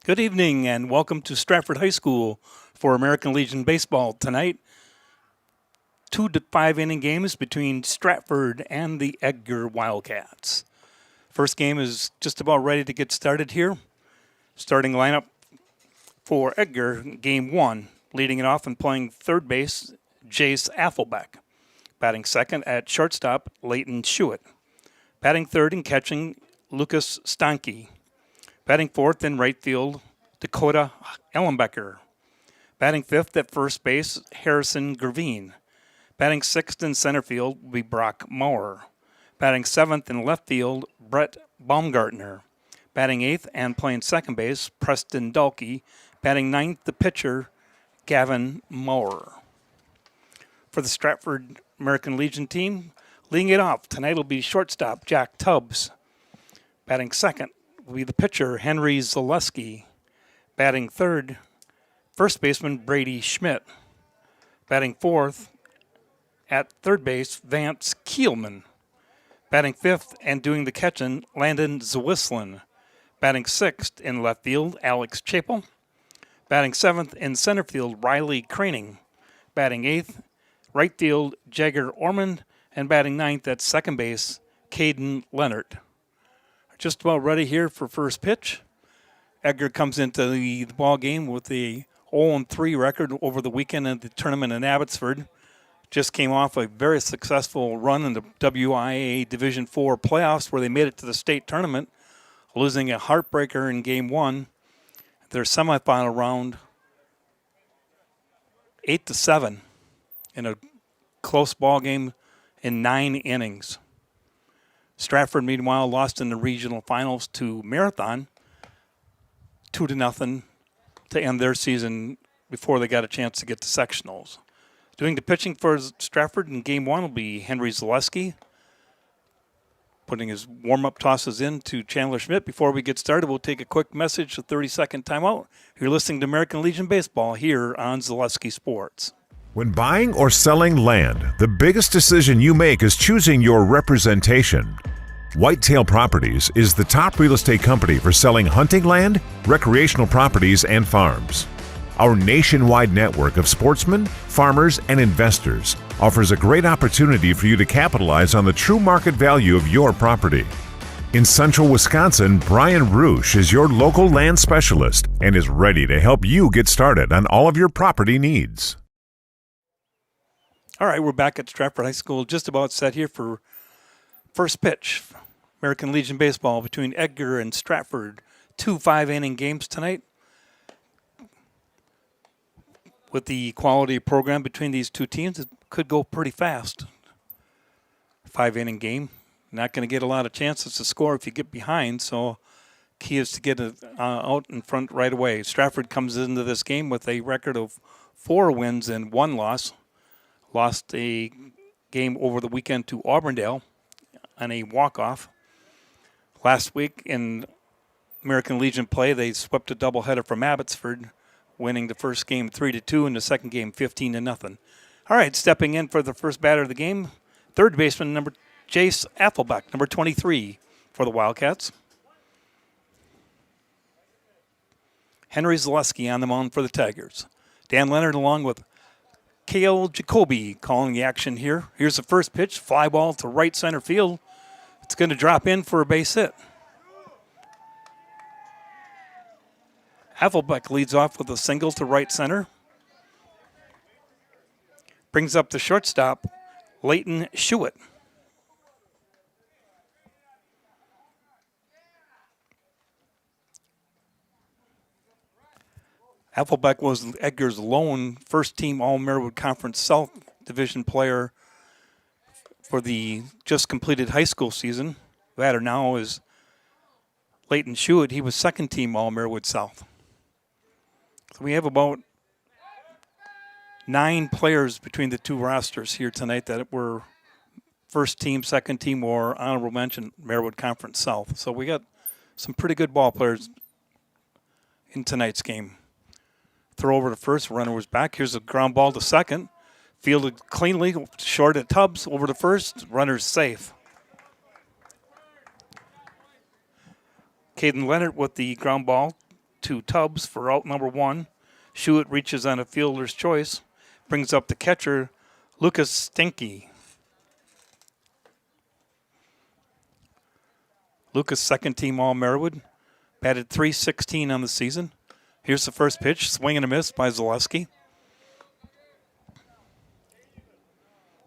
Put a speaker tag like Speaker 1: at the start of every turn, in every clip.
Speaker 1: Good evening and welcome to Stratford High School for American Legion Baseball. Tonight, 2 to 5 inning games between Stratford and the Edgar Wildcats. First game is just about ready to get started here. Starting lineup for Edgar, game 1. Leading it off and playing third base, Jace Affelbeck. Batting second at shortstop, Leighton Schuett. Batting third and catching, Lucas Stanke. Batting fourth in right field, Dakota Ellenbecker. Batting fifth at first base, Harrison Gervine. Batting sixth in center field will be Brock Maurer. Batting seventh in left field, Brett Baumgartner. Batting eighth and playing second base, Preston Dalkey. Batting ninth, the pitcher, Gavin Maurer. For the Stratford American Legion team, leading it off tonight will be shortstop, Jack Tubbs. Batting second will be the pitcher, Henry Zaleski. Batting third, first baseman, Brady Schmidt. Batting fourth, at third base, Vance Kielman. Batting fifth and doing the catching, Landon Zwislin. Batting sixth in left field, Alex Chapel. Batting seventh in center field, Riley Craning. Batting eighth, right field, Jagger Ormond. And batting ninth at second base, Caden Leonard. Just about ready here for first pitch. Edgar comes into the ball game with a 0-3 record over the weekend at the tournament in Abbotsford. Just came off a very successful run in the WIA Division IV playoffs where they made it to the state tournament, losing a heartbreaker in game 1. Their semifinal round, 8-7 in a close ball game in 9 innings. Stratford, meanwhile, lost in the regional finals to Marathon, 2-0 to end their season before they got a chance to get to sectionals. Doing the pitching for Stratford in game 1 will be Henry Zaleski, putting his warm-up tosses in to Chandler Schmidt. Before we get started, we'll take a quick message, a 30-second timeout. You're listening to American Legion Baseball here on Zaleski Sports.
Speaker 2: When buying or selling land, the biggest decision you make is choosing your representation. Whitetail Properties is the top real estate company for selling hunting land, recreational properties, and farms. Our nationwide network of sportsmen, farmers, and investors offers a great opportunity for you to capitalize on the true market value of your property. In central Wisconsin, Brian Roosh is your local land specialist and is ready to help you get started on all of your property needs.
Speaker 1: All right, we're back at Stratford High School, just about set here for first pitch. American Legion Baseball between Edgar and Stratford. 2 5-inning games tonight. With the quality program between these two teams, it could go pretty fast. 5-inning game. Not going to get a lot of chances to score if you get behind, so key is to get it out in front right away. Stratford comes into this game with a record of 4 wins and 1 loss. Lost a game over the weekend to Auburndale on a walk-off. Last week in American Legion play, they swept a doubleheader from Abbotsford, winning the first game 3-2 and the second game 15-0. All right, stepping in for the first batter of the game, third baseman number Jace Affelbeck, number 23 for the Wildcats. Henry Zaleski on the mound for the Tigers. Dan Leonard along with Cale Jacoby calling the action here. Here's the first pitch, fly ball to right center field. It's going to drop in for a base hit. Affelbeck leads off with a single to right center. Brings up the shortstop, Leighton Schuett. Affelbeck was Edgar's lone first-team All-Merwood Conference South Division player for the just completed high school season. Batter now is Leighton Schuett. He was second-team All-Merwood South. So we have about 9 players between the two rosters here tonight that were first-team, second-team, or honorable mention Merwood Conference South. So we got some pretty good ball players in tonight's game. Throw over to first, runner was back. Here's a ground ball to second. Fielded cleanly, short at Tubbs, over to first, runner's safe. Caden Leonard with the ground ball to Tubbs for out number 1. Schuett reaches on a fielder's choice. Brings up the catcher, Lucas Stinky. Lucas, second team All-Marywood. Batted .316 on the season. Here's the first pitch. Swing and a miss by Zaleski.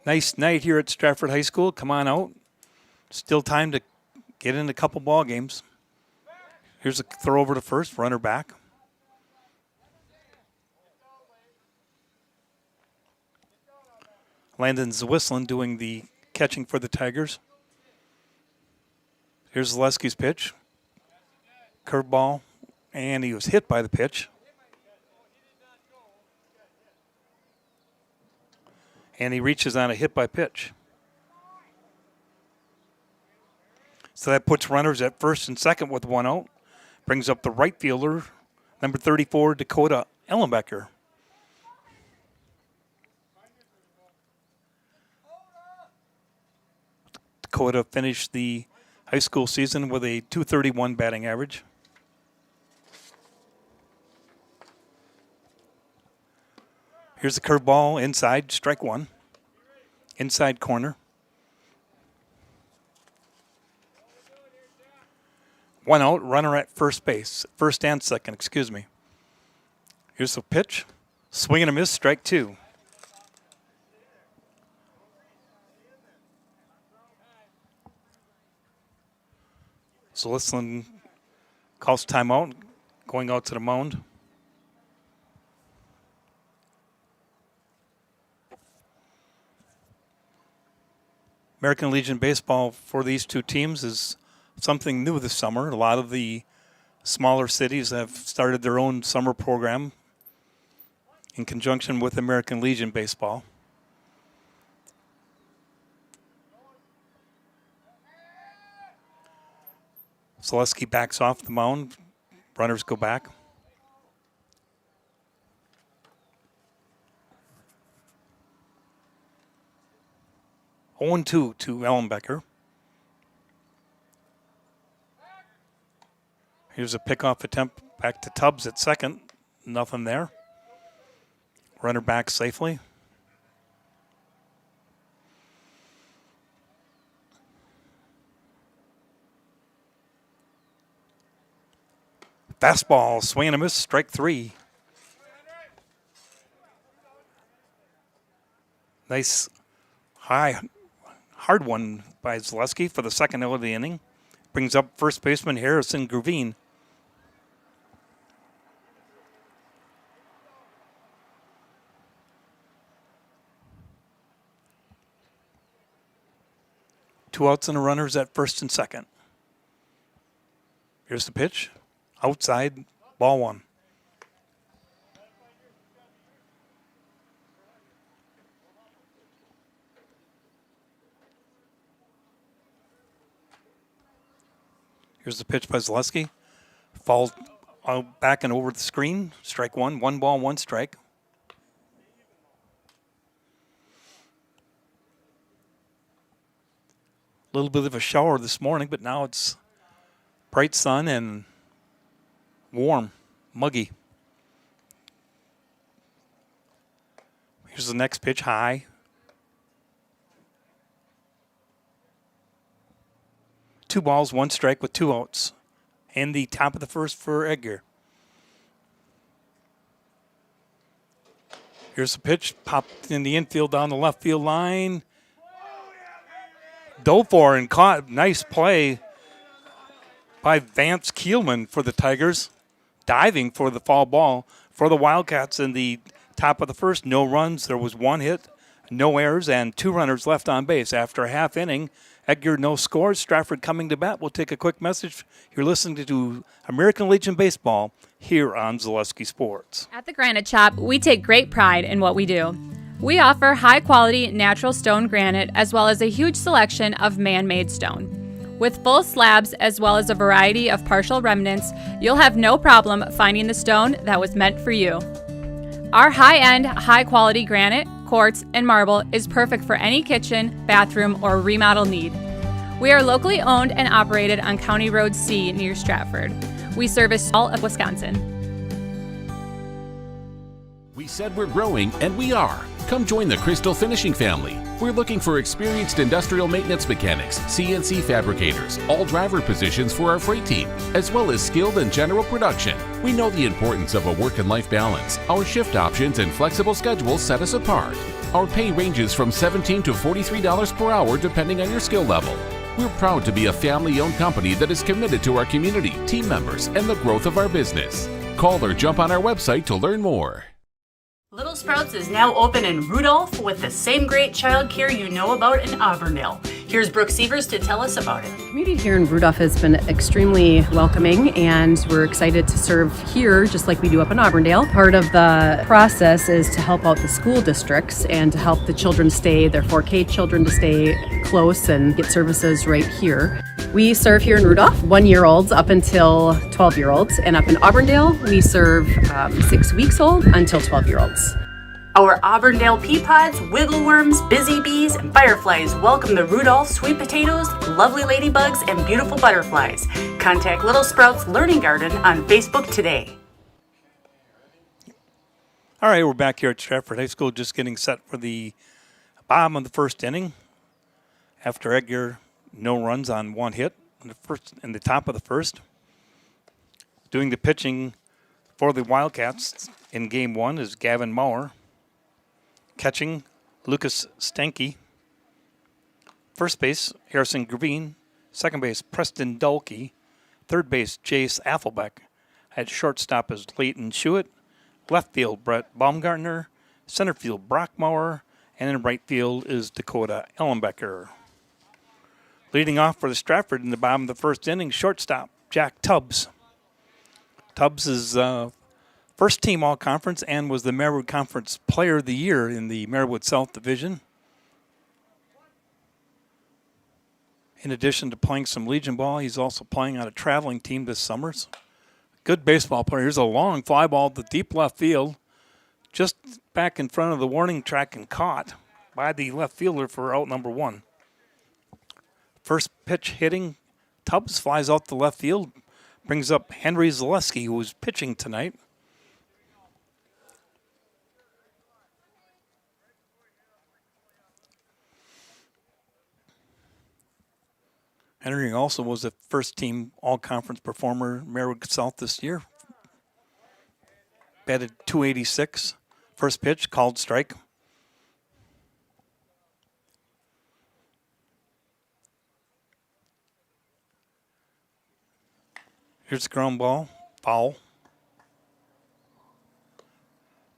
Speaker 1: Nice night here at Stratford High School. Come on out. Still time to get in a couple ball games. Here's a throw over to first. Runner back. Landon Zwisslin doing the catching for the Tigers. Here's Zaleski's pitch. Curveball, and he was hit by the pitch. And he reaches on a hit by pitch. So that puts runners at first and second with 1 out. Brings up the right fielder, number 34, Dakota Ellenbecker. Dakota finished the high school season with a .231 batting average. Here's the curveball inside, strike 1. Inside corner. 1 out, runner at first and second, excuse me. Here's the pitch. Swing and a miss, strike 2. Zwisslin calls timeout, going out to the mound. American Legion Baseball for these two teams is something new this summer. A lot of the smaller cities have started their own summer program in conjunction with American Legion Baseball. Zaleski backs off the mound. Runners go back. Oh, 2 to Ellenbecker. Here's a pickoff attempt back to Tubbs at second. Nothing there. Runner back safely. Fastball, swing and a miss, strike 3. Nice hard one by Zaleski for the second out of the inning. Brings up first baseman Harrison Gruveen. Two outs and a runner's at first and second. Here's the pitch. Outside, ball 1. Here's the pitch by Zaleski. Falls back and over the screen. Strike 1. 1 ball, 1 strike. A little bit of a shower this morning, but now it's bright sun and warm, muggy. Here's the next pitch, high. Two balls, 1 strike with 2 outs. And the top of the first for Edgar. Here's the pitch, popped in the infield down the left field line. Dove for and caught. Nice play by Vance Keelman for the Tigers. Diving for the foul ball for the Wildcats in the top of the first. No runs. There was 1 hit, no errors, and 2 runners left on base. After a half inning, Edgar no scores. Stratford coming to bat. We'll take a quick message. You're listening to American Legion Baseball here on Zaleski Sports.
Speaker 3: At the Granite Shop, we take great pride in what we do. We offer high-quality natural stone granite as well as a huge selection of man-made stone. With full slabs as well as a variety of partial remnants, you'll have no problem finding the stone that was meant for you. Our high-end, high-quality granite, quartz, and marble is perfect for any kitchen, bathroom, or remodel need. We are locally owned and operated on County Road C near Stratford. We service all of Wisconsin.
Speaker 4: We said we're growing, and we are. Come join the Crystal Finishing family. We're looking for experienced industrial maintenance mechanics, CNC fabricators, all driver positions for our freight team, as well as skilled and general production. We know the importance of a work and life balance. Our shift options and flexible schedules set us apart. Our pay ranges from $17 to $43 per hour depending on your skill level. We're proud to be a family-owned company that is committed to our community, team members, and the growth of our business. Call or jump on our website to learn more.
Speaker 5: Little Sprouts is now open in Rudolph with the same great childcare you know about in Auburndale. Here's Brooke Sievers to tell us about it.
Speaker 6: The community here in Rudolph has been extremely welcoming, and we're excited to serve here just like we do up in Auburndale. Part of the process is to help out the school districts and to help the children stay, their 4K children to stay close and get services right here. We serve here in Rudolph 1-year-olds up until 12-year-olds, and up in Auburndale we serve 6 weeks old until 12-year-olds.
Speaker 5: Our Auburndale pea pods, wiggle worms, busy bees, and fireflies welcome the Rudolph sweet potatoes, lovely ladybugs, and beautiful butterflies. Contact Little Sprouts Learning Garden on Facebook today.
Speaker 1: All right, we're back here at Stratford High School just getting set for the bottom of the first inning. After Edgar, no runs on one hit in the top of the first. Doing the pitching for the Wildcats in game one is Gavin Maurer. Catching, Lucas Stanky. First base, Harrison Green. Second base, Preston Dulkey. Third base, Jace Affelbeck. At shortstop is Leighton Schuett. Left field, Brett Baumgartner. Center field, Brock Maurer. And in right field is Dakota Ellenbecker. Leading off for the Stratford in the bottom of the first inning, shortstop, Jack Tubbs. Tubbs is first team all-conference and was the Marywood Conference Player of the Year in the Marywood South Division. In addition to playing some Legion ball, he's also playing on a traveling team this summer. Good baseball player. Here's a long fly ball to deep left field, just back in front of the warning track and caught by the left fielder for out number one. First pitch hitting, Tubbs flies out the left field, brings up Henry Zaleski, who is pitching tonight. Henry also was a first-team all-conference performer, Marywood South this year. Batted .286. First pitch, called strike. Here's the ground ball, foul.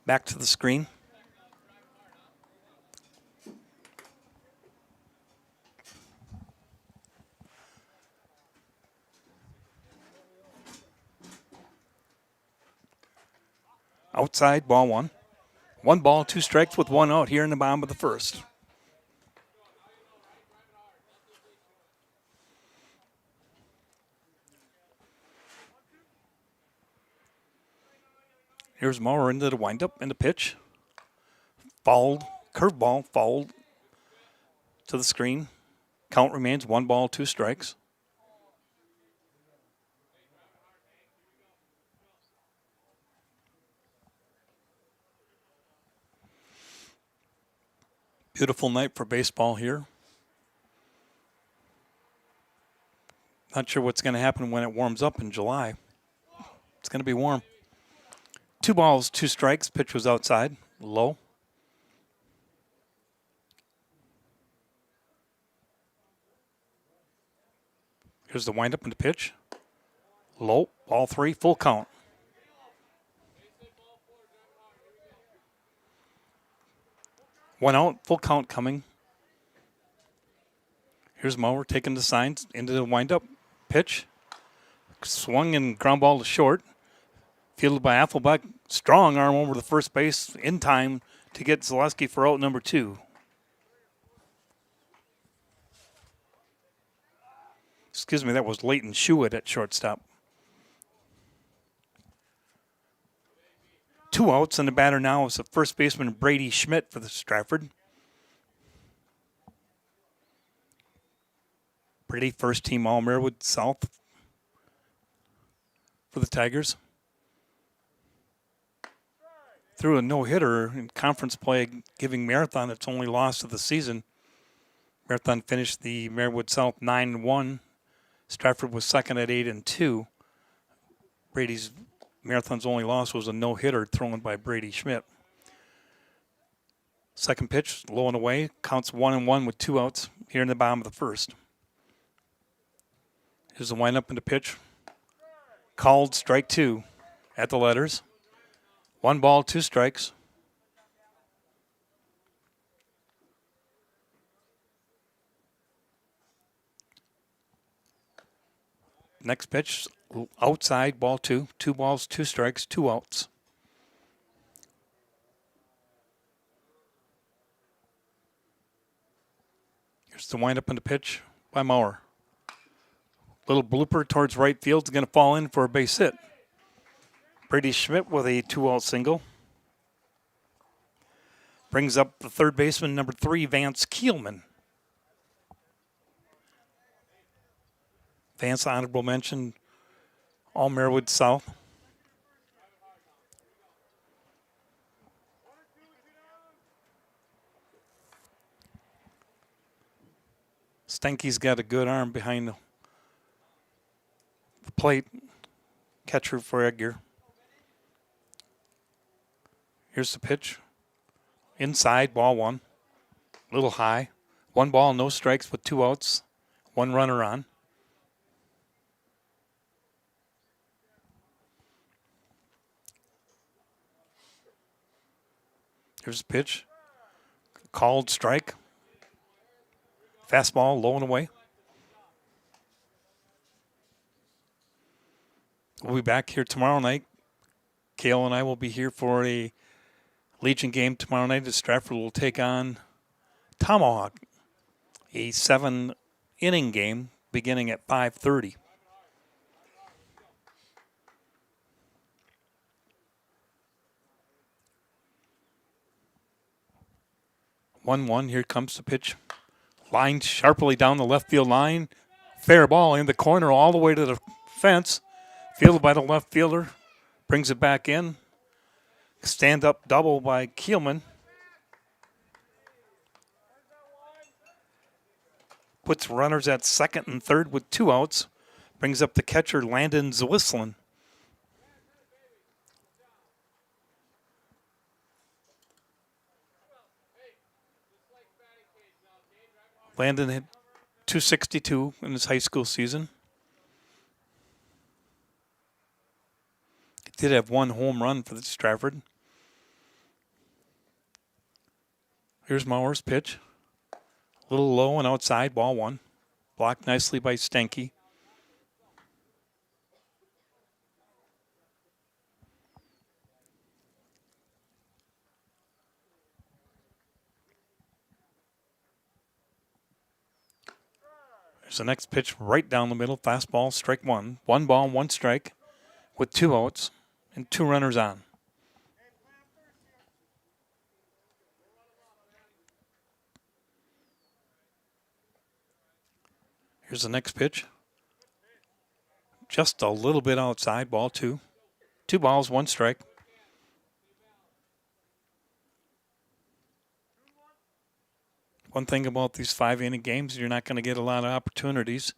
Speaker 1: Back to the screen. Outside, ball one. 1 ball, 2 strikes with 1 out here in the bottom of the first. Here's Maurer into the windup and the pitch. Fouled, curveball, fouled to the screen. Count remains 1 ball, 2 strikes. Beautiful night for baseball here. Not sure what's going to happen when it warms up in July. It's going to be warm. 2 balls, 2 strikes. Pitch was outside, low. Here's the windup and the pitch. Low, ball 3, full count. One out, full count coming. Here's Maurer taking the signs into the windup. Pitch. Swung and ground ball to short. Fielded by Affelbeck. Strong arm over the first base in time to get Zaleski for out number 2. Excuse me, that was Leighton Schuett at shortstop. 2 outs, and the batter now is the first baseman Brady Schmidt for the Stratford. Brady, first team All-Marywood South. for the Tigers. Threw a no-hitter in conference play, giving Marathon its only loss of the season. Marathon finished the Marywood South 9-1. Stratford was second at 8-2. Marathon's only loss was a no-hitter thrown by Brady Schmidt. Second pitch, low and away, counts 1-1 with 2 outs here in the bottom of the first. Here's the windup and the pitch. Called strike 2 at the letters. 1 ball, 2 strikes. Next pitch, outside, ball 2. 2 balls, 2 strikes, 2 outs. Here's the windup and the pitch by Maurer. Little blooper towards right field is going to fall in for a base hit. Brady Schmidt with a 2-out single. Brings up the third baseman, number 3, Vance Kielman. Vance, honorable mention, all Marywood South. Stenke's got a good arm behind the plate. Catcher for Edgar. Here's the pitch. Inside, ball 1. A little high. 1 ball, no strikes with 2 outs. 1 runner on. Here's the pitch. Called strike. Fastball, low and away. We'll be back here tomorrow night. Kale and I will be here for a Legion game tomorrow night as Stratford will take on Tomahawk. A 7-inning game beginning at 5:30. One. Here comes the pitch. Lined sharply down the left field line. Fair ball in the corner all the way to the fence. Fielded by the left fielder. Brings it back in. Stand-up double by Kielman. Puts runners at second and third with 2 outs. Brings up the catcher, Landon Zwislin. Landon hit .262 in his high school season. He did have 1 home run for the Stratford. Here's Maurer's pitch. A little low and outside, ball 1. Blocked nicely by Stenke. There's the next pitch right down the middle. Fastball, strike 1. 1 ball, 1 strike with 2 outs and 2 runners on. Here's the next pitch. Just a little bit outside, ball 2. 2 balls, 1 strike. One thing about these 5-inning games, you're not going to get a lot of opportunities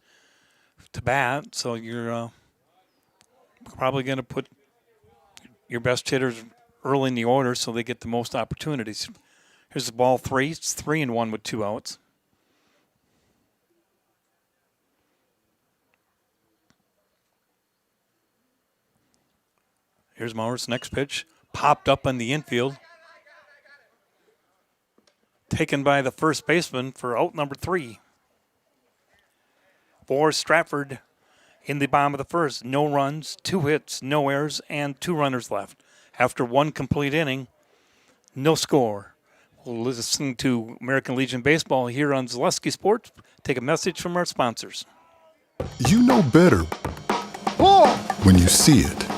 Speaker 1: to bat, so you're probably going to put your best hitters early in the order so they get the most opportunities. Here's the ball 3. It's 3-1 with 2 outs. Here's Maurer's next pitch. Popped up in the infield. Taken by the first baseman for out number 3. For Stratford in the bottom of the first. No runs, 2 hits, no errors, and 2 runners left. After 1 complete inning, no score. We'll listen to American Legion Baseball here on Zaleski Sports. Take a message from our sponsors.
Speaker 7: You know better when you see it.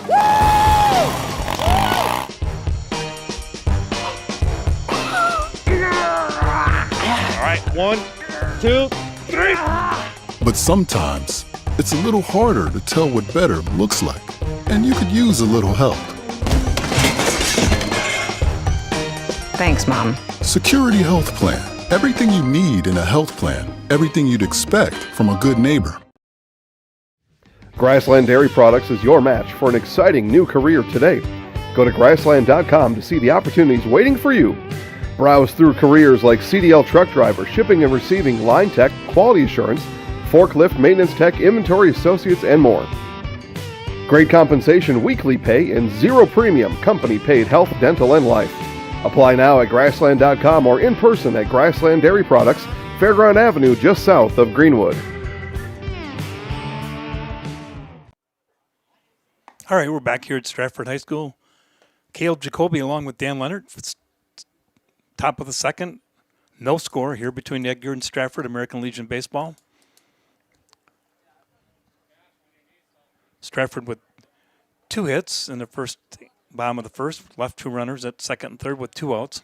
Speaker 8: All right, 1, 2, 3.
Speaker 7: But sometimes it's a little harder to tell what better looks like and you could use a little help.
Speaker 9: Thanks, Mom.
Speaker 7: Security Health Plan. Everything you need in a health plan. Everything you'd expect from a good neighbor.
Speaker 10: Grassland Dairy Products is your match for an exciting new career today. Go to grassland.com to see the opportunities waiting for you. Browse through careers like CDL truck driver, shipping and receiving, line tech, quality assurance, forklift, maintenance tech, inventory associates, and more. Great compensation, weekly pay, and zero premium company paid health, dental, and life. Apply now at grassland.com or in person at Grassland Dairy Products, Fairground Avenue, just south of Greenwood.
Speaker 1: All right, we're back here at Stratford High School. Caleb Jacoby along with Dan Leonard. Top of the second. No score here between Edgar and Stratford, American Legion Baseball. Stratford with 2 hits in the bottom of the first. Left 2 runners at second and third with 2 outs.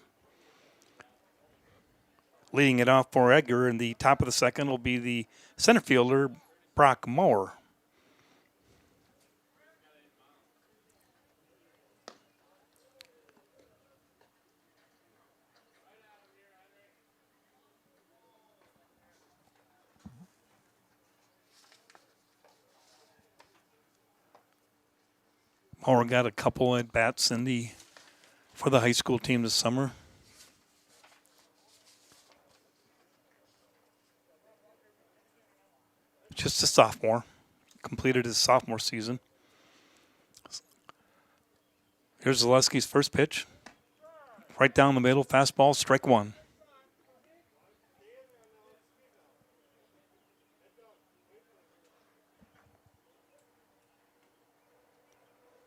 Speaker 1: Leading it off for Edgar in the top of the second will be the center fielder, Brock Moore. Moore got a couple at bats for the high school team this summer. Just a sophomore. Completed his sophomore season. Here's Zaleski's first pitch. Right down the middle, fastball, strike 1.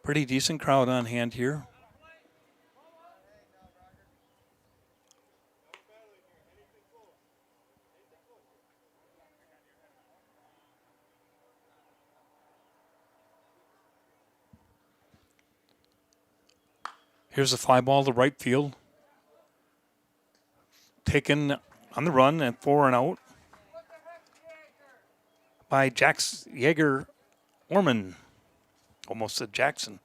Speaker 1: Pretty decent crowd on hand here. Here's a fly ball to right field. Taken on the run and 4 and out by Jaeger Orman. Almost said Jackson.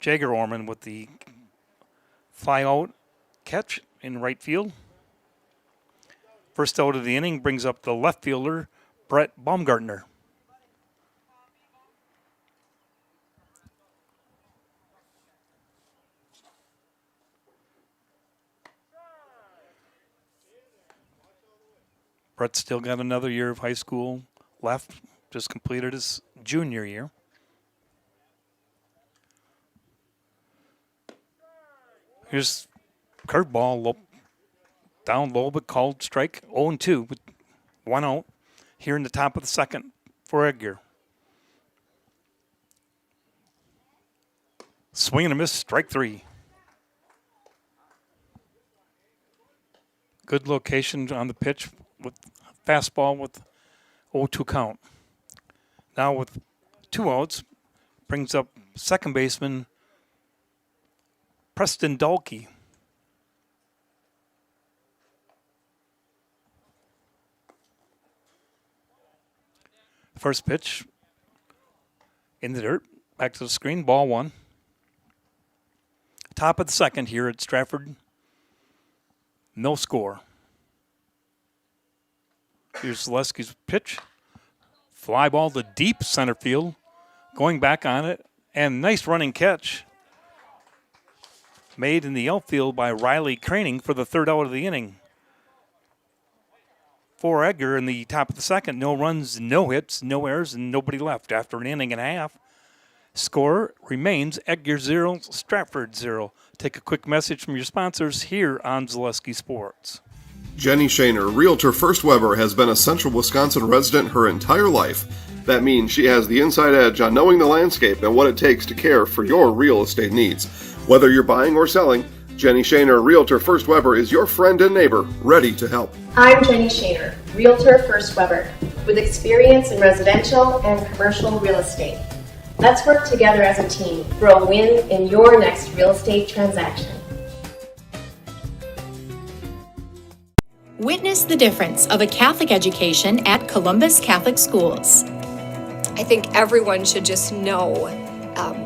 Speaker 1: Jaeger Orman with the fly out catch in right field. First out of the inning brings up the left fielder, Brett Baumgartner. Brett's still got another year of high school left. Just completed his junior year. Here's curveball down low, but called strike. 0-2 with 1 out here in the top of the second for Edgar. Swing and a miss, strike 3. Good location on the pitch with fastball with 0-2 count. Now with 2 outs, brings up second baseman Preston Dalkey. First pitch in the dirt, back to the screen, ball 1. Top of the second here at Stratford. No score. Here's Zaleski's pitch. Fly ball to deep center field. Going back on it. And nice running catch. Made in the outfield by Riley Craning for the 3rd out of the inning. For Edgar in the top of the second. No runs, no hits, no errors, and nobody left after an inning and a half. Score remains Edgar 0, Stratford 0. Take a quick message from your sponsors here on Zaleski Sports.
Speaker 11: Jenny Shaner, Realtor First Weber, has been a Central Wisconsin resident her entire life. That means she has the inside edge on knowing the landscape and what it takes to care for your real estate needs. Whether you're buying or selling, Jenny Shaner, Realtor First Weber, is your friend and neighbor, ready to help.
Speaker 12: I'm Jenny Shaner, Realtor First Weber, with experience in residential and commercial real estate. Let's work together as a team for a win in your next real estate transaction.
Speaker 13: Witness the difference of a Catholic education at Columbus Catholic Schools.
Speaker 14: I think everyone should just know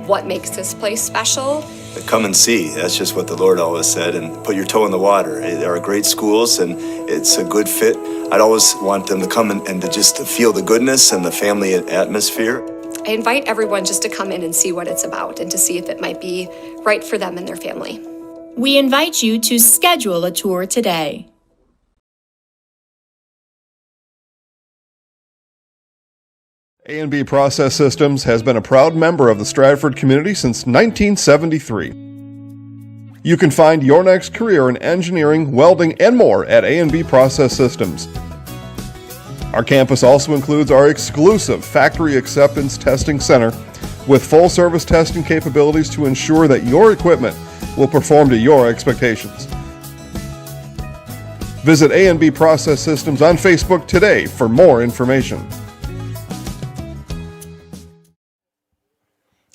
Speaker 14: what makes this place special.
Speaker 15: Come and see. That's just what the Lord always said, and put your toe in the water. They are great schools, and it's a good fit. I'd always want them to come and to just to feel the goodness and the family atmosphere.
Speaker 14: I invite everyone just to come in and see what it's about and to see if it might be right for them and their family.
Speaker 13: We invite you to schedule a tour today.
Speaker 10: A&B Process Systems has been a proud member of the Stratford community since 1973. You can find your next career in engineering, welding, and more at A&B Process Systems. Our campus also includes our exclusive Factory Acceptance Testing Center with full-service testing capabilities to ensure that your equipment will perform to your expectations. Visit A&B Process Systems on Facebook today for more information.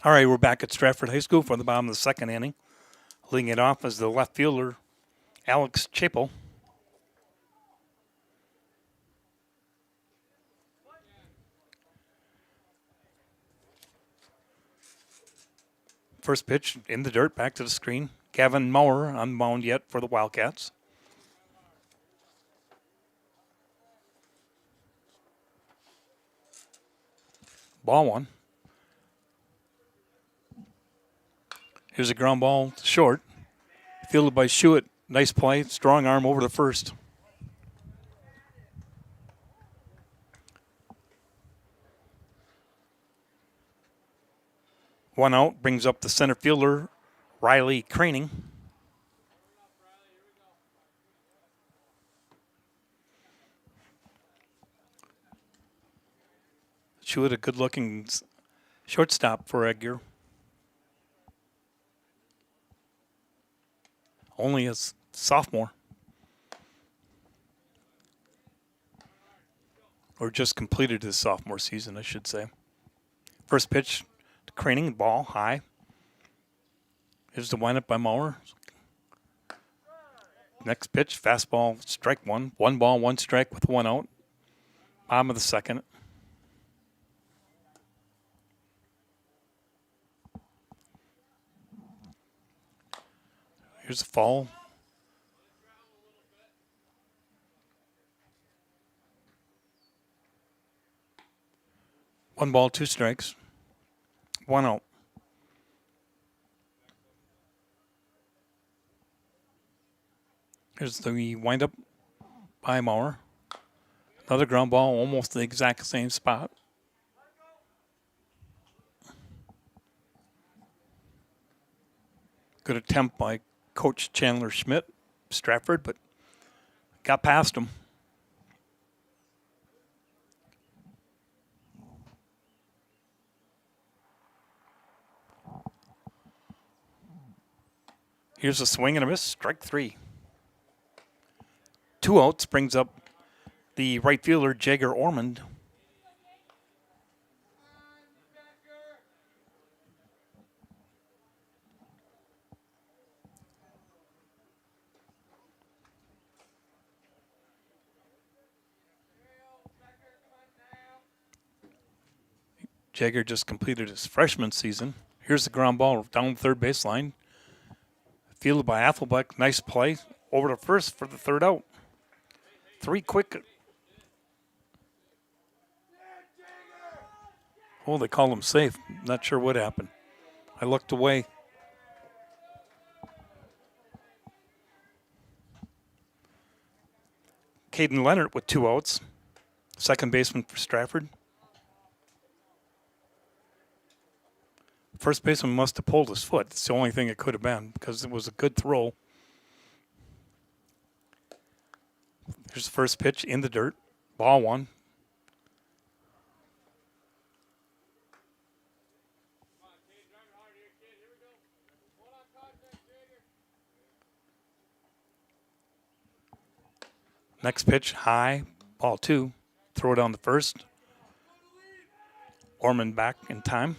Speaker 1: All right, we're back at Stratford High School for the bottom of the second inning. Leading it off is the left fielder, Alex Chapel. First pitch in the dirt, back to the screen. Gavin Maurer unbound yet for the Wildcats. Ball one. Here's a ground ball short. Fielded by Schuett. Nice play. Strong arm over to first. One out. Brings up the center fielder, Riley Craning. Schuett, a good-looking shortstop for Edgar. Only a sophomore. Or just completed his sophomore season, I should say. First pitch to Craning, ball high. Here's the windup by Maurer. Next pitch, fastball, strike one. 1 ball, 1 strike with 1 out. Bottom of the second. Here's a fall. One ball, 2 strikes. 1 out. Here's the windup by Maurer. Another ground ball, almost the exact same spot. Good attempt by Coach Chandler Schmidt, Stratford, but got past him. Here's a swing and a miss, strike 3. 2 outs brings up the right fielder, Jagger Ormond. Jagger just completed his freshman season. Here's the ground ball down the third baseline. Fielded by Athelbeck. Nice play. Over to first for the third out. 3 quick. Oh, they called him safe. Not sure what happened. I looked away. Caden Leonard with 2 outs. Second baseman for Stratford. First baseman must have pulled his foot. It's the only thing it could have been because it was a good throw. Here's the first pitch in the dirt. Ball 1. Next pitch, high, ball 2. Throw it on the first. Ormond back in time.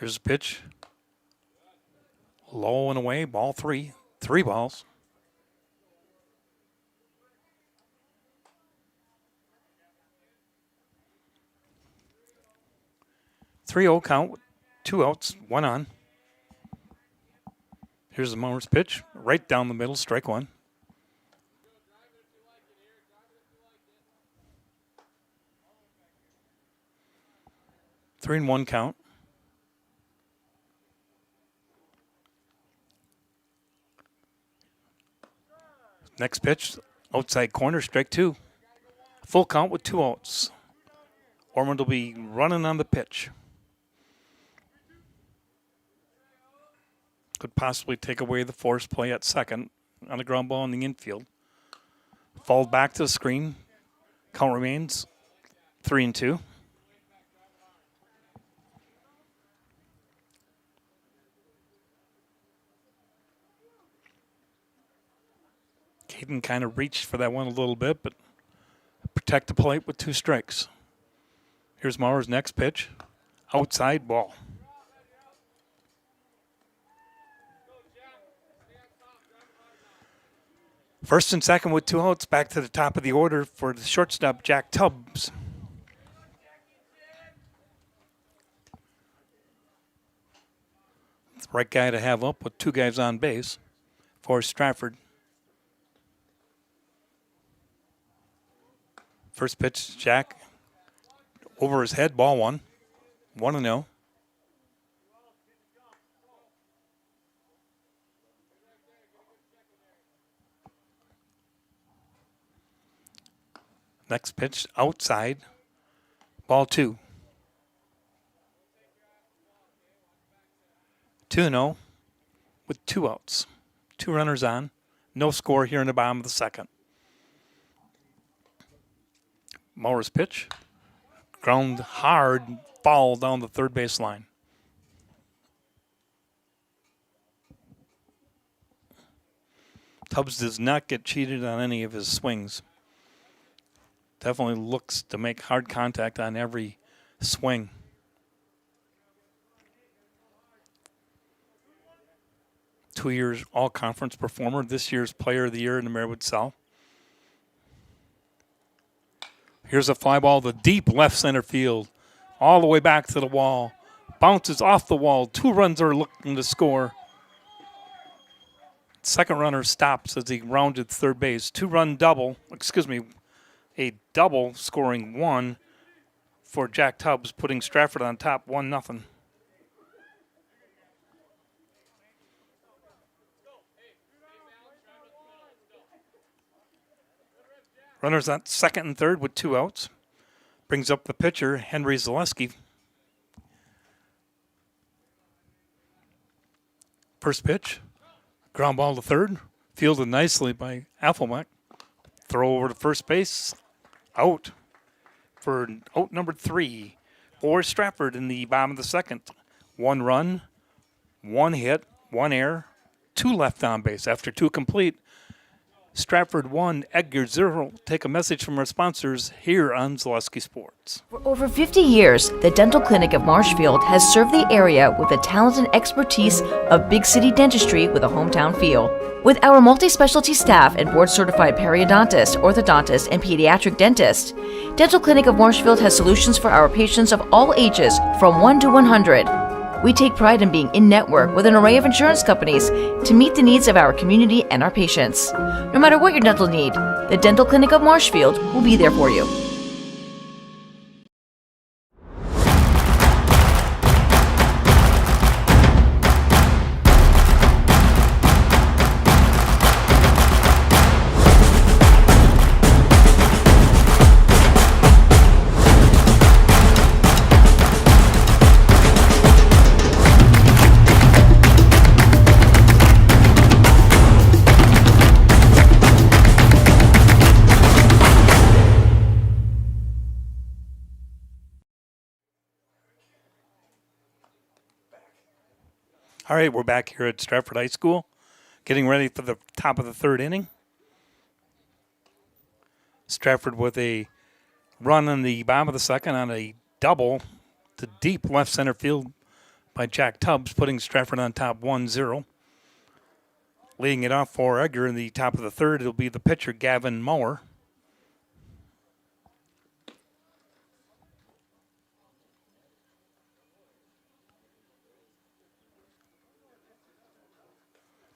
Speaker 1: Here's a pitch. Low and away, ball 3. 3 balls. Three-0 count, 2 outs, 1 on. Here's the Mowers pitch, right down the middle, strike 1. Three and 1 count. Next pitch, outside corner, strike 2. Full count with 2 outs. Ormond will be running on the pitch. Could possibly take away the force play at second on a ground ball in the infield. Falls back to the screen. Count remains 3 and 2. Caden kind of reached for that one a little bit, but protect the plate with 2 strikes. Here's Mauer's next pitch. Outside ball. First and second with 2 outs. Back to the top of the order for the shortstop, Jack Tubbs. It's the right guy to have up with 2 guys on base for Stratford. First pitch, Jack. Over his head, ball 1. 1-0. Next pitch, outside, ball 2. 2-0 with 2 outs. 2 runners on. No score here in the bottom of the second. Mauer's pitch. Ground hard, foul down the third base line. Tubbs does not get cheated on any of his swings. Definitely looks to make hard contact on every swing. Two years all-conference performer. This year's Player of the Year in the Marywood South. Here's a fly ball to deep left center field. All the way back to the wall. Bounces off the wall. 2 runs are looking to score. Second runner stops as he rounded third base. 2-run double. A double scoring 1 for Jack Tubbs, putting Stratford on top 1-0. Runners on second and third with 2 outs. Brings up the pitcher, Henry Zaleski. First pitch, ground ball to third. Fielded nicely by Affelmack. Throw over to first base. Out for out number 3 for Stratford in the bottom of the second. 1 run, 1 hit, 1 error, 2 left on base after 2 complete. Stratford 1, Edgar 0. Take a message from our sponsors here on Zaleski Sports.
Speaker 16: For over 50 years, the Dental Clinic of Marshfield has served the area with the talent and expertise of big city dentistry with a hometown feel. With our multi-specialty staff and board-certified periodontist, orthodontist, and pediatric dentist, Dental Clinic of Marshfield has solutions for our patients of all ages from 1 to 100. We take pride in being in-network with an array of insurance companies to meet the needs of our community and our patients. No matter what your dental need, the Dental Clinic of Marshfield will be there for you.
Speaker 1: All right, we're back here at Stratford High School, getting ready for the top of the third inning. Stratford with a run in the bottom of the second on a double to deep left center field by Jack Tubbs, putting Stratford on top 1-0. Leading it off for Edgar in the top of the third, it'll be the pitcher, Gavin Mower.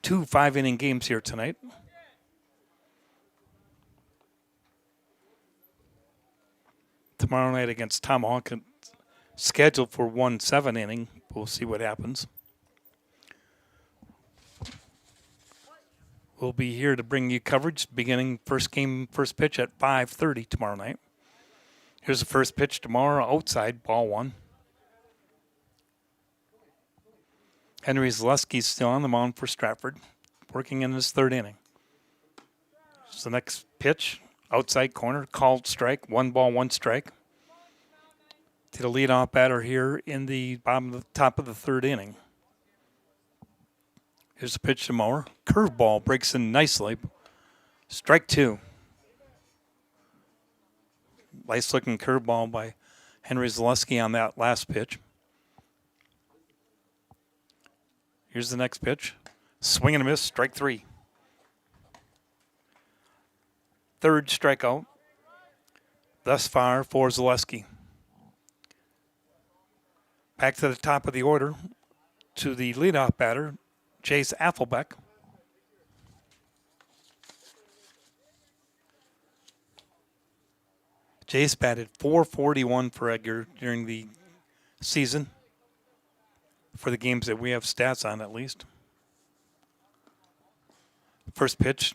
Speaker 1: Two 5-inning games here tonight. Tomorrow night against Tomahawk, scheduled for 1 7-inning. We'll see what happens. We'll be here to bring you coverage beginning first pitch at 5:30 tomorrow night. Here's the first pitch tomorrow, outside, ball 1. Henry Zaleski's still on the mound for Stratford, working in his 3rd inning. Here's the next pitch, outside corner, called strike, 1 ball, 1 strike. To the leadoff batter here in the top of the 3rd inning. Here's the pitch to Mower. Curveball breaks in nicely. Strike 2. Nice looking curveball by Henry Zaleski on that last pitch. Here's the next pitch. Swing and a miss, strike 3. 3rd strikeout thus far for Zaleski. Back to the top of the order to the leadoff batter, Jace Affelbeck. Jace batted .441 for Edgar during the season, for the games that we have stats on at least. First pitch,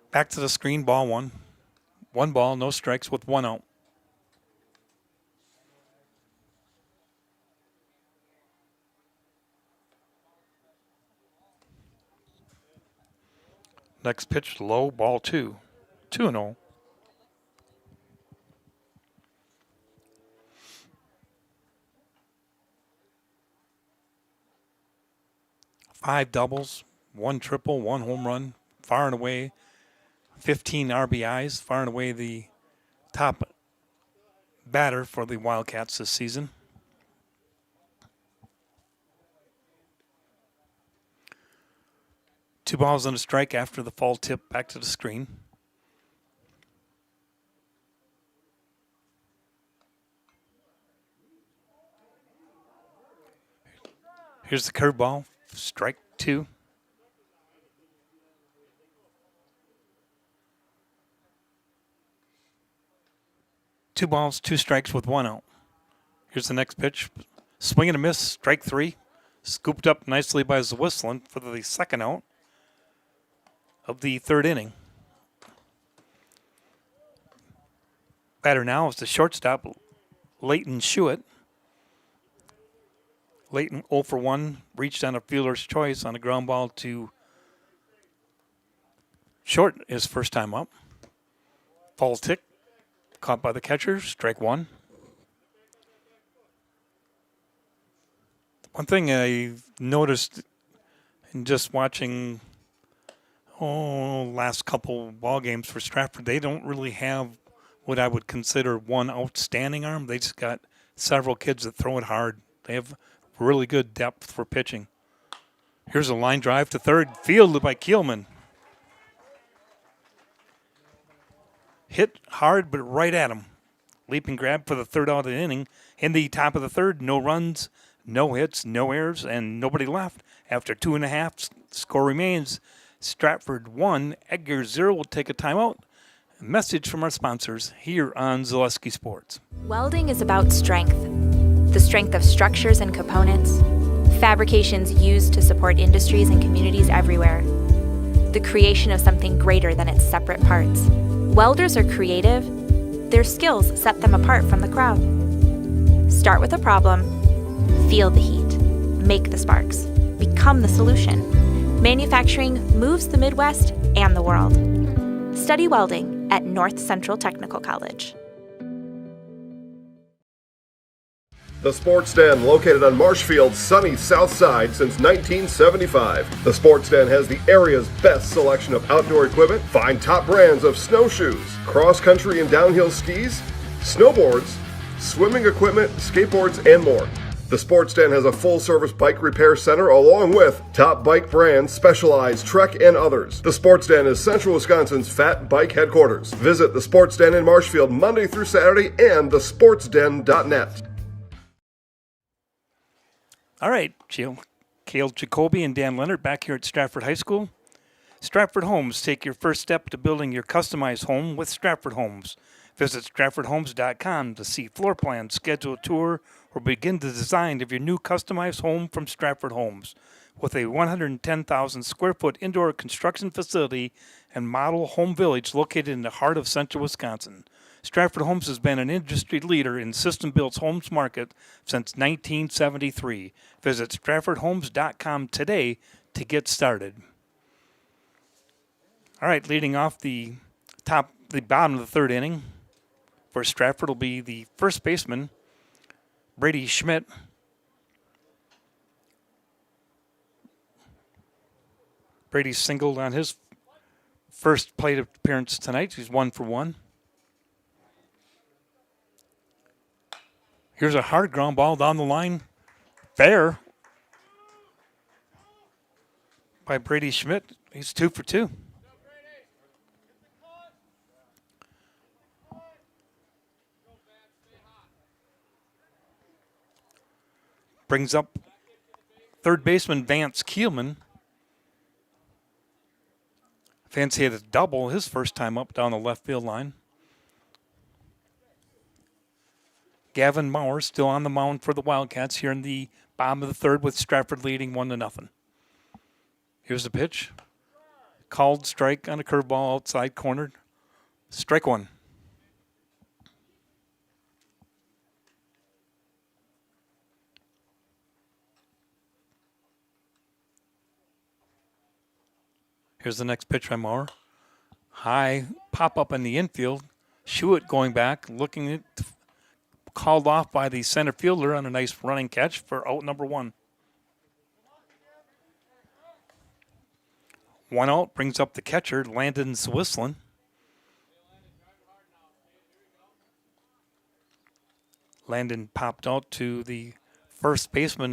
Speaker 1: back to the screen, ball 1. 1 ball, no strikes with 1 out. Next pitch, low, ball 2. 2-0. Five doubles, 1 triple, 1 home run, far and away 15 RBIs, far and away the top batter for the Wildcats this season. Two balls and a strike after the fall tip back to the screen. Here's the curveball, strike 2. Two balls, 2 strikes with 1 out. Here's the next pitch. Swing and a miss, strike 3. Scooped up nicely by Zwissland for the 2nd out of the 3rd inning. Batter now is the shortstop, Leighton Schuett. Leighton 0 for 1, reached on a fielder's choice on a ground ball to short his first time up. Fall tick, caught by the catcher, strike 1. One thing I noticed in just watching last couple ball games for Stratford, they don't really have what I would consider one outstanding arm. They just got several kids that throw it hard. They have really good depth for pitching. Here's a line drive to third, fielded by Kielman. Hit hard, but right at him. Leap and grab for the 3rd out of the inning. In the top of the 3rd, no runs, no hits, no errors, and nobody left. After 2.5, score remains Stratford 1, Edgar 0. We'll take a timeout. A message from our sponsors here on Zaleski Sports.
Speaker 17: Welding is about strength. The strength of structures and components, fabrications used to support industries and communities everywhere, the creation of something greater than its separate parts. Welders are creative. Their skills set them apart from the crowd. Start with a problem, feel the heat, make the sparks, become the solution. Manufacturing moves the Midwest and the world. Study welding at North Central Technical College.
Speaker 11: The Sports Den, located on Marshfield's sunny south side since 1975. The Sports Den has the area's best selection of outdoor equipment. Find top brands of snowshoes, cross-country and downhill skis, snowboards, swimming equipment, skateboards, and more. The Sports Den has a full-service bike repair center along with top bike brands, Specialized, Trek, and others. The Sports Den is Central Wisconsin's fat bike headquarters. Visit the Sports Den in Marshfield Monday through Saturday and thesportsden.net.
Speaker 1: All right, Cale Jacoby and Dan Leonard back here at Stratford High School. Stratford Homes, take your first step to building your customized home with Stratford Homes. Visit stratfordhomes.com to see floor plans, schedule a tour, or begin the design of your new customized home from Stratford Homes. With a 110,000 square foot indoor construction facility and model home village located in the heart of central Wisconsin. Stratford Homes has been an industry leader in system-built homes market since 1973. Visit stratfordhomes.com today to get started. All right, leading off the bottom of the third inning for Stratford will be the first baseman, Brady Schmidt. Brady singled on his first plate appearance tonight. He's 1 for 1. Here's a hard ground ball down the line. Fair by Brady Schmidt. He's 2 for 2. Brings up third baseman Vance Keelman. Vance hit a double his first time up down the left field line. Gavin Maurer still on the mound for the Wildcats here in the bottom of the third with Stratford leading 1-0. Here's the pitch. Called strike on a curveball outside corner. Strike one. Here's the next pitch by Maurer. High pop up in the infield. Schuett going back, looking at, called off by the center fielder on a nice running catch for out number 1. 1 out brings up the catcher, Landon Swisslin. Landon popped out to the first baseman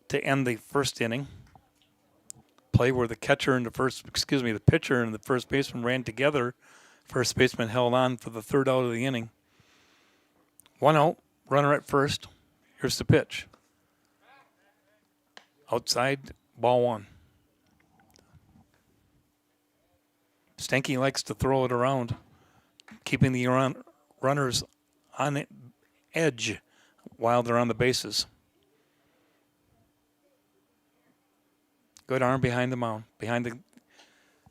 Speaker 1: to end the first inning. Play where the pitcher and the first baseman ran together. First baseman held on for the third out of the inning. 1 out, runner at first. Here's the pitch. Outside, ball 1. Stanky likes to throw it around, keeping the runners on edge while they're on the bases. Good arm behind the mound, behind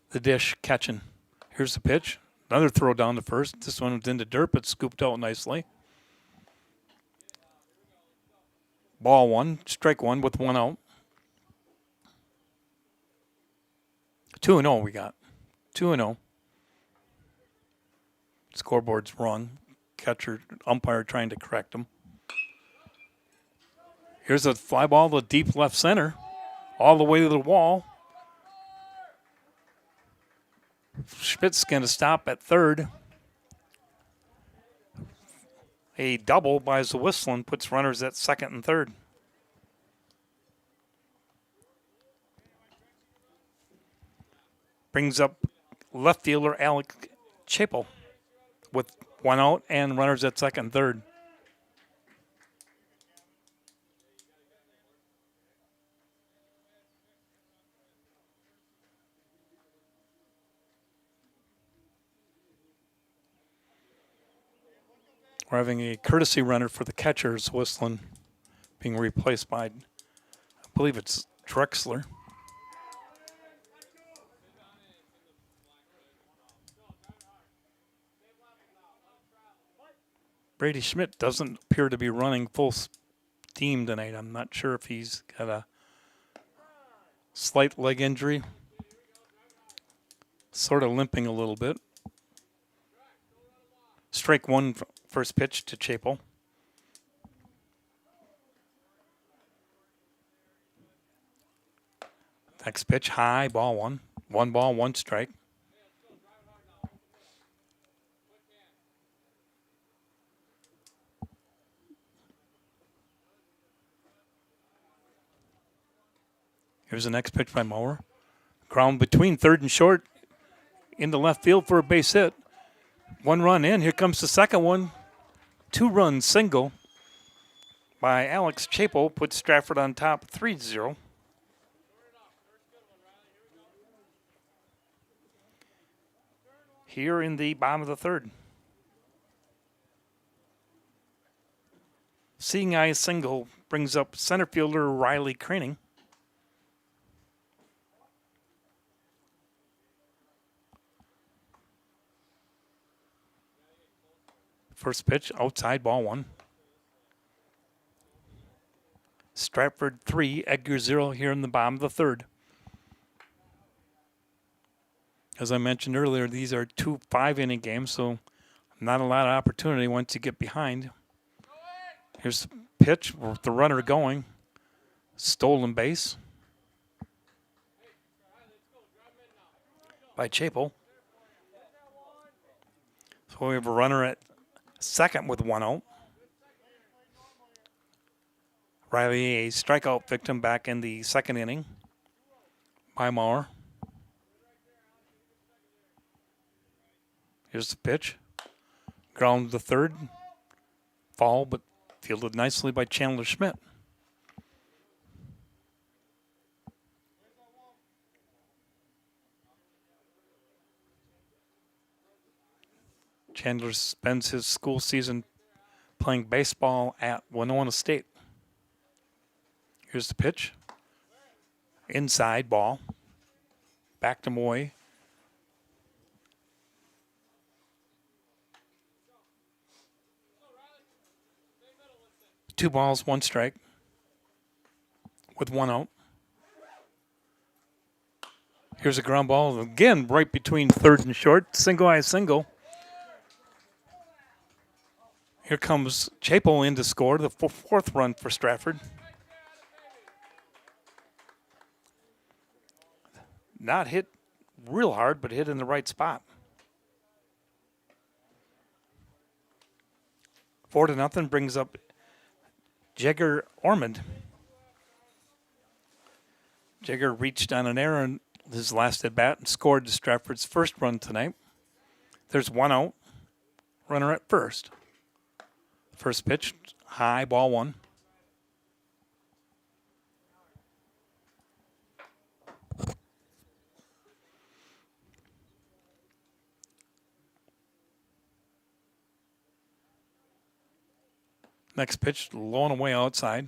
Speaker 1: the dish, catching. Here's the pitch. Another throw down to first. This one was into dirt, but scooped out nicely. Ball 1, strike 1 with 1 out. 2-0 we got. 2-0. Scoreboard's wrong. Catcher, umpire trying to correct him. Here's a fly ball to deep left center. All the way to the wall. Schmidt's going to stop at third. A double by Swisslin puts runners at second and third. Brings up left fielder Alec Chapel with 1 out and runners at second and third. We're having a courtesy runner for the catcher, Swisslin, being replaced by, I believe it's Drexler. Brady Schmidt doesn't appear to be running full steam tonight. I'm not sure if he's got a slight leg injury. Sort of limping a little bit. Strike 1, first pitch to Chapel. Next pitch, high, ball 1. 1 ball, 1 strike. Here's the next pitch by Maurer. Ground between third and short into left field for a base hit. 1 run in. Here comes the second one. 2-run single by Alex Chapel puts Stratford on top 3-0. Here in the bottom of the third. Seeing eye single brings up center fielder Riley Craning. First pitch, outside, ball 1. Stratford 3, Edgar 0 here in the bottom of the third. As I mentioned earlier, these are 2 5-inning games, so not a lot of opportunity once you get behind. Here's the pitch with the runner going. Stolen base by Chapel. So we have a runner at second with 1 out. Riley, a strikeout victim back in the second inning by Maurer. Here's the pitch. Ground to third. Foul, but fielded nicely by Chandler Schmidt. Chandler spends his school season playing baseball at Winona State. Here's the pitch. Inside ball. Back to Moy. Two balls, 1 strike with 1 out. Here's a ground ball again right between third and short. Single eye single. Here comes Chapel in to score the 4th run for Stratford. Not hit real hard, but hit in the right spot. 4-0 brings up Jagger Ormond. Jagger reached on an error in his last at bat and scored Stratford's first run tonight. There's 1 out. Runner at first. First pitch, high, ball 1. Next pitch, low and away outside.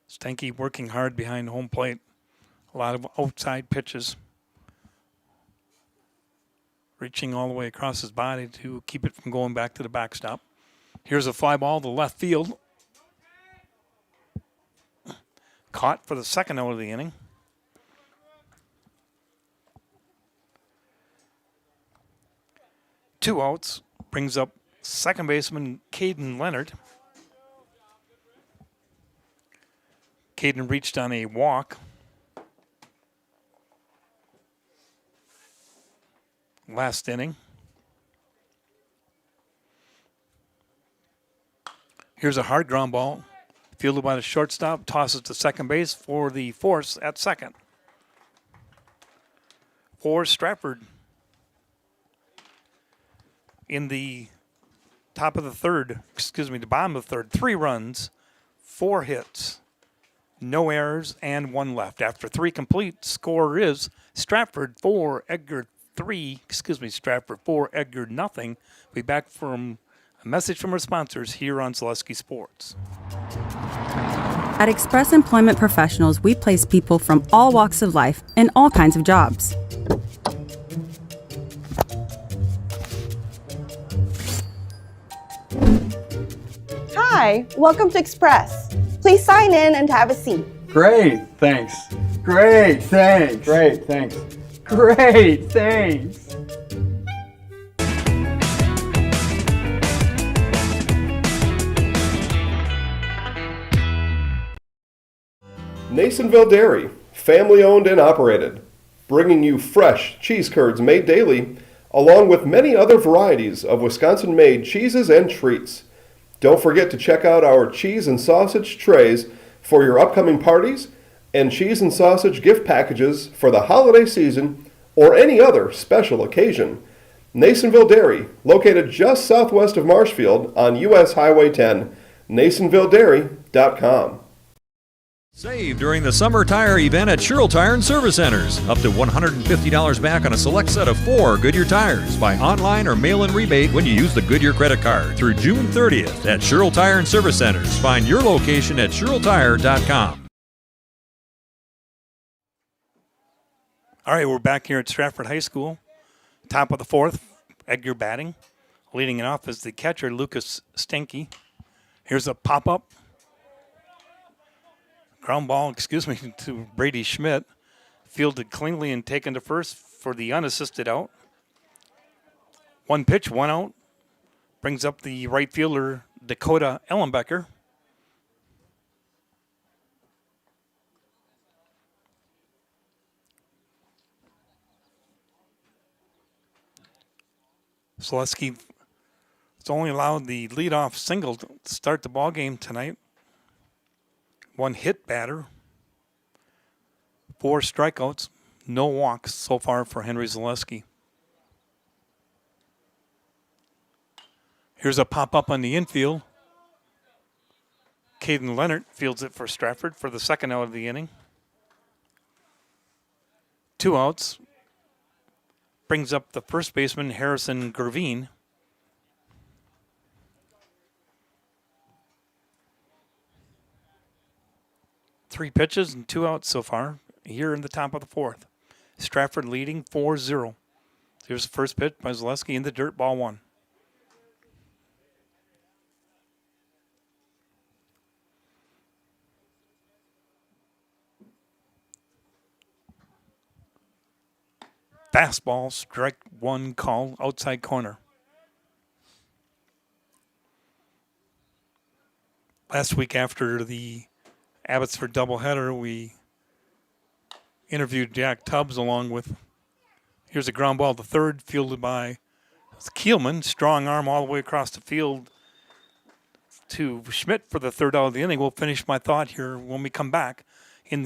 Speaker 1: Stanky working hard behind home plate. A lot of outside pitches. Reaching all the way across his body to keep it from going back to the backstop. Here's a fly ball to left field. Caught for the second out of the inning. Two outs brings up second baseman Caden Leonard. Caden reached on a walk. Last inning. Here's a hard ground ball. Fielded by the shortstop. Tosses to second base for the force at second. For Stratford. In the top of the third, the bottom of the third, 3 runs, 4 hits, no errors, and 1 left. After 3 complete, score is Stratford 4, Edgar 3, Stratford 4, Edgar nothing. We'll be back from a message from our sponsors here on Zaleski Sports.
Speaker 18: At Express Employment Professionals, we place people from all walks of life in all kinds of jobs.
Speaker 19: Hi, welcome to Express. Please sign in and have a seat.
Speaker 20: Great, thanks. Great, thanks. Great, thanks. Great, thanks.
Speaker 11: Nasonville Dairy, family owned and operated, bringing you fresh cheese curds made daily, along with many other varieties of Wisconsin-made cheeses and treats.
Speaker 10: Don't forget to check out our cheese and sausage trays for your upcoming parties and cheese and sausage gift packages for the holiday season or any other special occasion. Nasonville Dairy, located just southwest of Marshfield on U.S. Highway 10, NasonvilleDairy.com.
Speaker 21: Save during the summer tire event at Sherrill Tire and Service Centers. Up to $150 back on a select set of 4 Goodyear tires. Buy online or mail-in rebate when you use the Goodyear credit card through June 30th at Sherrill Tire and Service Centers. Find your location at SherrillTire.com.
Speaker 1: All right, we're back here at Stratford High School. Top of the fourth, Edgar batting. Leading it off is the catcher, Lucas Stenke. Here's a pop-up. Ground ball, to Brady Schmidt. Fielded cleanly and taken to first for the unassisted out. 1 pitch, 1 out. Brings up the right fielder, Dakota Ellenbecker. Zaleski has only allowed the leadoff single to start the ball game tonight. 1 hit batter, 4 strikeouts, no walks so far for Henry Zaleski. Here's a pop-up on the infield. Caden Leonard fields it for Stratford for the second out of the inning. 2 outs. Brings up the first baseman, Harrison Gervine. Three pitches and 2 outs so far here in the top of the fourth. Stratford leading 4-0. Here's the first pitch by Zaleski in the dirt, ball 1. Fastball, strike 1 call, outside corner. Last week after the Abbotsford doubleheader, we interviewed Jack Tubbs along with, here's a ground ball to third, fielded by Kielman. Strong arm all the way across the field to Schmidt for the third out of the inning. We'll finish my thought here when we come back.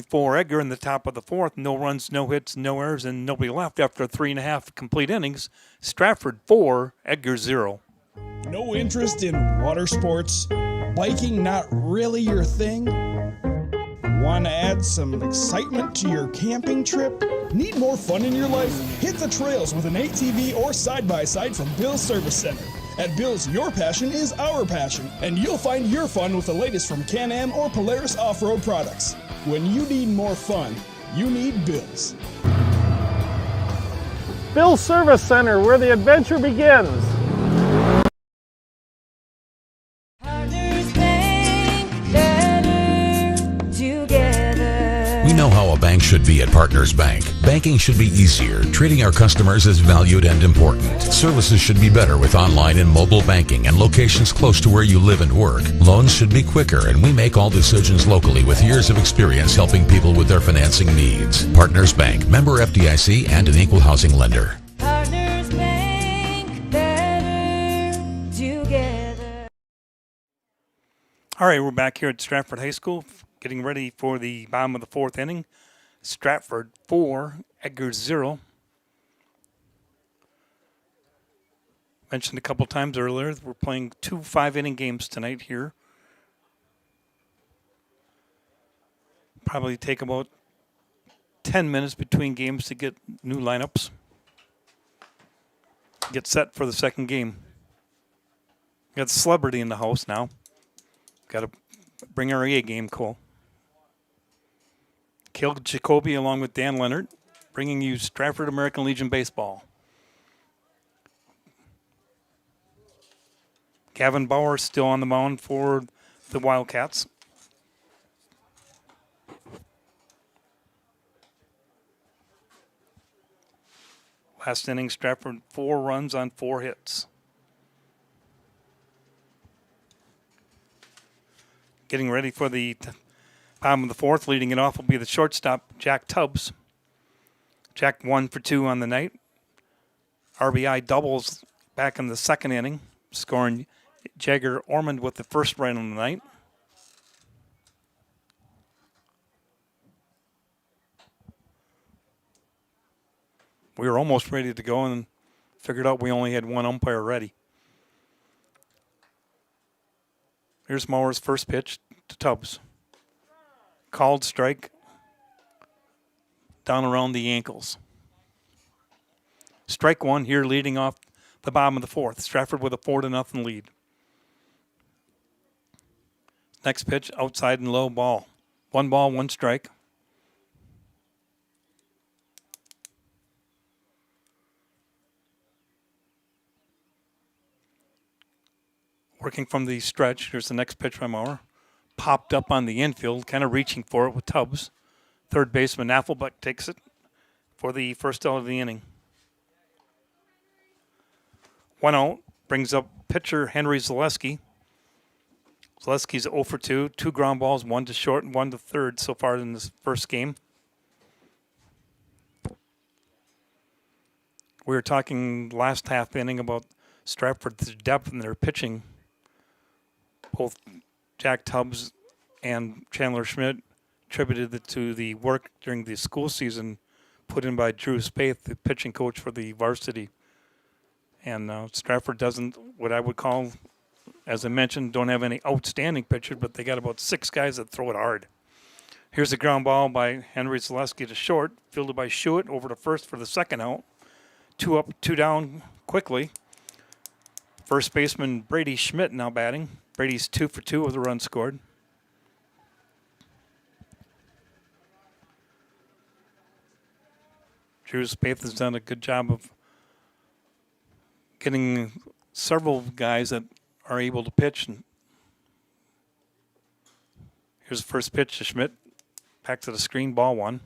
Speaker 1: For Edgar in the top of the fourth, no runs, no hits, no errors, and nobody left after 3.5 complete innings. Stratford 4, Edgar 0.
Speaker 22: No interest in water sports? Biking not really your thing? Want to add some excitement to your camping trip? Need more fun in your life? Hit the trails with an ATV or side-by-side from Bill's Service Center. At Bill's, your passion is our passion, and you'll find your fun with the latest from Can-Am or Polaris off-road products. When you need more fun, you need Bill's.
Speaker 8: Bill's Service Center, where the adventure begins.
Speaker 4: We know how a bank should be at Partners Bank. Banking should be easier. Treating our customers as valued and important. Services should be better with online and mobile banking and locations close to where you live and work. Loans should be quicker, and we make all decisions locally with years of experience helping people with their financing needs. Partners Bank, member FDIC, and an equal housing lender.
Speaker 23: Partners Bank, better together.
Speaker 1: All right, we're back here at Stratford High School, getting ready for the bottom of the fourth inning. Stratford 4, Edgar 0. Mentioned a couple times earlier, we're playing 2 5-inning games tonight here. Probably take about 10 minutes between games to get new lineups. Get set for the second game. Got celebrity in the house now. Got to bring our A game, Cole. Caleb Jacoby along with Dan Leonard, bringing you Stratford American Legion Baseball. Gavin Bauer still on the mound for the Wildcats. Last inning, Stratford 4 runs on 4 hits. Getting ready for the bottom of the fourth. Leading it off will be the shortstop, Jack Tubbs. Jack 1 for 2 on the night. RBI doubles back in the second inning, scoring Jagger Ormond with the first run of the night. We were almost ready to go and figured out we only had one umpire ready. Here's Mauer's first pitch to Tubbs. Called strike down around the ankles. Strike one here leading off the bottom of the fourth. Stratford with a 4-0 lead. Next pitch, outside and low ball. 1 ball, 1 strike. Working from the stretch, here's the next pitch by Mauer. Popped up on the infield, kind of reaching for it with Tubbs. Third baseman Affelbeck takes it for the first out of the inning. 1 out, brings up pitcher Henry Zaleski. Zaleski's 0 for 2, 2 ground balls, 1 to short and 1 to third so far in this first game. We were talking last half inning about Stratford's depth in their pitching. Both Jack Tubbs and Chandler Schmidt attributed it to the work during the school season put in by Drew Spaeth, the pitching coach for the varsity. And Stratford doesn't, what I would call, as I mentioned, don't have any outstanding pitchers, but they got about 6 guys that throw it hard. Here's a ground ball by Henry Zaleski to short, fielded by Schuett over to first for the second out. 2 up, 2 down quickly. First baseman Brady Schmidt now batting. Brady's 2 for 2 with a run scored. Drew Spaeth has done a good job of getting several guys that are able to pitch. And here's the first pitch to Schmidt. Back to the screen, ball 1.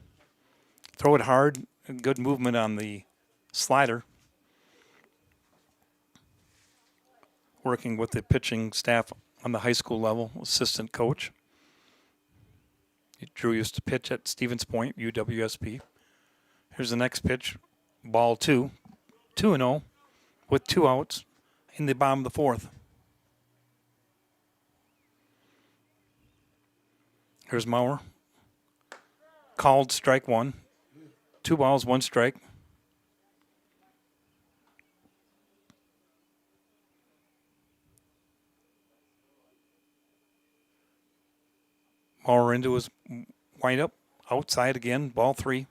Speaker 1: Throw it hard, good movement on the slider. Working with the pitching staff on the high school level, assistant coach. Drew used to pitch at Stevens Point, UWSP. Here's the next pitch, ball 2, 2-0 with 2 outs in the bottom of the fourth. Here's Mauer. Called strike 1, 2 balls, 1 strike. Mauer into his windup, outside again, ball 3.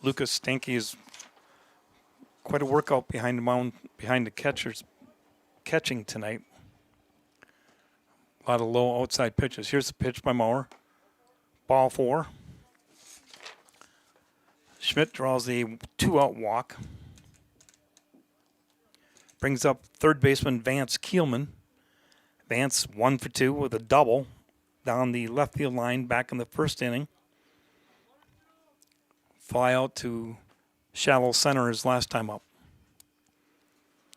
Speaker 1: Lucas Stanky is quite a workout behind the mound, behind the catchers, catching tonight. A lot of low outside pitches. Here's the pitch by Mauer. Ball 4. Schmidt draws a 2-out walk. Brings up third baseman Vance Keelman. Vance 1 for 2 with a double down the left field line back in the first inning. Fly out to shallow center his last time up.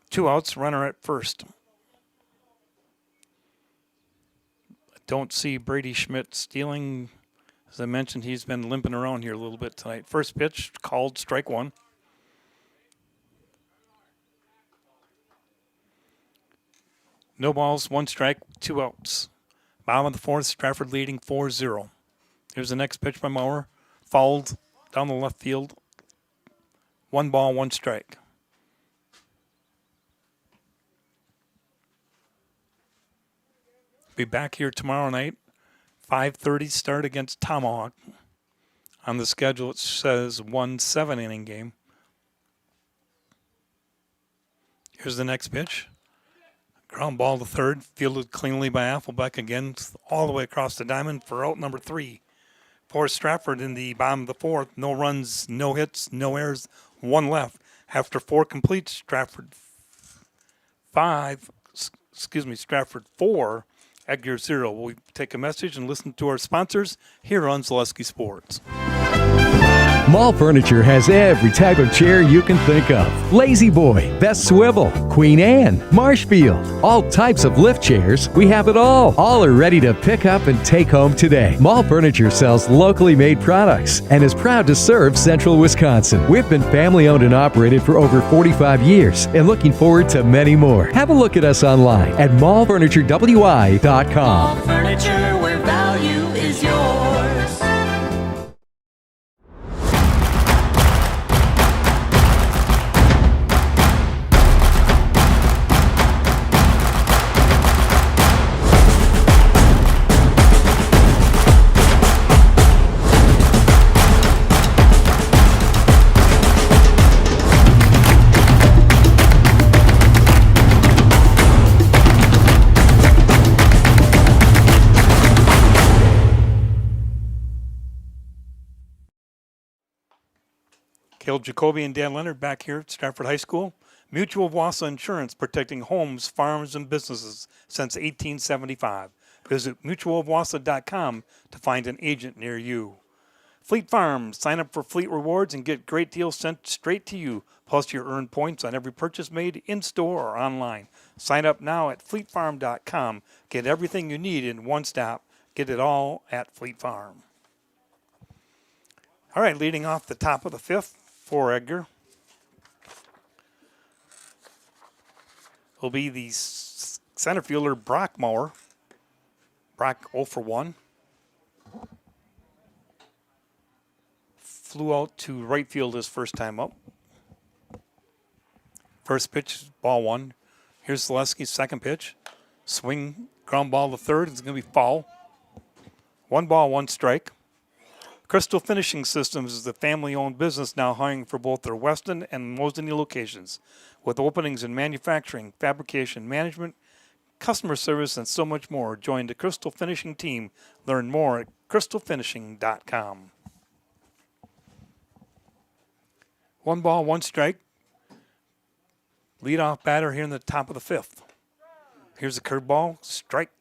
Speaker 1: 2 outs, runner at first. I don't see Brady Schmidt stealing. As I mentioned, he's been limping around here a little bit tonight. First pitch, called strike 1. No balls, 1 strike, 2 outs. Bottom of the fourth, Stratford leading 4-0. Here's the next pitch by Mauer. Fouled down the left field. 1 ball, 1 strike. Be back here tomorrow night. 5:30 start against Tomahawk. On the schedule, it says 1 7-inning game. Here's the next pitch. Ground ball to third, fielded cleanly by Affelbeck again, all the way across the diamond for out number 3. For Stratford in the bottom of the fourth, no runs, no hits, no errors, 1 left. After 4 complete, Stratford 4, Edgar 0. We'll take a message and listen to our sponsors here on Zaleski Sports.
Speaker 2: Mall Furniture has every type of chair you can think of. Lazy Boy, Best Swivel, Queen Anne, Marshfield, all types of lift chairs. We have it all. All are ready to pick up and take home today. Mall Furniture sells locally made products and is proud to serve Central Wisconsin. We've been family owned and operated for over 45 years and looking forward to many more. Have a look at us online at mallfurniturewi.com.
Speaker 23: Mall Furniture, where value is yours.
Speaker 1: Caleb Jacoby and Dan Leonard back here at Stratford High School. Mutual of Wausau Insurance, protecting homes, farms, and businesses since 1875. Visit mutualofwausau.com to find an agent near you. Fleet Farms, sign up for Fleet Rewards and get great deals sent straight to you. Plus, you earn points on every purchase made in-store or online. Sign up now at fleetfarm.com. Get everything you need in one stop. Get it all at Fleet Farm. All right, leading off the top of the fifth for Edgar will be the center fielder Brock Mower. Brock 0 for 1. Flew out to right field his first time up. First pitch, ball one. Here's Zaleski's second pitch. Swing, ground ball to third. It's going to be foul. 1 ball, 1 strike. Crystal Finishing Systems is the family-owned business now hiring for both their Weston and Mosdeny locations, with openings in manufacturing, fabrication, management, customer service, and so much more. Join the Crystal Finishing team. Learn more at crystalfinishing.com. 1 ball, 1 strike. Leadoff batter here in the top of the fifth. Here's a curveball. Strike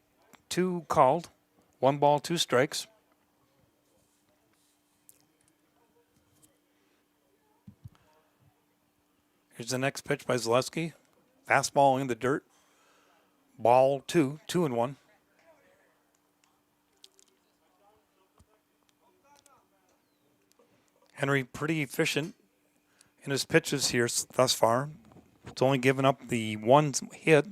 Speaker 1: 2 called. 1 ball, 2 strikes. Here's the next pitch by Zaleski. Fastball in the dirt. Ball 2, 2-1. Henry pretty efficient in his pitches here thus far. It's only given up the 1 hit,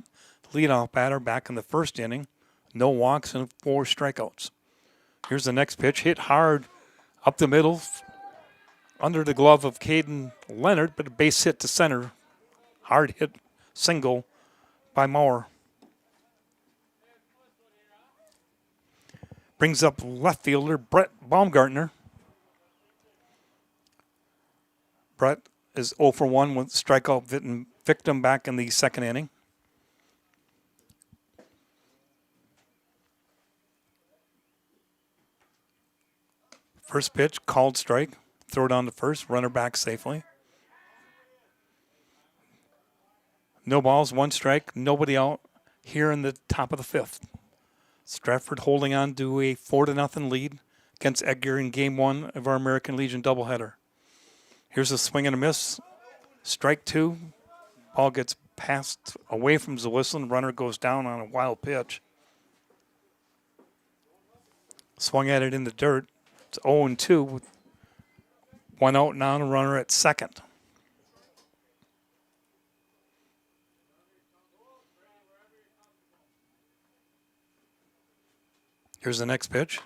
Speaker 1: leadoff batter back in the first inning. No walks and 4 strikeouts. Here's the next pitch. Hit hard up the middle, under the glove of Caden Leonard, but a base hit to center. Hard hit single by Mower. Brings up left fielder Brett Baumgartner. Brett is 0 for 1 with strikeout victim back in the second inning. First pitch, called strike. Throw it on to first, runner back safely. No balls, 1 strike, nobody out here in the top of the fifth. Stratford holding on to a 4-0 lead against Edgar in game 1 of our American Legion doubleheader. Here's a swing and a miss. Strike 2. Ball gets passed away from Zaleski. Runner goes down on a wild pitch. Swung at it in the dirt. It's 0-2 with 1 out now and a runner at second. Here's the next pitch.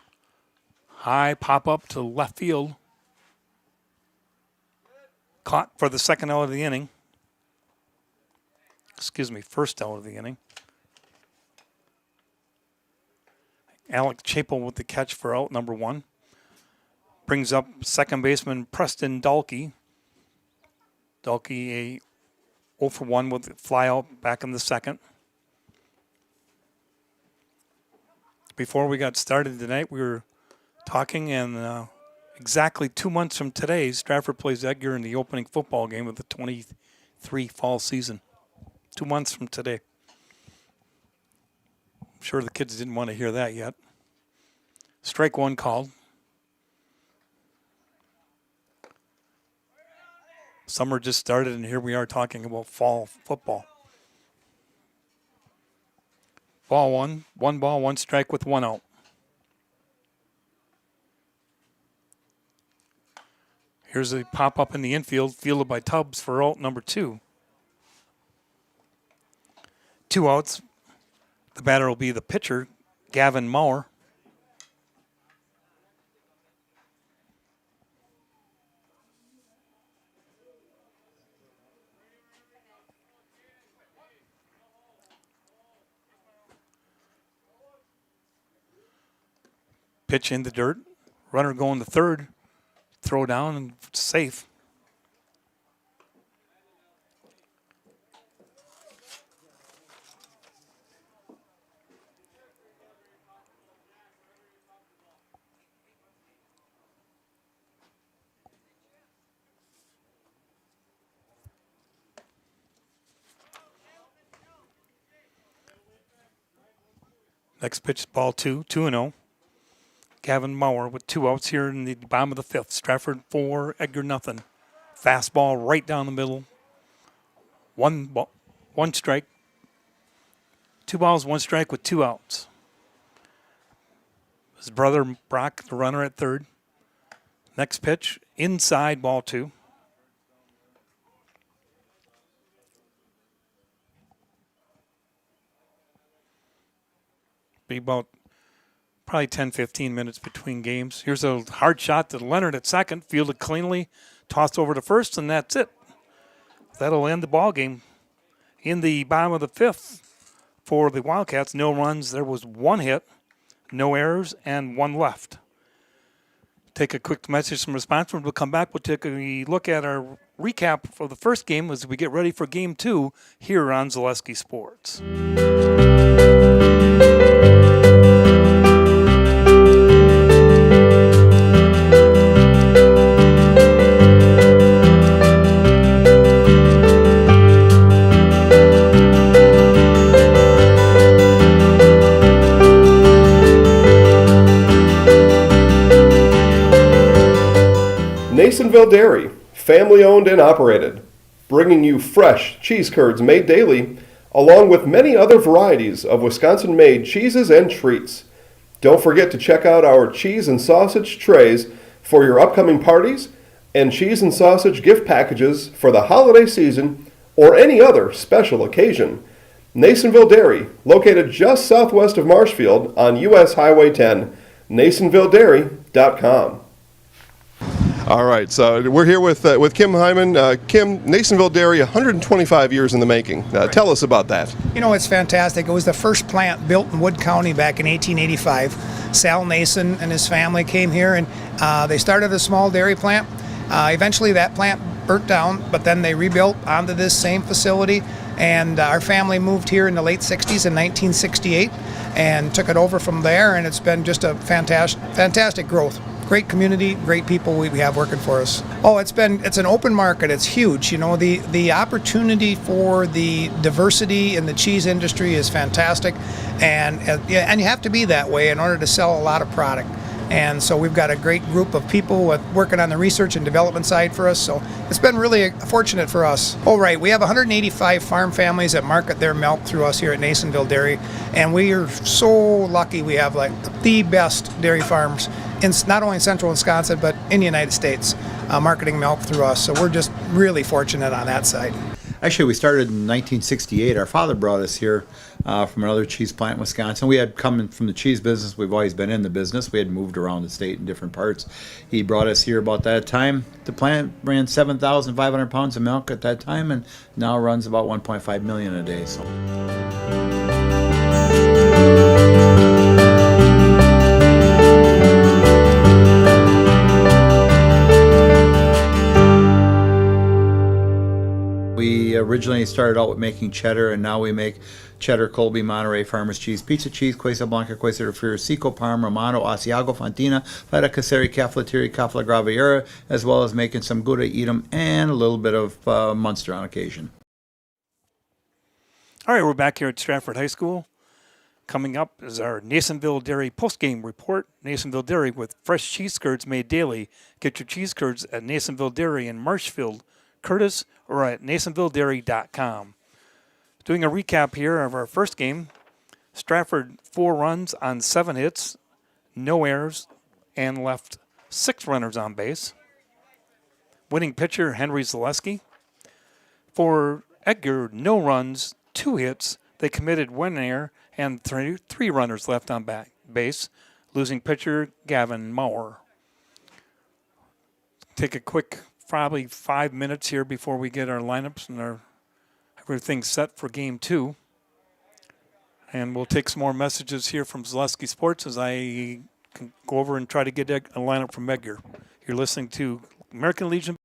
Speaker 1: High pop up to left field. Caught for the second out of the inning. First out of the inning. Alec Chapel with the catch for out number 1. Brings up second baseman Preston Dalkey. Dalkey a 0 for 1 with the fly out back in the second. Before we got started tonight, we were talking, and exactly 2 months from today, Stratford plays Edgar in the opening football game of the 23 fall season. 2 months from today. I'm sure the kids didn't want to hear that yet. Strike 1 called. Summer just started, and here we are talking about fall football. Ball one, 1 ball, 1 strike with 1 out. Here's a pop-up in the infield, fielded by Tubbs for out number 2. 2 outs. The batter will be the pitcher, Gavin Maurer. Pitch in the dirt. Runner going to third. Throw down and safe. Next pitch, ball 2, 2-0. Gavin Maurer with 2 outs here in the bottom of the 5th. Stratford 4, Edgar nothing. Fastball right down the middle. 1 strike. 2 balls, 1 strike with 2 outs. His brother Brock, the runner at third. Next pitch, inside, ball 2. Be about probably 10, 15 minutes between games. Here's a hard shot to Leonard at second, fielded cleanly, tossed over to first, and that's it. That'll end the ball game. In the bottom of the 5th for the Wildcats, no runs. There was 1 hit, no errors, and 1 left. Take a quick message from response. We'll come back. We'll take a look at our recap for the first game as we get ready for game 2 here on Zaleski Sports.
Speaker 11: Nasonville Dairy, family owned and operated, bringing you fresh cheese curds made daily, along with many other varieties of Wisconsin-made cheeses and treats. Don't forget to check out our cheese and sausage trays for your upcoming parties and cheese and sausage gift packages for the holiday season or any other special occasion. Nasonville Dairy, located just southwest of Marshfield on U.S. Highway 10, NasonvilleDairy.com. All right, so we're here with Kim Hyman. Kim, Nasonville Dairy, 125 years in the making. Tell us about that.
Speaker 3: You know, it's fantastic. It was the first plant built in Wood County back in 1885. Sal Nason and his family came here, and they started a small dairy plant. Eventually that plant burnt down, but then they rebuilt onto this same facility, and our family moved here in the late 60s in 1968 and took it over from there, and it's been just a fantastic growth. Great community, great people we have working for us. Oh, it's an open market. It's huge. You know, the opportunity for the diversity in the cheese industry is fantastic, and you have to be that way in order to sell a lot of product. And so we've got a great group of people working on the research and development side for us. So it's been really fortunate for us. Oh, right. We have 185 farm families that market their milk through us here at Nasonville Dairy. And we are so lucky we have like the best dairy farms in not only in central Wisconsin, but in the United States, marketing milk through us. So we're just really fortunate on that side.
Speaker 5: Actually, we started in 1968. Our father brought us here from another cheese plant in Wisconsin. We had come from the cheese business. We've always been in the business. We had moved around the state in different parts. He brought us here about that time. The plant ran 7,500 pounds of milk at that time, and now runs about 1.5 million a day. So. We originally started out with making cheddar, and now we make cheddar, Colby, Monterey, Farmers Cheese, Pizza Cheese, Quesa Blanca, Quesa de Friar, Seco, Parm, Romano, Asiago, Fontina, Feta Caseri, Caflateri, Cafla Graviera, as well as making some Gouda Edam and a little bit of Munster on occasion.
Speaker 1: All right, we're back here at Stratford High School. Coming up is our Nasonville Dairy postgame report. Nasonville Dairy with fresh cheese curds made daily. Get your cheese curds at Nasonville Dairy in Marshfield, Curtis or at NasonvilleDairy.com. Doing a recap here of our first game. Stratford 4 runs on 7 hits, no errors, and left 6 runners on base. Winning pitcher Henry Zaleski. For Edgar, no runs, 2 hits. They committed 1 error and 3 runners left on base. Losing pitcher Gavin Maurer. Take a quick, probably 5 minutes here before we get our lineups and everything set for game 2. And we'll take some more messages here from Zaleski Sports as I can go over and try to get a lineup from Edgar. You're listening to American Legion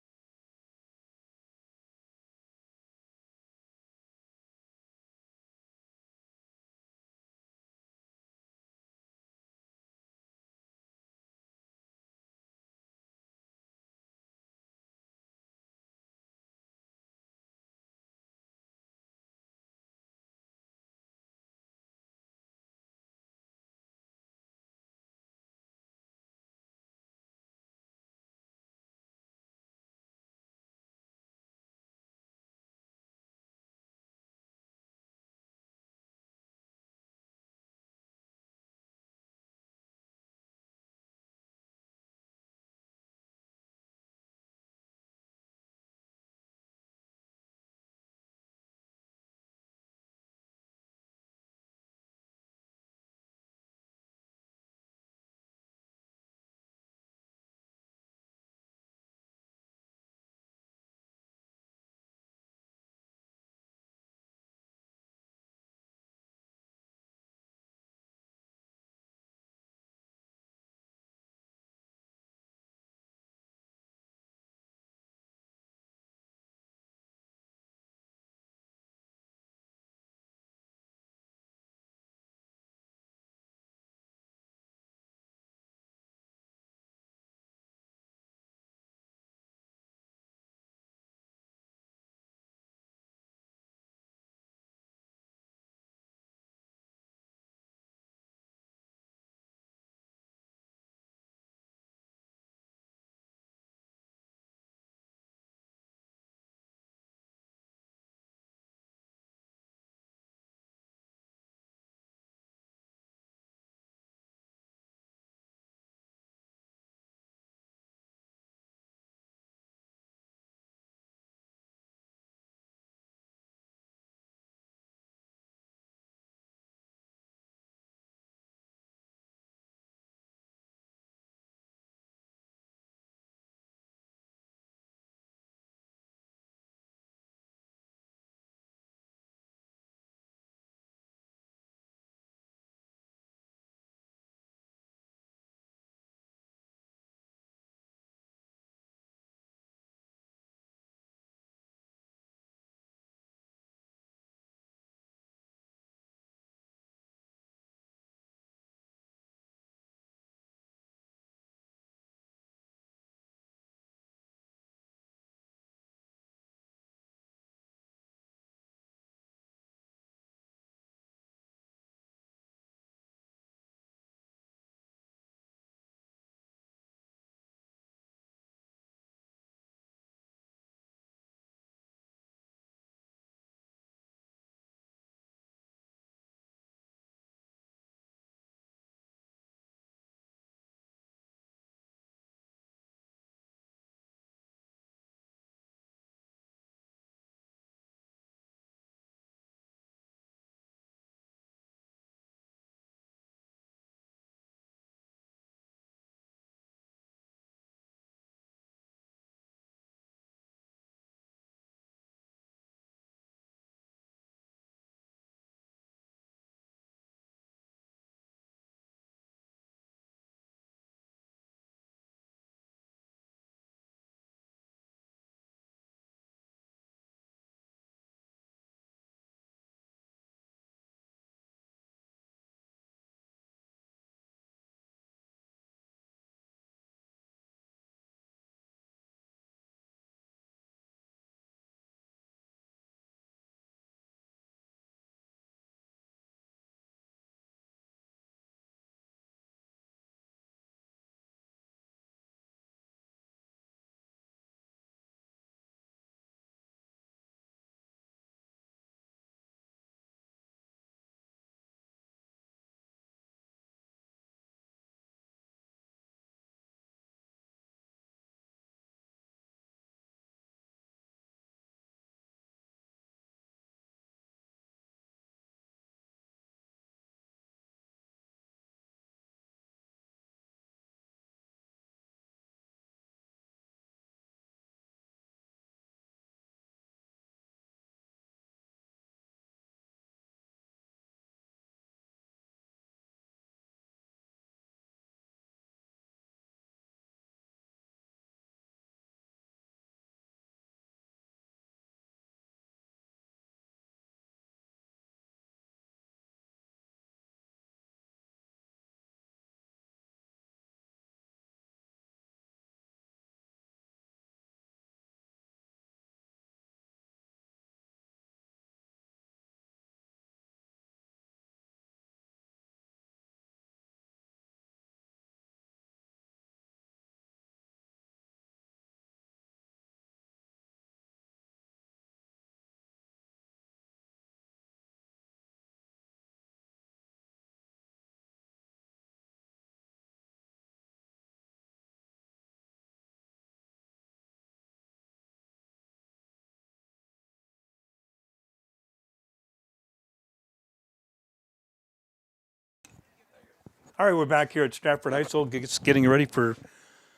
Speaker 1: All right, we're back here at Stratford High School, getting ready for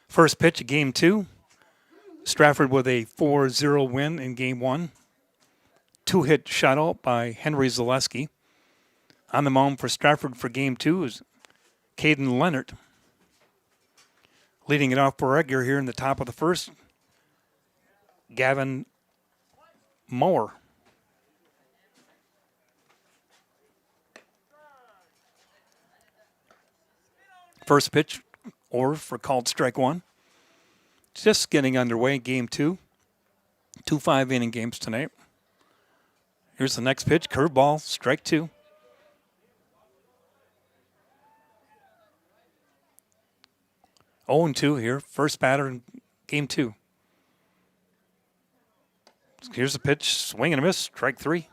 Speaker 1: first pitch of Game 2. Stratford with a 4-0 win in Game 1. 2-hit shutout by Henry Zaleski. On the mound for Stratford for Game 2 is Caden Leonard. Leading it off for Edgar here in the top of the first, Gavin Mower. First pitch over for called strike one. Just getting underway, Game 2. 2 5-inning games tonight. Here's the next pitch, curveball, strike 2. Oh and 2 here, first batter in Game 2. Here's the pitch, swing and a miss, strike 3.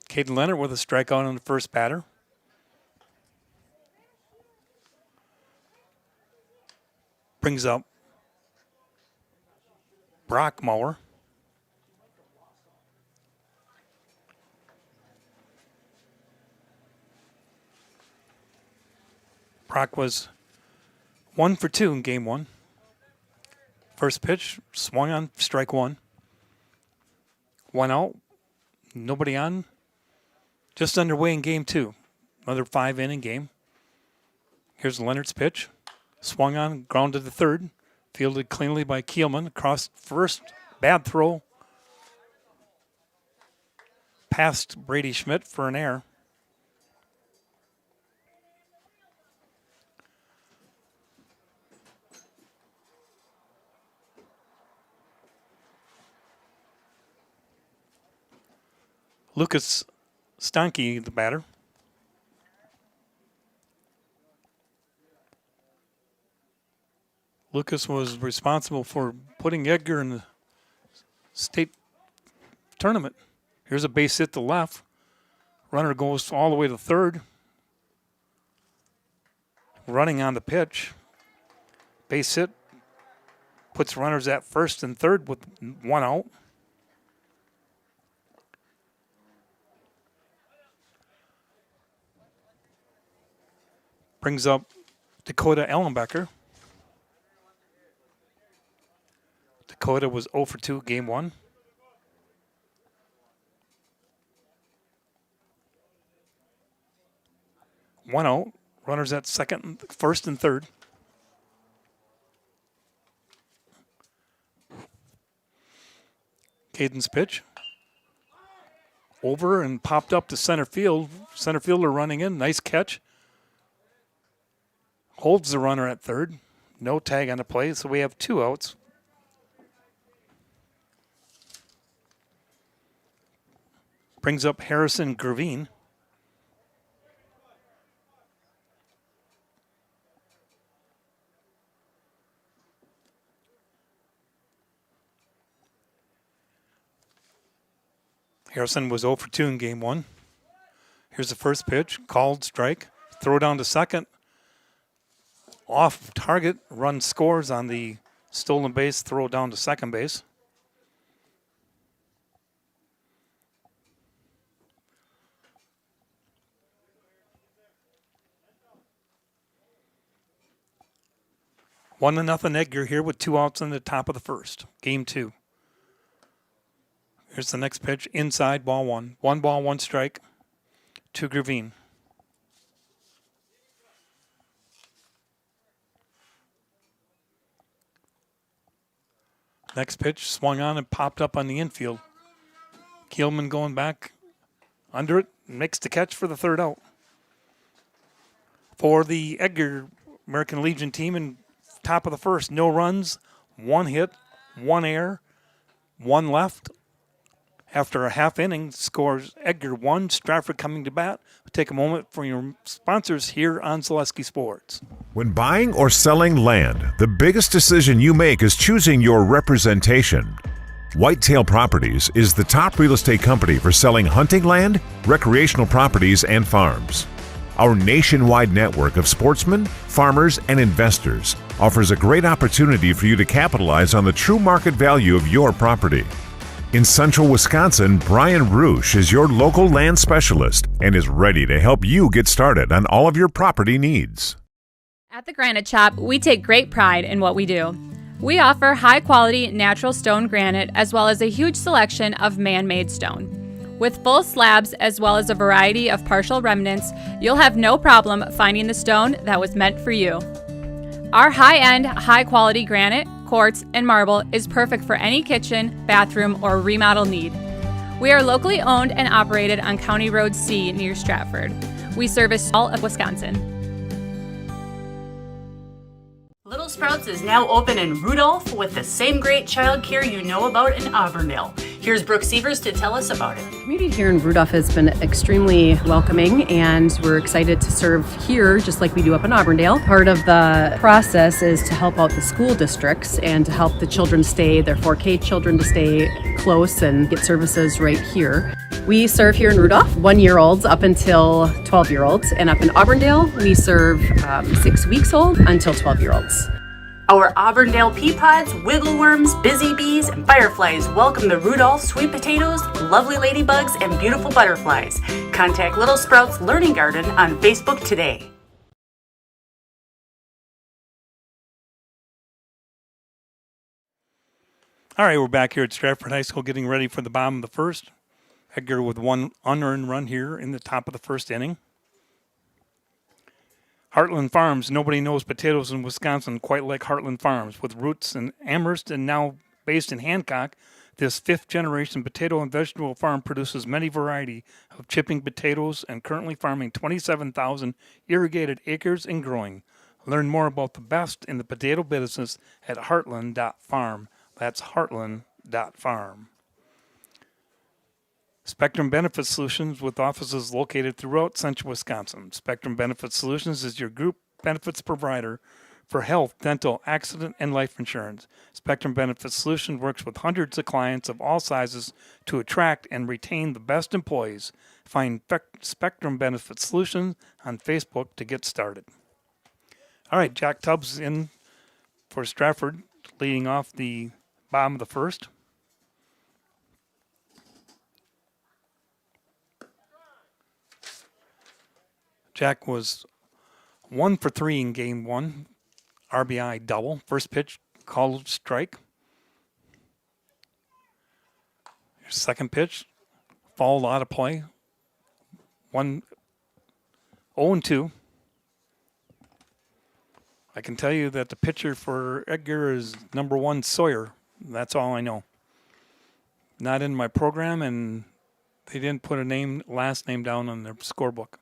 Speaker 1: Caden Leonard with a strikeout on the first batter. Brings up Brock Mower. Brock was 1 for 2 in Game 1. First pitch, swung on, strike 1. 1 out, nobody on. Just underway in Game 2. Another 5-inning game. Here's Leonard's pitch. Swung on, grounded to third. Fielded cleanly by Kielman. Across first, bad throw. Past Brady Schmidt for an error. Lucas Stanke, the batter. Lucas was responsible for putting Edgar in the state tournament. Here's a base hit to left. Runner goes all the way to third. Running on the pitch. Base hit. Puts runners at first and third with 1 out. Brings up Dakota Ellenbecker. Dakota was 0 for 2 Game 1. One out. Runners at second, first, and third. Caden's pitch. Over and popped up to center field. Center fielder running in. Nice catch. Holds the runner at third. No tag on the play, so we have 2 outs. Brings up Harrison Gravine. Harrison was 0 for 2 in Game 1. Here's the first pitch, called strike. Throw down to second. Off target, run scores on the stolen base, throw down to second base. One to nothing Edgar here with 2 outs in the top of the first. Game 2. Here's the next pitch. Inside, ball 1. 1 ball, 1 strike to Gravine. Next pitch, swung on and popped up on the infield. Kielman going back under it, makes the catch for the 3rd out. For the Edgar American Legion team in top of the first, no runs, 1 hit, 1 error, 1 left. After a half inning, scores Edgar 1, Stratford coming to bat. We'll take a moment for your sponsors here on Zaleski Sports.
Speaker 6: When buying or selling land, the biggest decision you make is choosing your representation. Whitetail Properties is the top real estate company for selling hunting land, recreational properties, and farms. Our nationwide network of sportsmen, farmers, and investors offers a great opportunity for you to capitalize on the true market value of your property. In central Wisconsin, Brian Roosh is your local land specialist and is ready to help you get started on all of your property needs.
Speaker 7: At the Granite Shop, we take great pride in what we do. We offer high-quality natural stone granite as well as a huge selection of man-made stone. With full slabs as well as a variety of partial remnants, you'll have no problem finding the stone that was meant for you. Our high-end, high-quality granite, quartz, and marble is perfect for any kitchen, bathroom, or remodel need. We are locally owned and operated on County Road C near Stratford. We service all of Wisconsin.
Speaker 9: Little Sprouts is now open in Rudolph with the same great childcare you know about in Auburndale. Here's Brooke Sievers to tell us about it.
Speaker 12: The community here in Rudolph has been extremely welcoming, and we're excited to serve here just like we do up in Auburndale. Part of the process is to help out the school districts and to help the children stay, their 4K children to stay close and get services right here. We serve here in Rudolph 1-year-olds up until 12-year-olds, and up in Auburndale we serve 6 weeks old until 12-year-olds.
Speaker 9: Our Auburndale pea pods, wiggle worms, busy bees, and fireflies welcome the Rudolph sweet potatoes, lovely ladybugs, and beautiful butterflies. Contact Little Sprouts Learning Garden on Facebook today.
Speaker 1: All right, we're back here at Stratford High School getting ready for the bottom of the first. Edgar with one unearned run here in the top of the first inning. Heartland Farms, nobody knows potatoes in Wisconsin quite like Heartland Farms. With roots in Amherst and now based in Hancock, this fifth-generation potato and vegetable farm produces many variety of chipping potatoes and currently farming 27,000 irrigated acres and growing. Learn more about the best in the potato business at heartland.farm. That's heartland.farm. Spectrum Benefit Solutions with offices located throughout central Wisconsin. Spectrum Benefit Solutions is your group benefits provider for health, dental, accident, and life insurance. Spectrum Benefit Solutions works with hundreds of clients of all sizes to attract and retain the best employees. Find Spectrum Benefit Solutions on Facebook to get started. All right, Jack Tubbs in for Stratford, leading off the bottom of the first. Jack was 1 for 3 in game 1. RBI double. First pitch, called strike. Second pitch, fouled out of play. 0-2. I can tell you that the pitcher for Edgar is number 1 Sawyer. That's all I know. Not in my program, and they didn't put a last name down on their scorebook.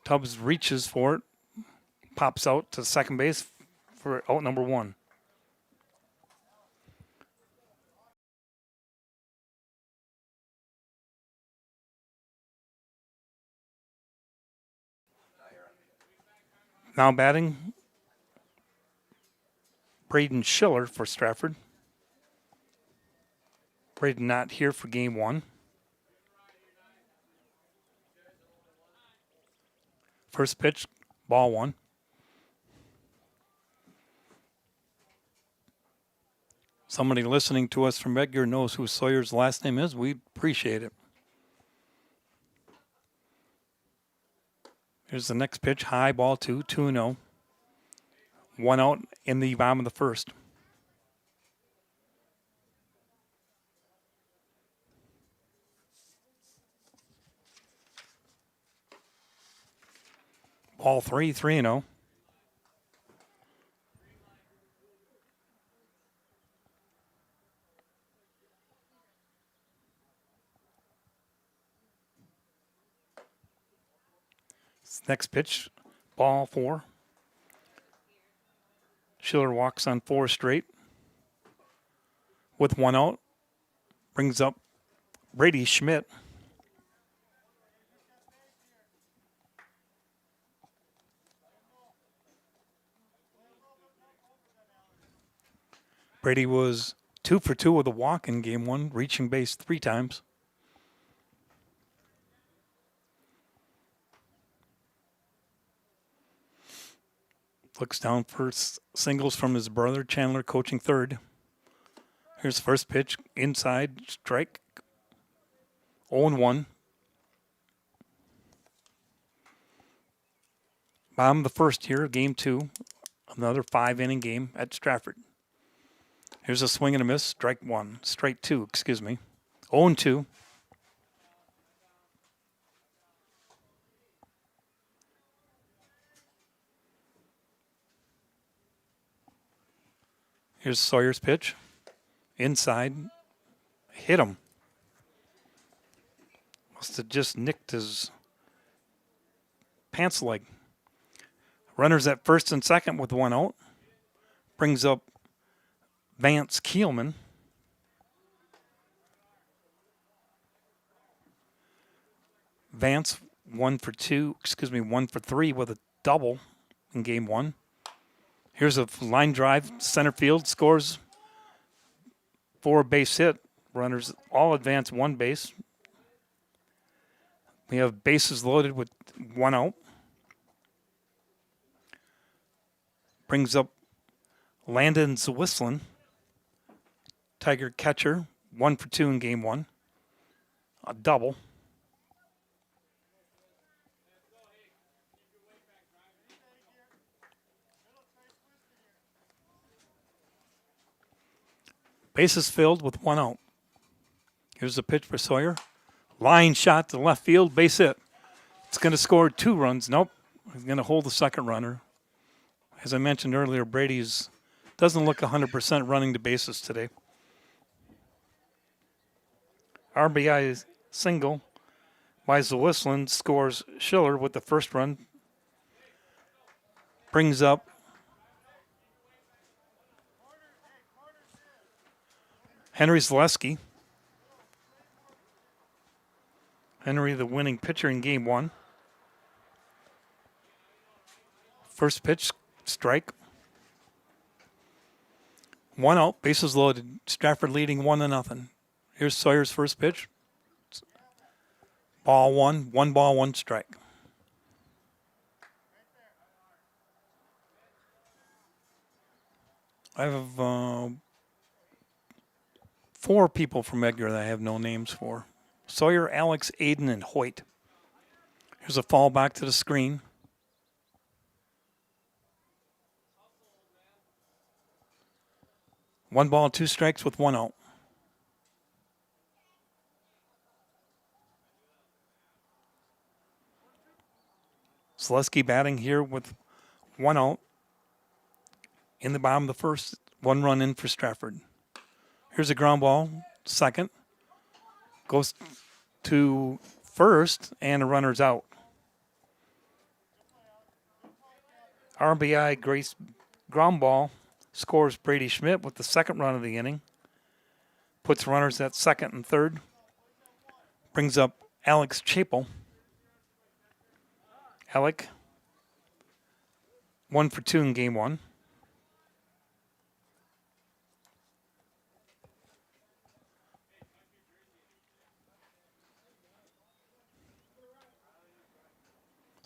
Speaker 1: Tubbs reaches for it, pops out to second base for out number 1. Now batting, Braden Schiller for Stratford. Braden not here for game 1. First pitch, ball 1. Somebody listening to us from Edgar knows who Sawyer's last name is. We appreciate it. Here's the next pitch, high ball 2, 2-0. 1 out in the bottom of the first. Ball 3, 3-0. Next pitch, ball 4. Schiller walks on 4 straight. With 1 out, brings up Brady Schmidt. Brady was 2 for 2 with a walk in game 1, reaching base 3 times. Looks down for singles from his brother, Chandler, coaching third. Here's the first pitch, inside, strike. 0-1. Bottom of the first here, game 2. Another 5-inning game at Stratford. Here's a swing and a miss, strike 2, excuse me. 0-2. Here's Sawyer's pitch. Inside. Hit him. Must have just nicked his pants leg. Runners at first and second with 1 out. Brings up Vance Keelman. Vance 1 for 3 with a double in game 1. Here's a line drive, center field, scores for a base hit. Runners all advance 1 base. We have bases loaded with 1 out. Brings up Landon Zwisslin, Tiger catcher, 1 for 2 in game 1. A double. Bases filled with 1 out. Here's the pitch for Sawyer. Line shot to left field, base hit. It's going to score 2 runs. Nope. He's going to hold the second runner. As I mentioned earlier, Brady's doesn't look 100% running the bases today. RBI single by Zwisslin scores Schiller with the first run. Brings up Henry Zaleski. Henry, the winning pitcher in game 1. First pitch, strike. 1 out, bases loaded. Stratford leading 1-0. Here's Sawyer's first pitch. Ball 1, 1 ball, 1 strike. I have 4 people from Edgar that I have no names for. Sawyer, Alex, Aiden, and Hoyt. Here's a fall back to the screen. One ball, 2 strikes with 1 out. Zaleski batting here with 1 out. In the bottom of the first, 1 run in for Stratford. Here's a ground ball, second. Goes to first, and the runner's out. RBI Grace ground ball scores Brady Schmidt with the second run of the inning. Puts runners at second and third. Brings up Alex Chapel. Alec, 1 for 2 in game 1.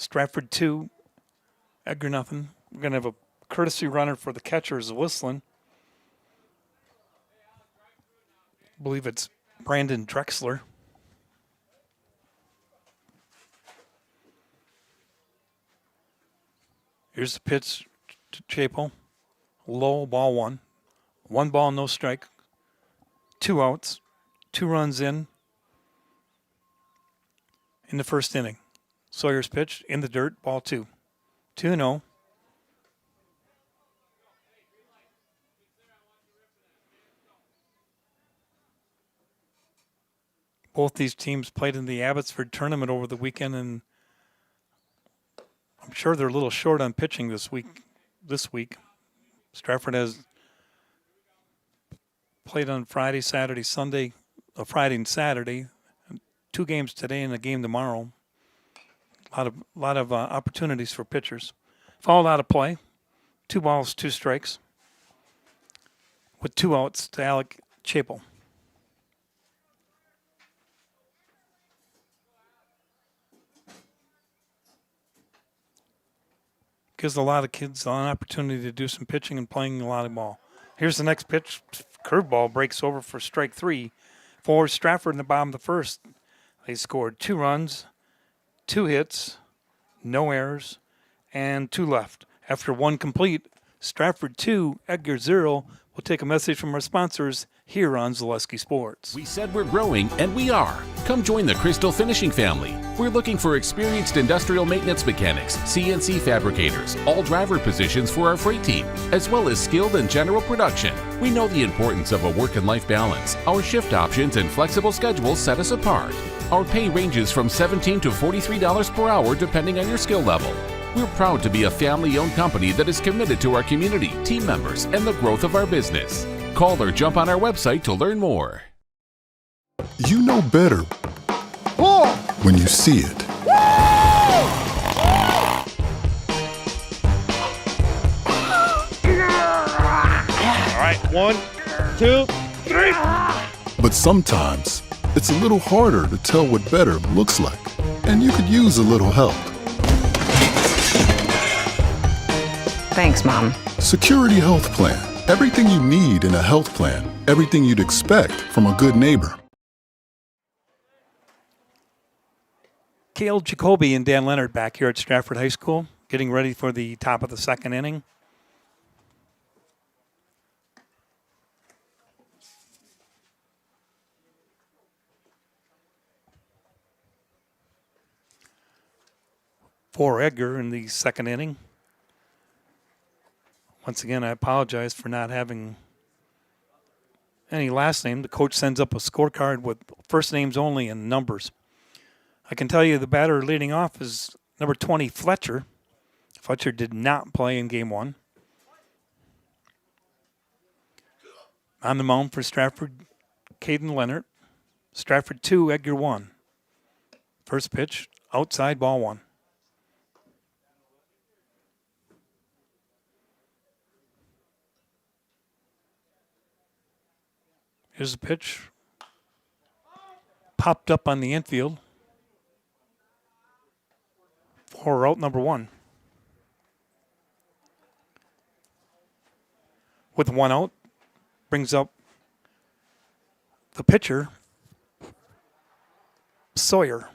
Speaker 1: Stratford 2, Edgar nothing. We're going to have a courtesy runner for the catcher, Zwisslin. I believe it's Brandon Drexler. Here's the pitch to Chapel. Low, ball 1. 1 ball, no strike. 2 outs. 2 runs in the first inning. Sawyer's pitch in the dirt, ball 2. 2-0. Both these teams played in the Abbotsford tournament over the weekend, and I'm sure they're a little short on pitching this week. Stratford has played on Friday, Saturday, Sunday, Friday and Saturday. 2 games today and a game tomorrow. A lot of opportunities for pitchers. Fouled out of play. 2 balls, 2 strikes. With 2 outs to Alec Chapel. Gives a lot of kids an opportunity to do some pitching and playing a lot of ball. Here's the next pitch. Curveball breaks over for strike 3 for Stratford in the bottom of the first. They scored 2 runs, 2 hits, no errors, and 2 left. After 1 complete, Stratford 2, Edgar 0. We'll take a message from our sponsors here on Zaleski Sports.
Speaker 4: We said we're growing, and we are. Come join the Crystal Finishing family. We're looking for experienced industrial maintenance mechanics, CNC fabricators, all driver positions for our freight team, as well as skilled and general production. We know the importance of a work and life balance. Our shift options and flexible schedules set us apart. Our pay ranges from $17 to $43 per hour depending on your skill level. We're proud to be a family-owned company that is committed to our community, team members, and the growth of our business. Call or jump on our website to learn more.
Speaker 13: You know better when you see it.
Speaker 8: All right, 1, 2, 3.
Speaker 13: But sometimes it's a little harder to tell what better looks like, and you could use a little help.
Speaker 14: Thanks, Mom.
Speaker 13: Security Health Plan. Everything you need in a health plan. Everything you'd expect from a good neighbor.
Speaker 1: Cale Jacoby and Dan Leonard back here at Stratford High School, getting ready for the top of the second inning. For Edgar in the second inning. Once again, I apologize for not having any last name. The coach sends up a scorecard with first names only and numbers. I can tell you the batter leading off is number 20, Fletcher. Fletcher did not play in game 1. On the mound for Stratford, Caden Leonard. Stratford 2, Edgar 1. First pitch, outside, ball 1. Here's the pitch. Popped up on the infield for out number 1. With 1 out, brings up the pitcher, Sawyer,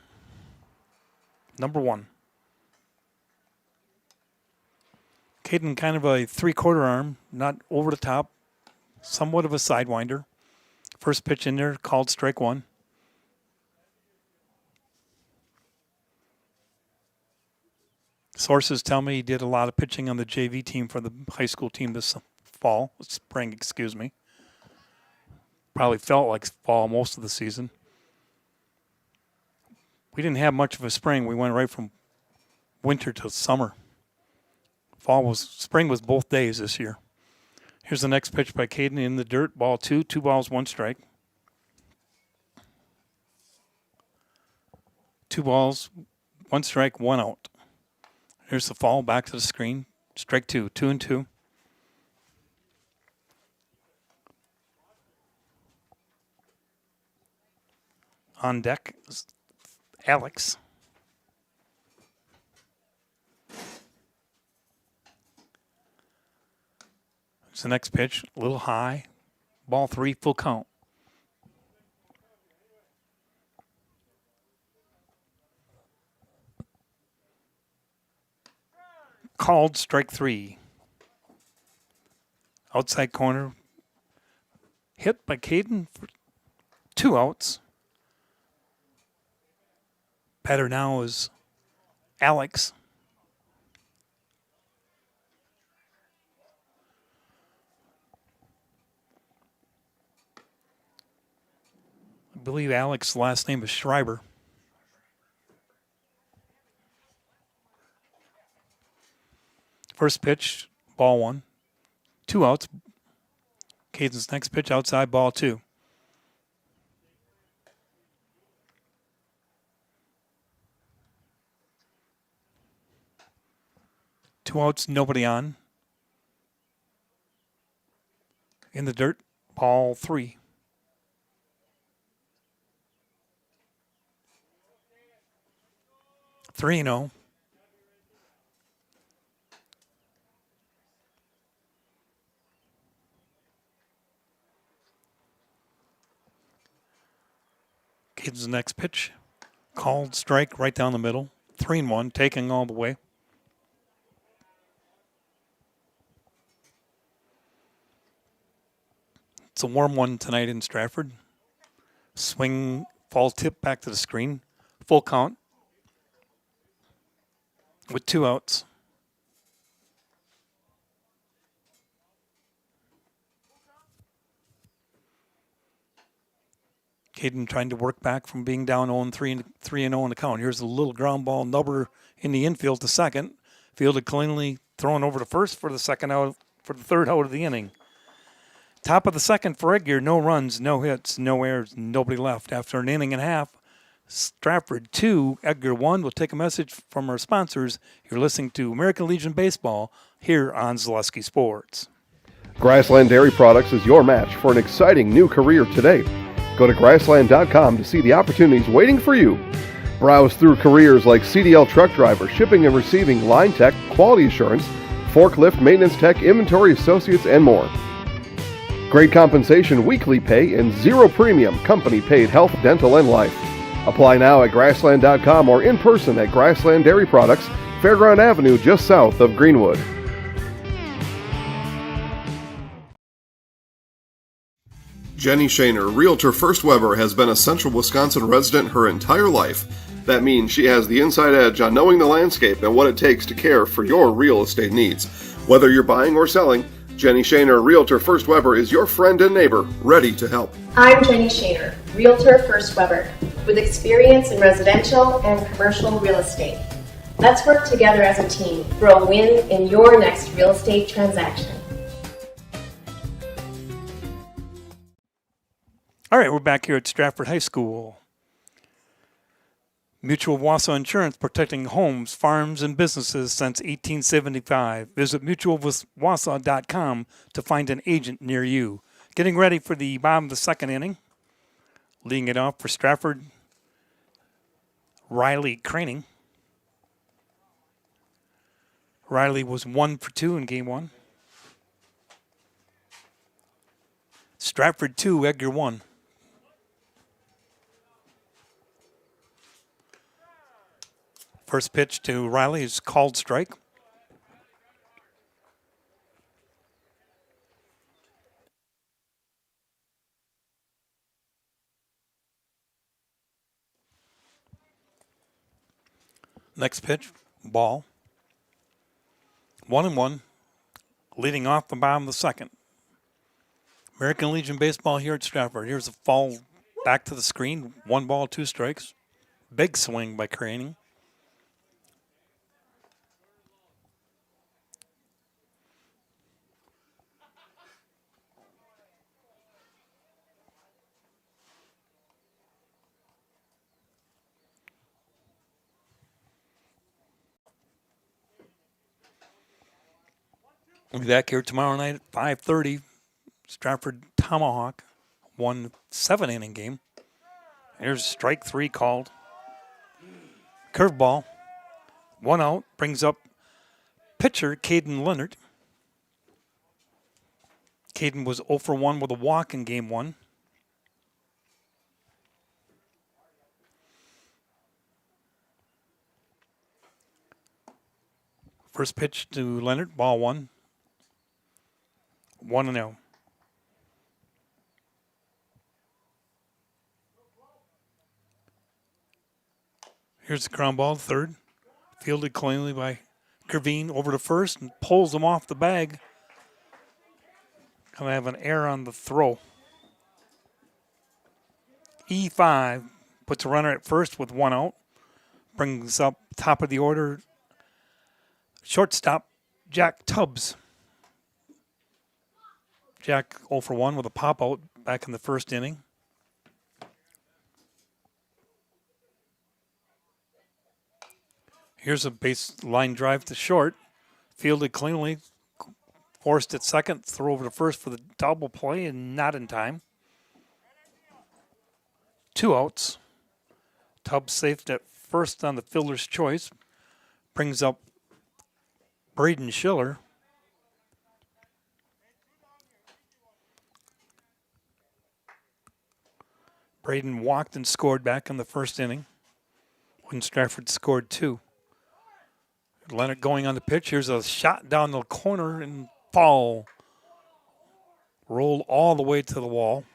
Speaker 1: number 1. Caden kind of a 3/4 arm, not over the top, somewhat of a sidewinder. First pitch in there, called strike 1. Sources tell me he did a lot of pitching on the JV team for the high school team this spring, excuse me. Probably felt like fall most of the season. We didn't have much of a spring. We went right from winter to summer. Spring was both days this year. Here's the next pitch by Caden in the dirt. Ball 2, 2 balls, 1 strike. 2 balls, 1 strike, 1 out. Here's the fall back to the screen. Strike 2, 2-2. On deck is Alex. It's the next pitch, a little high. Ball 3, full count. Called strike 3. Outside corner. Hit by Caden for 2 outs. Batter now is Alex. I believe Alex's last name is Schreiber. First pitch, ball 1. 2 outs. Caden's next pitch, outside, ball 2. Two outs, nobody on. In the dirt, ball 3. Three and 0. Caden's next pitch. Called strike right down the middle. 3-1, taking all the way. It's a warm one tonight in Stratford. Swing, fall tip back to the screen. Full count with 2 outs. Caden trying to work back from being down 3-0 in the count. Here's a little ground ball nubber in the infield to second. Fielded cleanly, thrown over to first for the third out of the inning. Top of the second for Edgar, no runs, no hits, no errors, nobody left. After an inning and a half, Stratford 2, Edgar 1. We'll take a message from our sponsors. You're listening to American Legion Baseball here on Zaleski Sports.
Speaker 10: Grassland Dairy Products is your match for an exciting new career today. Go to grassland.com to see the opportunities waiting for you. Browse through careers like CDL truck driver, shipping and receiving, line tech, quality assurance, forklift, maintenance tech, inventory associates, and more. Great compensation, weekly pay, and zero premium company-paid health, dental, and life. Apply now at grassland.com or in person at Grassland Dairy Products, Fairground Avenue, just south of Greenwood.
Speaker 11: Jenny Shaner, Realtor First Weber, has been a Central Wisconsin resident her entire life. That means she has the inside edge on knowing the landscape and what it takes to care for your real estate needs. Whether you're buying or selling, Jenny Shaner, Realtor First Weber, is your friend and neighbor, ready to help.
Speaker 15: I'm Jenny Shaner, Realtor First Weber, with experience in residential and commercial real estate. Let's work together as a team for a win in your next real estate transaction.
Speaker 1: All right, we're back here at Stratford High School. Mutual of Wausau Insurance, protecting homes, farms, and businesses since 1875. Visit mutualofwausau.com to find an agent near you. Getting ready for the bottom of the second inning. Leading it off for Stratford, Riley Craning. Riley was 1 for 2 in game 1. Stratford 2, Edgar 1. First pitch to Riley is called strike. Next pitch, ball. 1-1, leading off the bottom of the second. American Legion Baseball here at Stratford. Here's a fall back to the screen. 1 ball, 2 strikes. Big swing by Craning. We'll be back here tomorrow night at 5:30. Stratford Tomahawk won 7-inning game. Here's strike 3 called. Curveball. 1 out. Brings up pitcher Caden Leonard. Caden was 0 for 1 with a walk in game 1. First pitch to Leonard, ball 1. 1-0. Here's the ground ball, third. Fielded cleanly by Kervine over to first and pulls him off the bag. Gonna have an error on the throw. E5 puts a runner at first with 1 out. Brings up top of the order shortstop Jack Tubbs. Jack 0 for 1 with a pop out back in the first inning. Here's a base line drive to short. Fielded cleanly. Forced at second. Throw over to first for the double play and not in time. 2 outs. Tubbs safe at first on the fielder's choice. Brings up Braden Schiller. Braden walked and scored back in the first inning when Stratford scored 2. Leonard going on the pitch. Here's a shot down the corner and foul. Rolled all the way to the wall.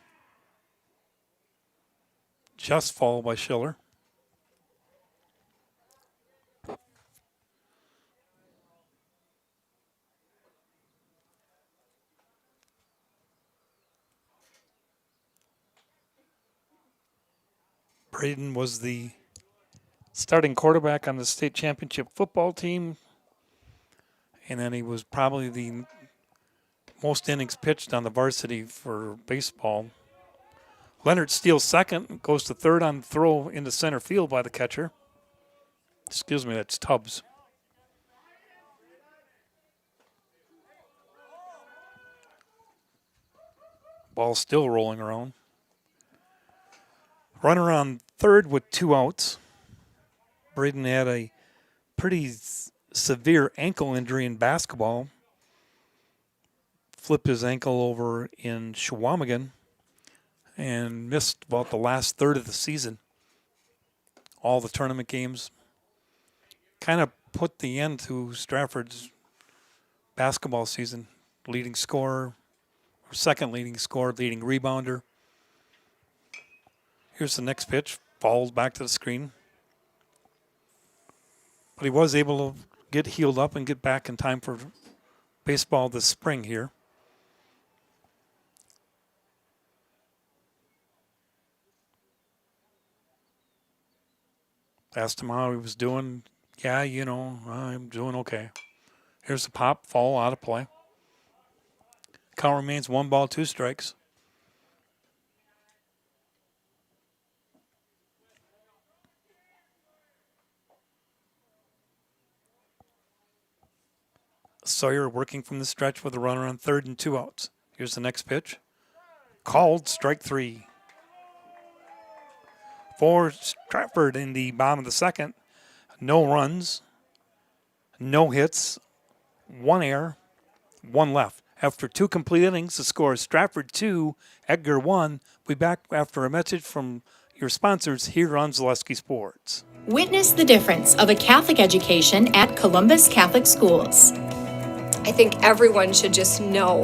Speaker 1: Just foul by Schiller. Braden was the starting quarterback on the state championship football team. And then he was probably the most innings pitched on the varsity for baseball. Leonard steals second, goes to third on throw into center field by the catcher. Excuse me, that's Tubbs. Ball still rolling around. Runner on third with 2 outs. Braden had a pretty severe ankle injury in basketball. Flipped his ankle over in Shawamigan and missed about the last third of the season. All the tournament games. Kind of put the end to Stratford's basketball season. Leading scorer, or second leading scorer, leading rebounder. Here's the next pitch. Falls back to the screen. But he was able to get healed up and get back in time for baseball this spring here. Asked him how he was doing. Yeah, you know, I'm doing okay. Here's the pop, fall out of play. Count remains 1 ball, 2 strikes. Sawyer working from the stretch with a runner on third and 2 outs. Here's the next pitch. Called, strike 3. For Stratford in the bottom of the second. No runs, no hits, 1 error, 1 left. After 2 complete innings, the score is Stratford 2, Edgar 1. We'll be back after a message from your sponsors here on Zaleski Sports.
Speaker 16: Witness the difference of a Catholic education at Columbus Catholic Schools.
Speaker 17: I think everyone should just know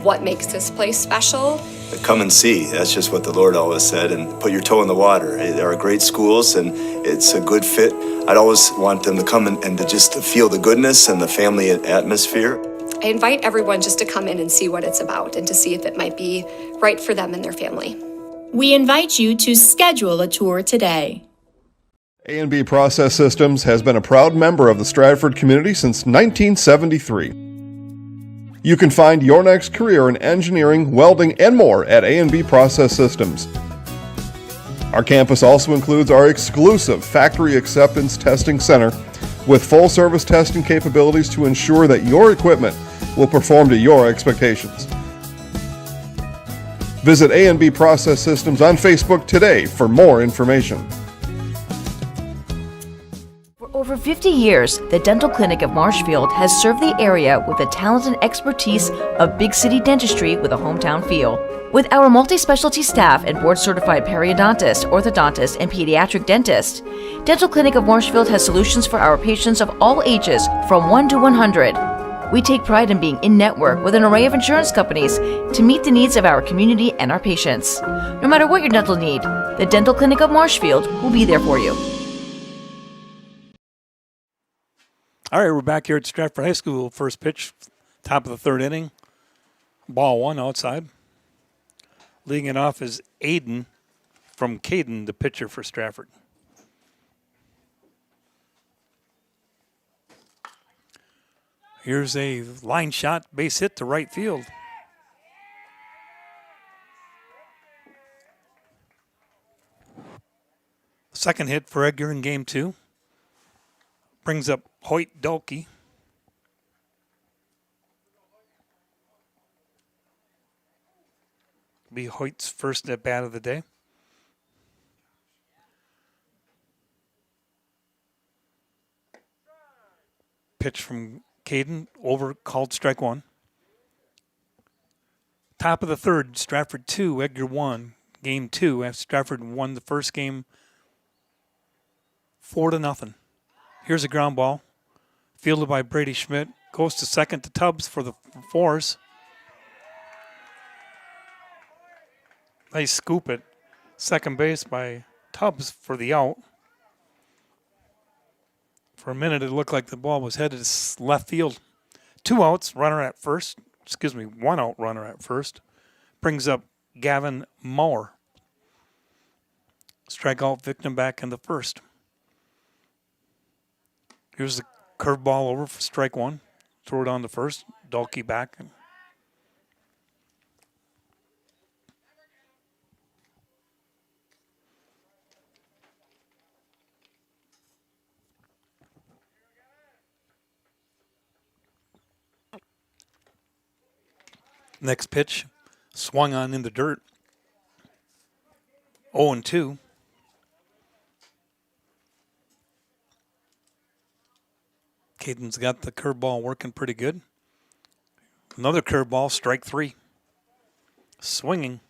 Speaker 17: what makes this place special.
Speaker 18: Come and see. That's just what the Lord always said, and put your toe in the water. There are great schools, and it's a good fit. I'd always want them to come and to just to feel the goodness and the family atmosphere.
Speaker 17: I invite everyone just to come in and see what it's about and to see if it might be right for them and their family.
Speaker 16: We invite you to schedule a tour today.
Speaker 10: A&B Process Systems has been a proud member of the Stratford community since 1973. You can find your next career in engineering, welding, and more at A&B Process Systems. Our campus also includes our exclusive Factory Acceptance Testing Center with full-service testing capabilities to ensure that your equipment will perform to your expectations. Visit A&B Process Systems on Facebook today for more information.
Speaker 24: For over 50 years, the Dental Clinic of Marshfield has served the area with the talent and expertise of big city dentistry with a hometown feel. With our multi-specialty staff and board-certified periodontist, orthodontist, and pediatric dentist, Dental Clinic of Marshfield has solutions for our patients of all ages from 1 to 100. We take pride in being in-network with an array of insurance companies to meet the needs of our community and our patients. No matter what your dental need, the Dental Clinic of Marshfield will be there for you.
Speaker 1: All right, we're back here at Stratford High School. First pitch, top of the third inning. Ball 1 outside. Leading it off is Aiden from Caden, the pitcher for Stratford. Here's a line shot, base hit to right field. Second hit for Edgar in game 2. Brings up Hoyt Dolke. Be Hoyt's first at bat of the day. Pitch from Caden, over, called strike 1. Top of the third, Stratford 2, Edgar 1. game 2 after Stratford won the first game 4-0. Here's a ground ball, fielded by Brady Schmidt. Goes to second to Tubbs for the fours. Nice scoop at second base by Tubbs for the out. For a minute, it looked like the ball was headed to left field. 2 outs, runner at first. 1 out, runner at first. Brings up Gavin Mower. Strikeout victim back in the first. Here's the curveball over for strike 1. Throw it on to first. Dalkey back. Next pitch, swung on in the dirt. 0-2. Caden's got the curveball working pretty good. Another curveball, strike 3. Swinging.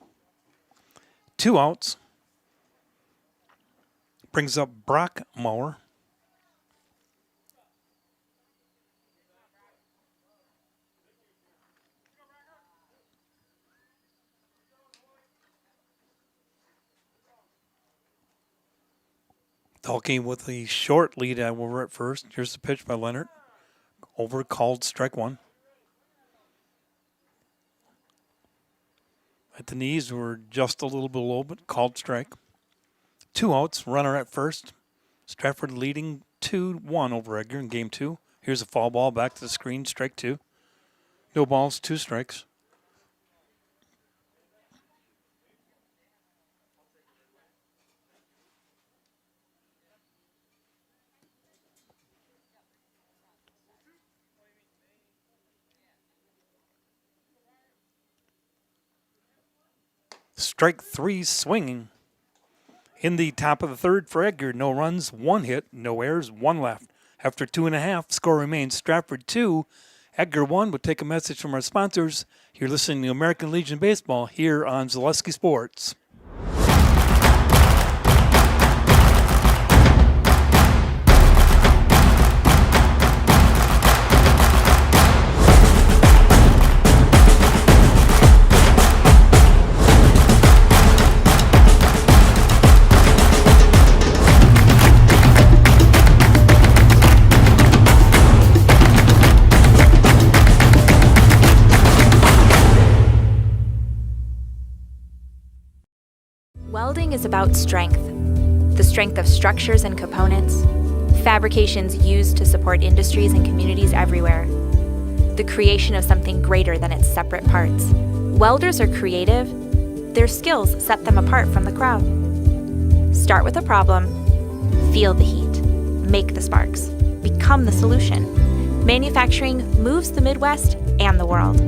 Speaker 1: 2 outs. Brings up Brock Mower. Dalkey with the short lead over at first. Here's the pitch by Leonard. Over, called strike 1. At the knees were just a little below, but called strike. 2 outs, runner at first. Stratford leading 2-1 over Edgar in game 2. Here's a foul ball back to the screen, strike 2. No balls, 2 strikes. Strike 3 swinging. In the top of the third for Edgar, no runs, 1 hit, no errors, 1 left. After 2.5, score remains Stratford 2, Edgar 1. We'll take a message from our sponsors. You're listening to American Legion Baseball here on Zaleski Sports.
Speaker 19: Welding is about strength. The strength of structures and components, fabrications used to support industries and communities everywhere. The creation of something greater than its separate parts. Welders are creative. Their skills set them apart from the crowd. Start with a problem, feel the heat, make the sparks, become the solution. Manufacturing moves the Midwest and the world.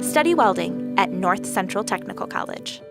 Speaker 19: Study welding at North Central Technical College.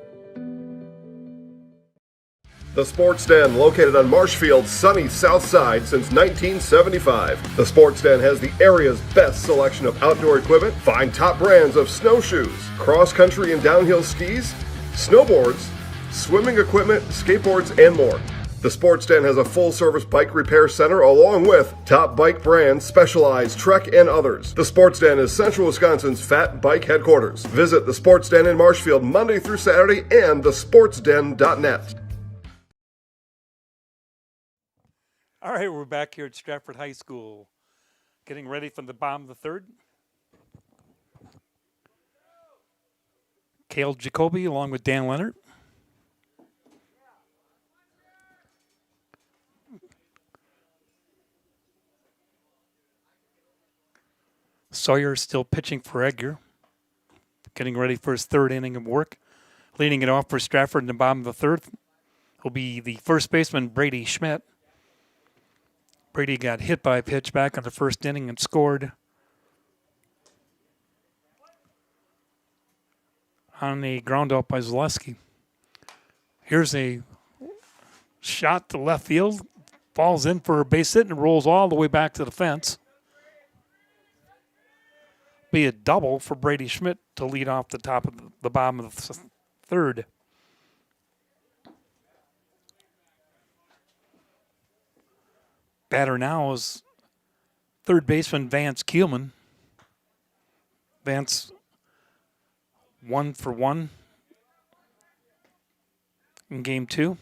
Speaker 11: The Sports Den, located on Marshfield's sunny south side since 1975. The Sports Den has the area's best selection of outdoor equipment. Find top brands of snowshoes, cross-country and downhill skis, snowboards, swimming equipment, skateboards, and more. The Sports Den has a full-service bike repair center along with top bike brands, Specialized, Trek, and others. The Sports Den is Central Wisconsin's Fat Bike headquarters. Visit the Sports Den in Marshfield Monday through Saturday and thesportsden.net.
Speaker 1: All right, we're back here at Stratford High School, getting ready for the bottom of the third. Cale Jacoby along with Dan Leonard. Sawyer still pitching for Edgar, getting ready for his third inning of work. Leading it off for Stratford in the bottom of the third will be the first baseman, Brady Schmidt. Brady got hit by a pitch back in the first inning and scored on a ground out by Zaleski. Here's a shot to left field, falls in for a base hit and rolls all the way back to the fence. Be a double for Brady Schmidt to lead off the top of the bottom of the third. Batter now is third baseman Vance Keelman. Vance 1 for 1 in game 2.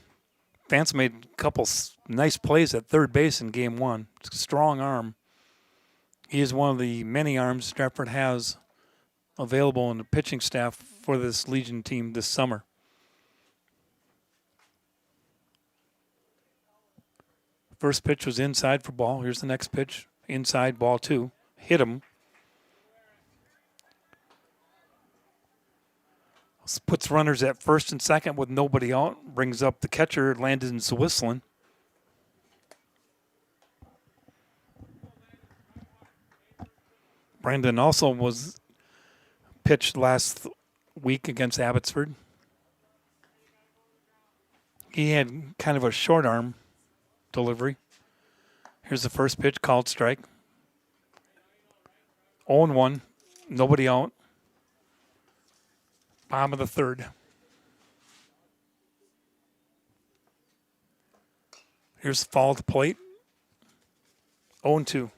Speaker 1: Vance made a couple nice plays at third base in game 1. Strong arm. He is one of the many arms Stratford has available in the pitching staff for this Legion team this summer. First pitch was inside for ball. Here's the next pitch. Inside, ball 2. Hit him. Puts runners at first and second with nobody out. Brings up the catcher, Landon Swisslin. Brandon also was pitched last week against Abbotsford. He had kind of a short arm delivery. Here's the first pitch, called strike. 0-1, nobody out. Bottom of the third. Here's the fall at the plate. 0-2.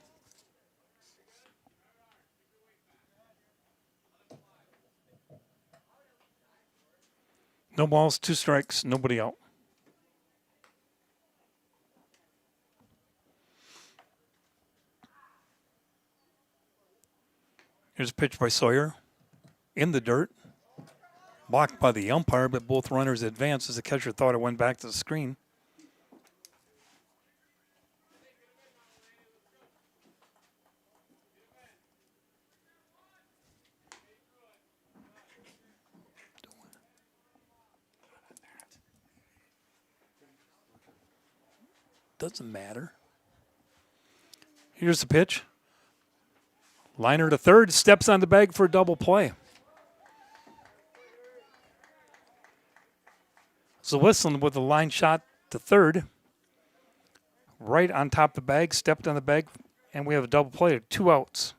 Speaker 1: No balls, 2 strikes, nobody out. Here's a pitch by Sawyer. In the dirt. Blocked by the umpire, but both runners advanced as the catcher thought it went back to the screen. Doesn't matter. Here's the pitch. Liner to third, steps on the bag for a double play. So Whistling with a line shot to third. Right on top of the bag, stepped on the bag, and we have a double play, 2 outs.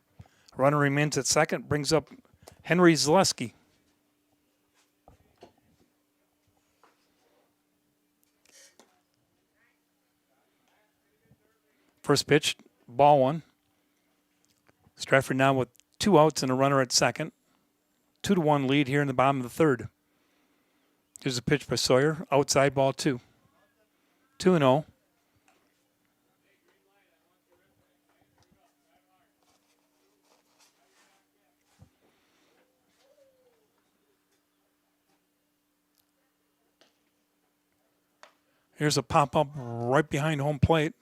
Speaker 1: Runner remains at second, brings up Henry Zaleski. First pitch, ball 1. Stratford now with 2 outs and a runner at second. 2-1 lead here in the bottom of the third. Here's a pitch by Sawyer. Outside, ball 2. 2-0. Here's a pop-up right behind home plate.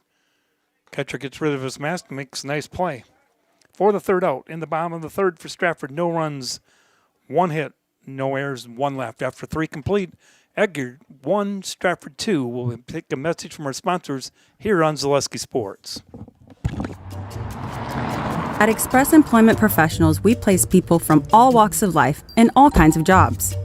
Speaker 1: Catcher gets rid of his mask and makes a nice play. For the third out, in the bottom of the third for Stratford, no runs, 1 hit, no errors, 1 left. After 3 complete, Edgar 1, Stratford 2. We'll take a message from our sponsors here on Zaleski Sports.
Speaker 2: At Express Employment Professionals, we place people from all walks of life in all kinds of jobs.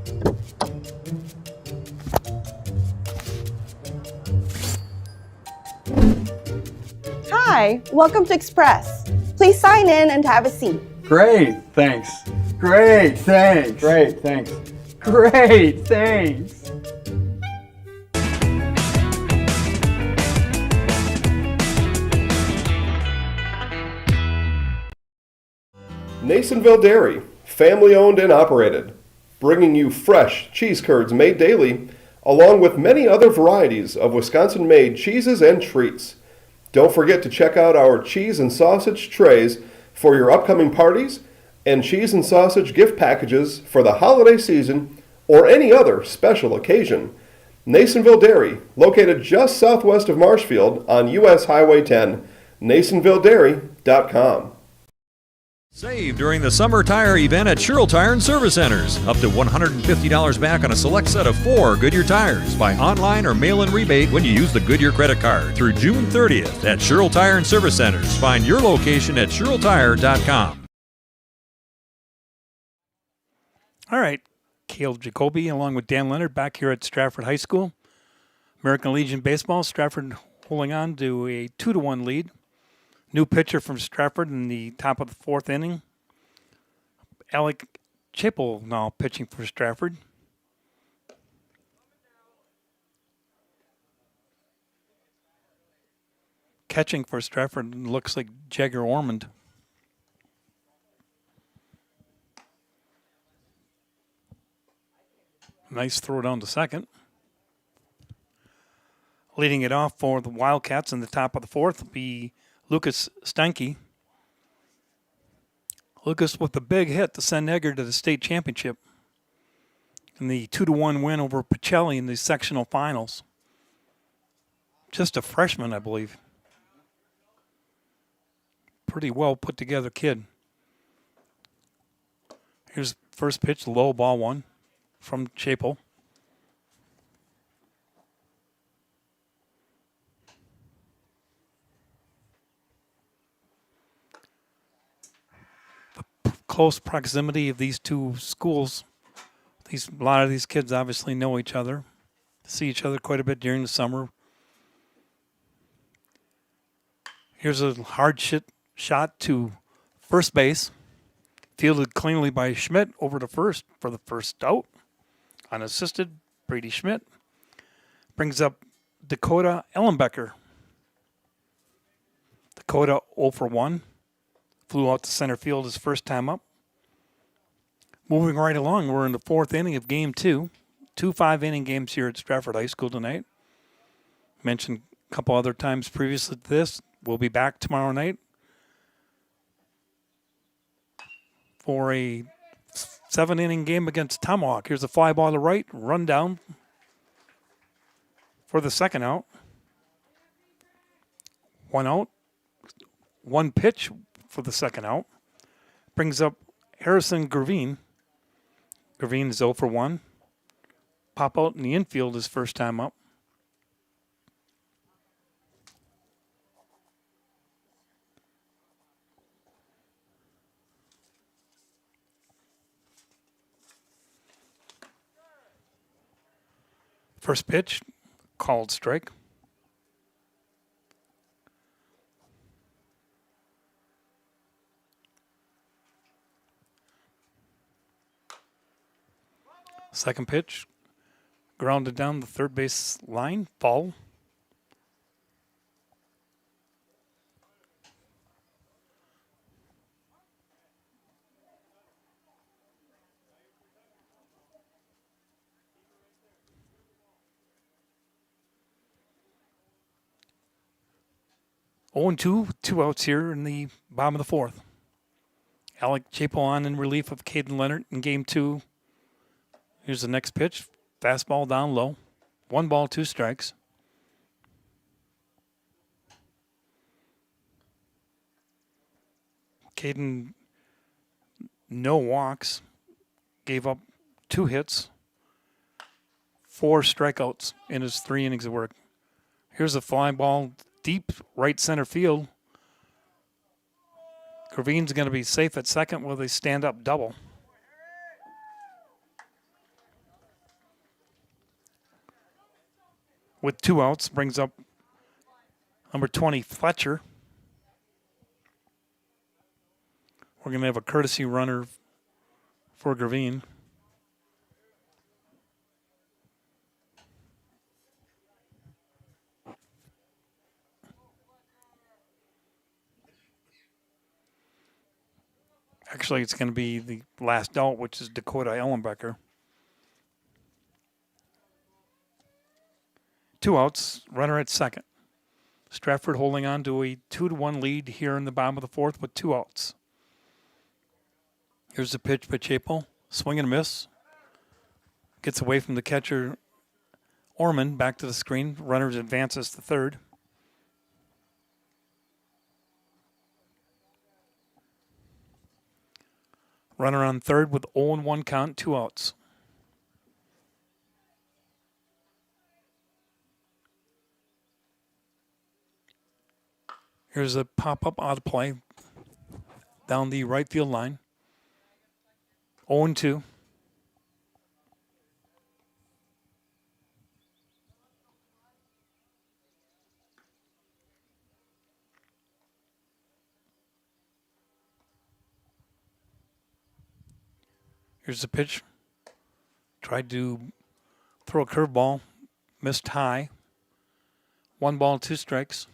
Speaker 20: Hi, welcome to Express. Please sign in and have a seat.
Speaker 21: Great, thanks. Great, thanks. Great, thanks. Great, thanks.
Speaker 11: Nasonville Dairy, family owned and operated, bringing you fresh cheese curds made daily, along with many other varieties of Wisconsin-made cheeses and treats. Don't forget to check out our cheese and sausage trays for your upcoming parties and cheese and sausage gift packages for the holiday season or any other special occasion. Nasonville Dairy, located just southwest of Marshfield on U.S. Highway 10, NasonvilleDairy.com.
Speaker 22: Save during the summer tire event at Sherrill Tire and Service Centers. Up to $150 back on a select set of 4 Goodyear tires. Buy online or mail-in rebate when you use the Goodyear credit card through June 30th at Sherrill Tire and Service Centers. Find your location at SherrillTire.com.
Speaker 1: All right, Cale Jacoby along with Dan Leonard back here at Stratford High School. American Legion Baseball, Stratford holding on to a 2-1 lead. New pitcher from Stratford in the top of the 4th inning. Alec Chapel now pitching for Stratford. catching for Stratford looks like Jagger Ormond. Nice throw down to second. Leading it off for the Wildcats in the top of the fourth will be Lucas Stanke. Lucas with the big hit to send Edgar to the state championship in the 2-1 win over Pacelli in the sectional finals. Just a freshman, I believe. Pretty well put together kid. Here's first pitch, low ball one from Chapel. The close proximity of these two schools. A lot of these kids obviously know each other, see each other quite a bit during the summer. Here's a hard shot to first base. Fielded cleanly by Schmidt over to first for the first out. Unassisted, Brady Schmidt brings up Dakota Ellenbecker. Dakota 0 for 1. Flew out to center field his first time up. Moving right along, we're in the fourth inning of game 2. 2 5-inning games here at Stratford High School tonight. Mentioned a couple other times previously to this. We'll be back tomorrow night for a 7-inning game against Tomahawk. Here's a fly ball to right, run down for the second out. 1 out, 1 pitch for the second out. Brings up Harrison Gravine. Gravine is 0 for 1. Pop out in the infield his first time up. First pitch, called strike. Second pitch, grounded down the third base line, foul. Oh, and 2 outs here in the bottom of the fourth. Alec Chapel on in relief of Caden Leonard in game 2. Here's the next pitch. Fastball down low. 1 ball, 2 strikes. Caden, no walks. Gave up 2 hits. 4 strikeouts in his 3 innings of work. Here's a fly ball deep right center field. Gravine's going to be safe at second with a stand-up double. With 2 outs, brings up number 20, Fletcher. We're going to have a courtesy runner for Gravine. Actually, it's going to be the last out, which is Dakota Ellenbecker. 2 outs, runner at second. Stratford holding on to a 2-1 lead here in the bottom of the fourth with 2 outs. Here's the pitch by Chapel. Swing and a miss. Gets away from the catcher, Orman, back to the screen. Runner advances to third. Runner on third with 0-1 count, 2 outs. Here's a pop-up out of play down the right field line. 0-2. Here's the pitch. Tried to throw a curveball. Missed high. 1 ball, 2 strikes.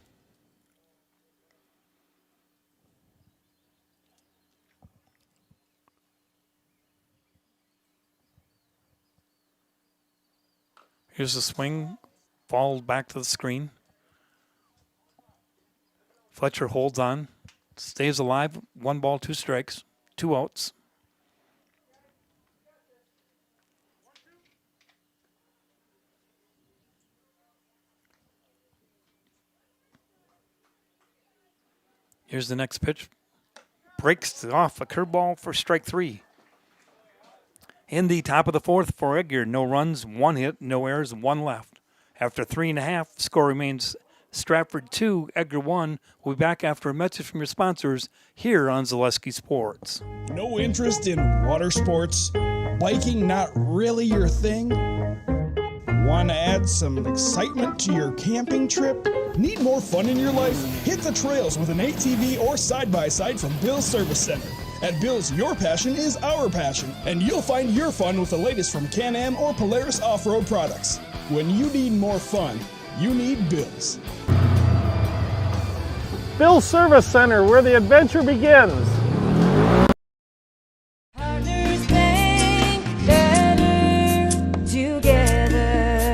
Speaker 1: Here's the swing. Ball back to the screen. Fletcher holds on. Stays alive. 1 ball, 2 strikes. 2 outs. Here's the next pitch. Breaks off a curveball for strike 3. In the top of the 4th for Edgar, no runs, 1 hit, no errors, 1 left. After 3.5, score remains Stratford 2, Edgar 1. We'll be back after a message from your sponsors here on Zaleski Sports.
Speaker 3: No interest in water sports? Biking not really your thing? Want to add some excitement to your camping trip? Need more fun in your life? Hit the trails with an ATV or side-by-side from Bill's Service Center. At Bill's, your passion is our passion, and you'll find your fun with the latest from Can-Am or Polaris off-road products. When you need more fun, you need Bill's.
Speaker 8: Bill's Service Center, where the adventure begins.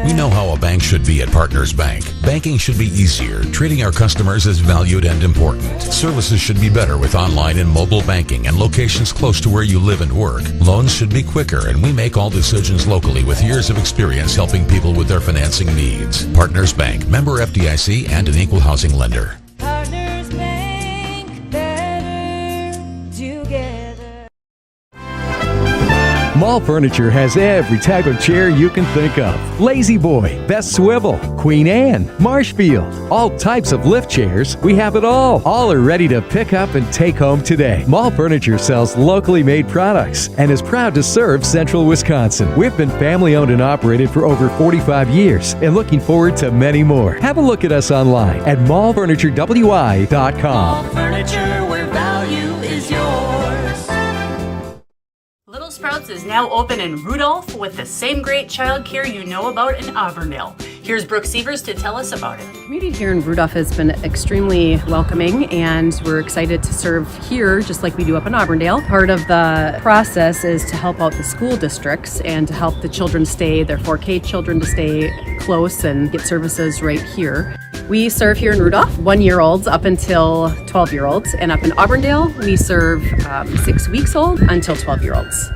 Speaker 5: We know how a bank should be at Partners Bank. Banking should be easier, treating our customers as valued and important. Services should be better with online and mobile banking and locations close to where you live and work. Loans should be quicker, and we make all decisions locally with years of experience helping people with their financing needs. Partners Bank, member FDIC, and an equal housing lender.
Speaker 6: Partners Bank, better together.
Speaker 23: Mall Furniture has every type of chair you can think of. Lazy Boy, Best Swivel, Queen Anne, Marshfield, all types of lift chairs. We have it all. All are ready to pick up and take home today. Mall Furniture sells locally made products and is proud to serve Central Wisconsin. We've been family owned and operated for over 45 years and looking forward to many more. Have a look at us online at mallfurniturewi.com.
Speaker 9: Mall Furniture, where value is yours. Little Sprouts is now open in Rudolph with the same great childcare you know about in Auburndale. Here's Brooke Sievers to tell us about it.
Speaker 12: The community here in Rudolph has been extremely welcoming, and we're excited to serve here just like we do up in Auburndale. Part of the process is to help out the school districts and to help the children stay, their 4K children to stay close and get services right here. We serve here in Rudolph 1-year-olds up until 12-year-olds, and up in Auburndale we serve 6 weeks old until 12-year-olds.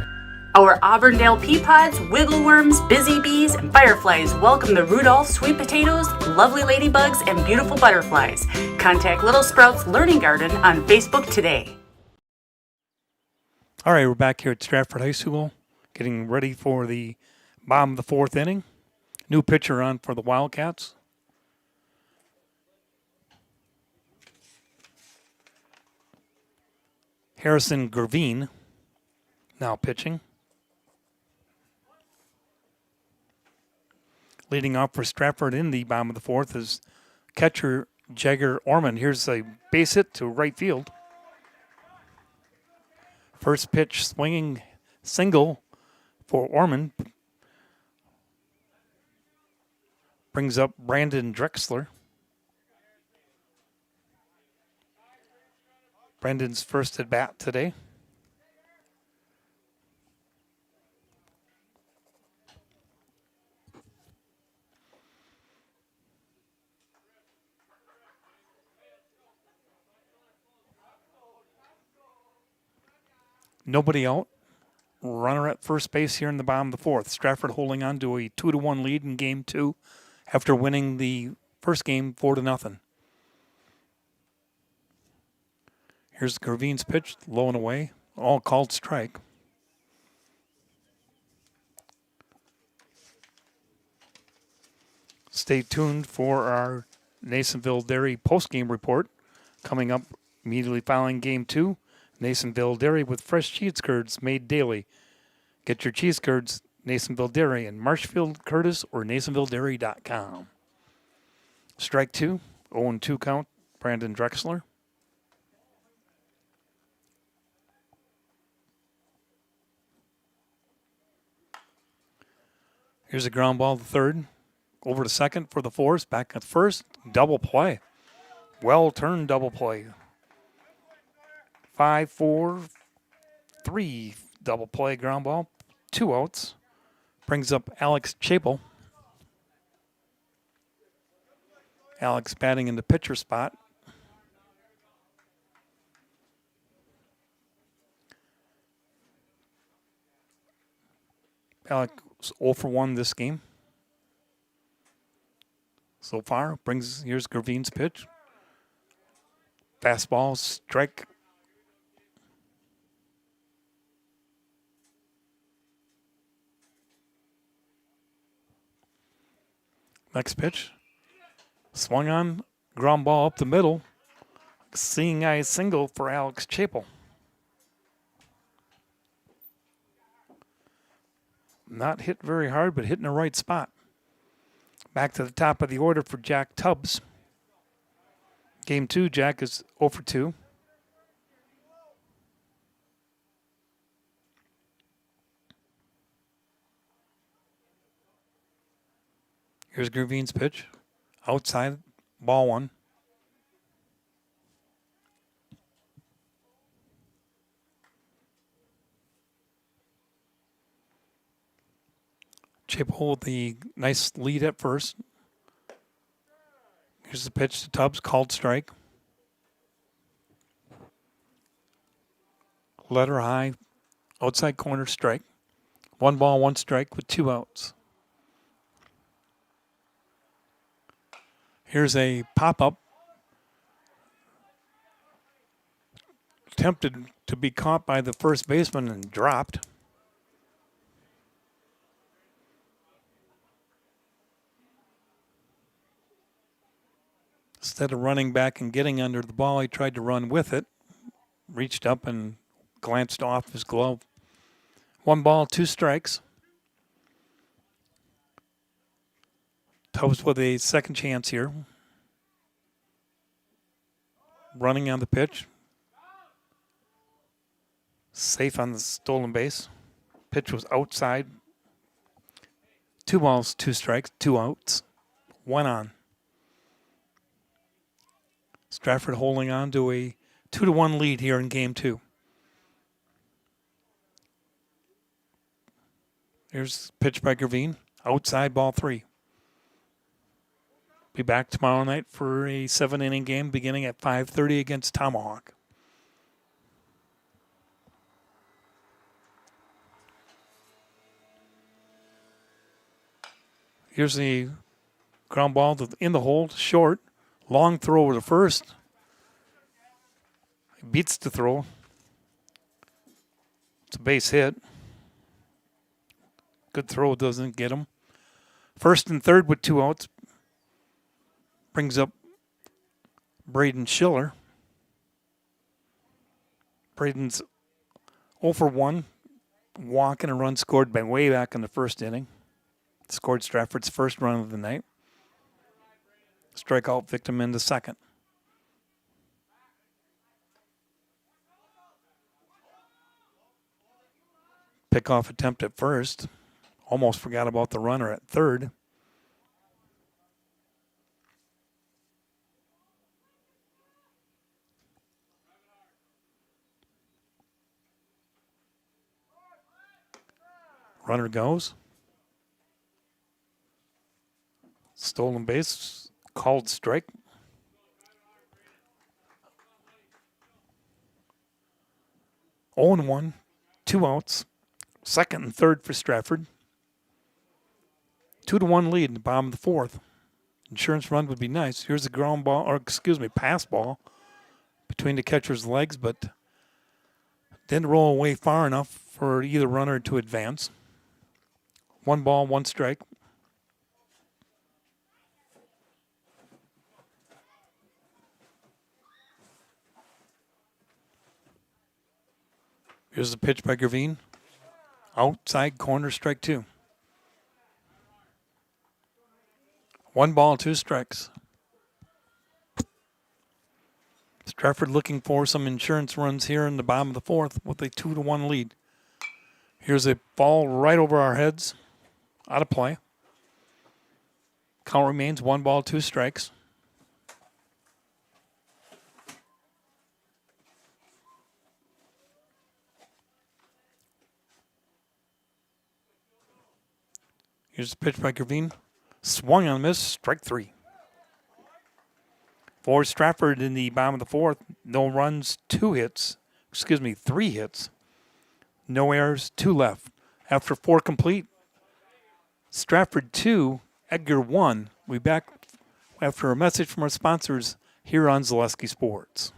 Speaker 9: Our Auburndale pea pods, wiggle worms, busy bees, and fireflies welcome the Rudolph sweet potatoes, lovely ladybugs, and beautiful butterflies. Contact Little Sprouts Learning Garden on Facebook today.
Speaker 1: All right, we're back here at Stratford High School, getting ready for the bottom of the 4th inning. New pitcher on for the Wildcats. Harrison Gervine now pitching. Leading off for Stratford in the bottom of the 4th is catcher Jagger Orman. Here's a base hit to right field. First pitch swinging single for Orman. Brings up Brandon Drexler. Brandon's first at bat today. Nobody out. Runner at first base here in the bottom of the 4th. Stratford holding on to a 2-1 lead in game 2 after winning the first game 4-0. Here's Gervine's pitch, low and away. All called strike. Stay tuned for our Nasonville Dairy postgame report coming up immediately following game 2. Nasonville Dairy with fresh cheese curds made daily. Get your cheese curds, Nasonville Dairy in Marshfield, Curtis, or NasonvilleDairy.com. Strike 2, 0-2 count, Brandon Drexler. Here's a ground ball to third. Over to second for the Force. Back at first. Double play. Well-turned double play. 5-4-3 double play ground ball. 2 outs. Brings up Alex Chapel. Alex batting in the pitcher spot. Alex 0 for 1 this game. So far, here's Gravine's pitch. Fastball, strike. Next pitch. Swung on, ground ball up the middle. Seeing eye single for Alex Chapel. Not hit very hard, but hit in the right spot. Back to the top of the order for Jack Tubbs. Game 2, Jack is 0 for 2. Here's Gravine's pitch. Outside, ball 1. Chapel with the nice lead at first. Here's the pitch to Tubbs, called strike. Letter high, outside corner strike. 1 ball, 1 strike with 2 outs. Here's a pop-up. Attempted to be caught by the first baseman and dropped. Instead of running back and getting under the ball, he tried to run with it. Reached up and glanced off his glove. 1 ball, 2 strikes. Tubbs with a second chance here. Running on the pitch. Safe on the stolen base. Pitch was outside. 2 balls, 2 strikes, 2 outs. 1 on. Stratford holding on to a 2-1 lead here in game 2. Here's pitch by Gravine. Outside, ball 3. Be back tomorrow night for a 7-inning game beginning at 5:30 against Tomahawk. Here's the ground ball in the hole, short. Long throw over to first. He beats the throw. It's a base hit. Good throw, doesn't get him. First and third with 2 outs. Brings up Braden Schiller. Braden's 0 for 1. Walk and a run scored by way back in the first inning. Scored Stratford's first run of the night. Strikeout victim in the second. Pickoff attempt at first. Almost forgot about the runner at third. Runner goes. Stolen base, called strike. Oh and 1, 2 outs. Second and third for Stratford. 2-1 lead in the bottom of the fourth. Insurance run would be nice. Here's the pass ball between the catcher's legs, but didn't roll away far enough for either runner to advance. 1 ball, 1 strike. Here's the pitch by Gravine. Outside corner, strike 2. 1 ball, 2 strikes. Stratford looking for some insurance runs here in the bottom of the fourth with a 2-1 lead. Here's a ball right over our heads. Out of play. Count remains 1 ball, 2 strikes. Here's the pitch by Gravine. Swung on a miss, strike 3. For Stratford in the bottom of the fourth, no runs, 3 hits. No errors, 2 left. After 4 complete, Stratford 2, Edgar 1. We'll be back after a message from our sponsors here on Zaleski Sports.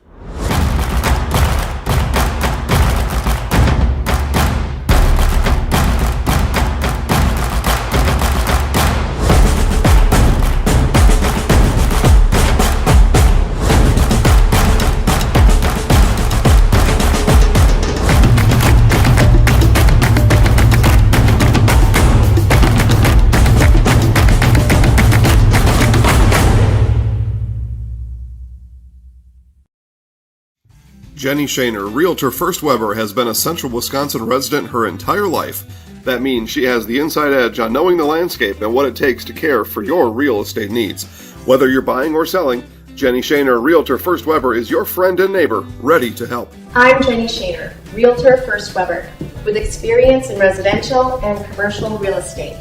Speaker 11: Jenny Shaner, Realtor First Weber, has been a Central Wisconsin resident her entire life. That means she has the inside edge on knowing the landscape and what it takes to care for your real estate needs. Whether you're buying or selling, Jenny Shaner, Realtor First Weber, is your friend and neighbor, ready to help.
Speaker 15: I'm Jenny Shaner, Realtor First Weber, with experience in residential and commercial real estate.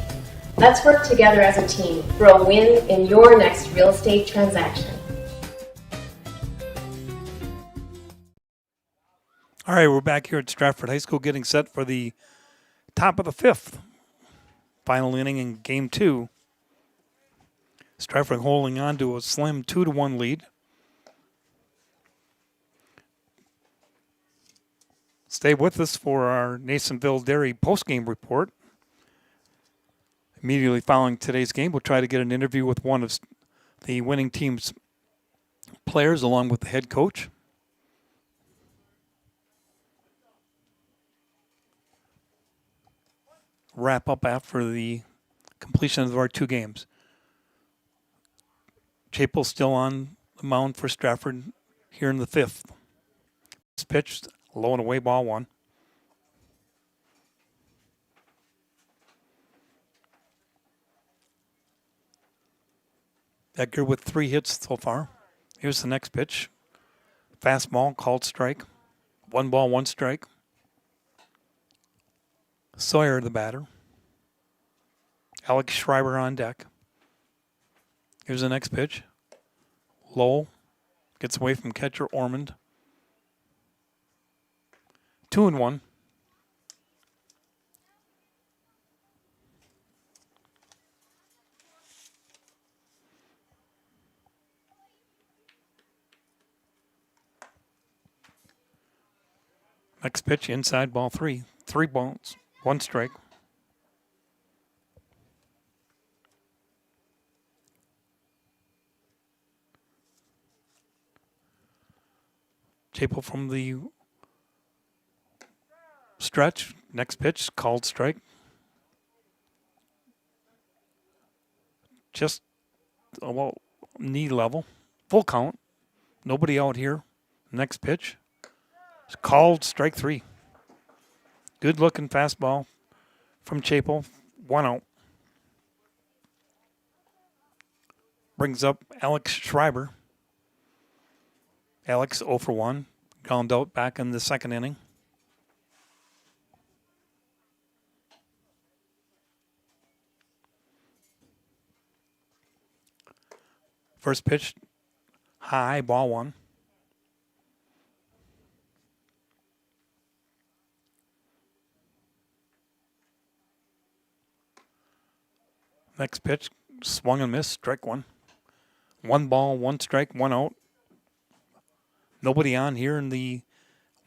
Speaker 15: Let's work together as a team for a win in your next real estate transaction.
Speaker 1: All right, we're back here at Stratford High School getting set for the top of the 5th. Final inning in Game 2. Stratford holding on to a slim 2-1 lead. Stay with us for our Nasonville Dairy postgame report. Immediately following today's game, we'll try to get an interview with one of the winning team's players along with the head coach. Wrap up after the completion of our 2 games. Chapel still on the mound for Stratford here in the 5th. It's pitched, low and away, ball 1. Edgar with 3 hits so far. Here's the next pitch. Fastball, called strike. 1 ball, 1 strike. Sawyer, the batter. Alex Schreiber on deck. Here's the next pitch. Low. Gets away from catcher Ormond. 2-1. Next pitch, inside, ball 3. 3 balls, 1 strike. Chapel from the stretch. Next pitch, called strike. Just knee level. Full count. Nobody out here. Next pitch. It's called strike 3. Good looking fastball from Chapel. 1 out. Brings up Alex Schreiber. Alex 0 for 1. Ground out back in the 2nd inning. First pitch, high, ball 1. Next pitch, swung and missed, strike 1. 1 ball, 1 strike, 1 out. Nobody on here in the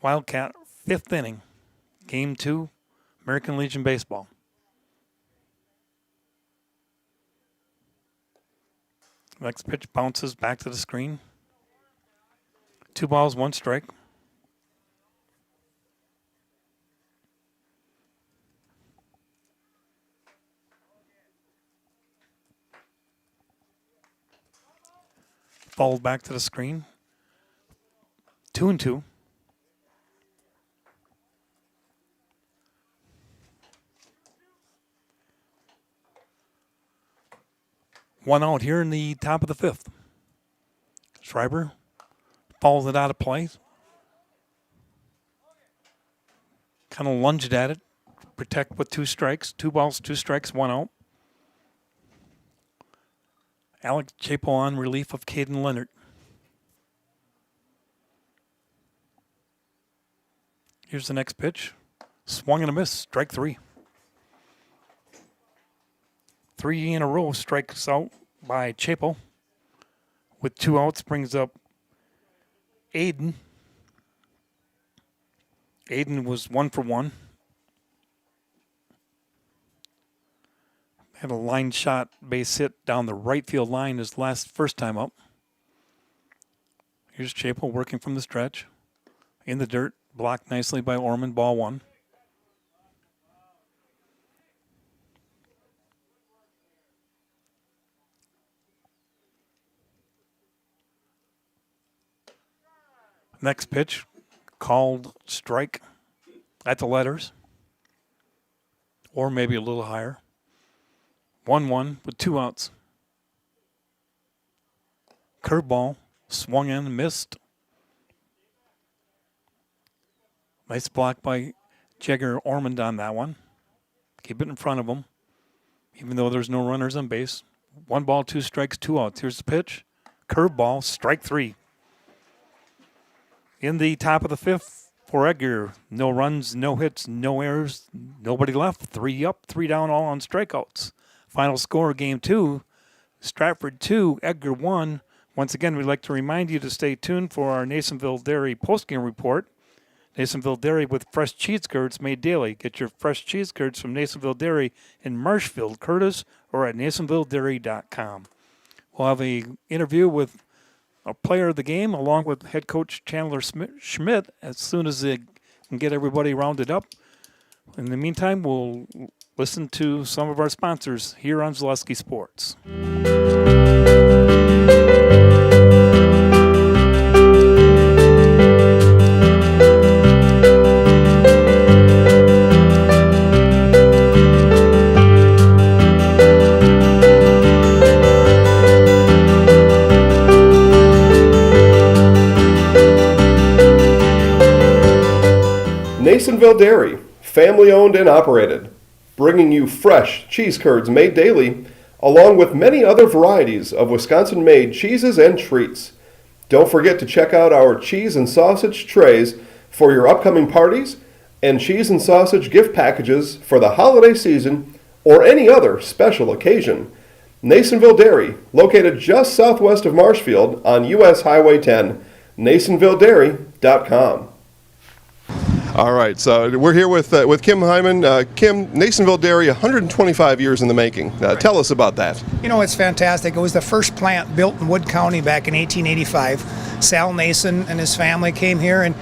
Speaker 1: Wildcat 5th inning. Game 2, American Legion Baseball. Next pitch bounces back to the screen. 2 balls, 1 strike. Fouled back to the screen. 2-2. One out here in the top of the 5th. Schreiber fouls it out of play. Kind of lunged at it. Protect with 2 strikes. 2 balls, 2 strikes, 1 out. Alex Chapel on relief of Caden Leonard. Here's the next pitch. Swung and a miss. Strike 3. 3 in a row. Strikes out by Chapel. With 2 outs, brings up Aiden. Aiden was 1 for 1. Had a line shot base hit down the right field line his first time up. Here's Chapel working from the stretch. In the dirt, blocked nicely by Orman, ball 1. Next pitch, called strike at the letters, or maybe a little higher. 1-1 with 2 outs. Curveball, swung in, missed. Nice block by Jagger Ormond on that one. Keep it in front of him, even though there's no runners on base. 1 ball, 2 strikes, 2 outs. Here's the pitch. Curveball, strike 3. In the top of the 5th for Edgar, no runs, no hits, no errors, nobody left. 3 up, 3 down, all on strikeouts. Final score, game 2, Stratford 2, Edgar 1. Once again, we'd like to remind you to stay tuned for our Nasonville Dairy postgame report. Nasonville Dairy with fresh cheese curds made daily. Get your fresh cheese curds from Nasonville Dairy in Marshfield, Curtis, or at nasonvilledairy.com. We'll have an interview with a player of the game along with head coach Chandler Schmidt as soon as they can get everybody rounded up. In the meantime, we'll listen to some of our sponsors here on Zaleski Sports.
Speaker 11: Nasonville Dairy, family owned and operated, bringing you fresh cheese curds made daily, along with many other varieties of Wisconsin-made cheeses and treats. Don't forget to check out our cheese and sausage trays for your upcoming parties and cheese and sausage gift packages for the holiday season or any other special occasion. Nasonville Dairy, located just southwest of Marshfield on U.S. Highway 10, nasonvilledairy.com. All right, so we're here with Kim Hyman. Kim, Nasonville Dairy, 125 years in the making. Tell us about that.
Speaker 4: You know, it's fantastic. It was the first plant built in Wood County back in 1885. Sal Nason and his family came here, and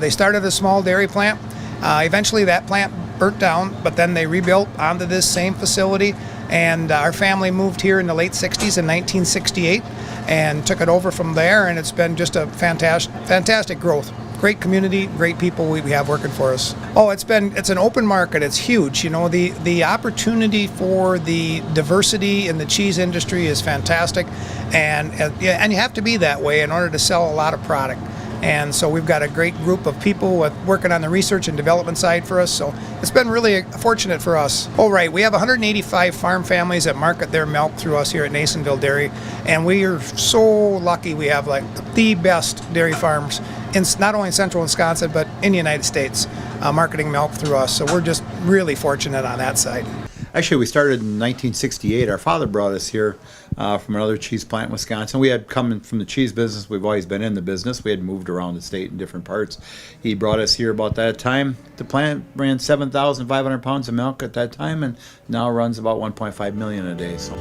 Speaker 4: they started a small dairy plant. Eventually, that plant burnt down, but then they rebuilt onto this same facility, and our family moved here in the late 60s in 1968 and took it over from there, and it's been just a fantastic growth. Great community, great people we have working for us. Oh, it's an open market. It's huge. You know, the opportunity for the diversity in the cheese industry is fantastic, and you have to be that way in order to sell a lot of product. And so we've got a great group of people working on the research and development side for us. So it's been really fortunate for us. Oh, right. We have 185 farm families that market their milk through us here at Nasonville Dairy. And we are so lucky we have like the best dairy farms in not only in central Wisconsin, but in the United States, marketing milk through us. So we're just really fortunate on that side.
Speaker 7: Actually, we started in 1968. Our father brought us here from another cheese plant in Wisconsin. We had come from the cheese business. We've always been in the business. We had moved around the state in different parts. He brought us here about that time. The plant ran 7,500 pounds of milk at that time, and now runs about 1.5 million a day. So.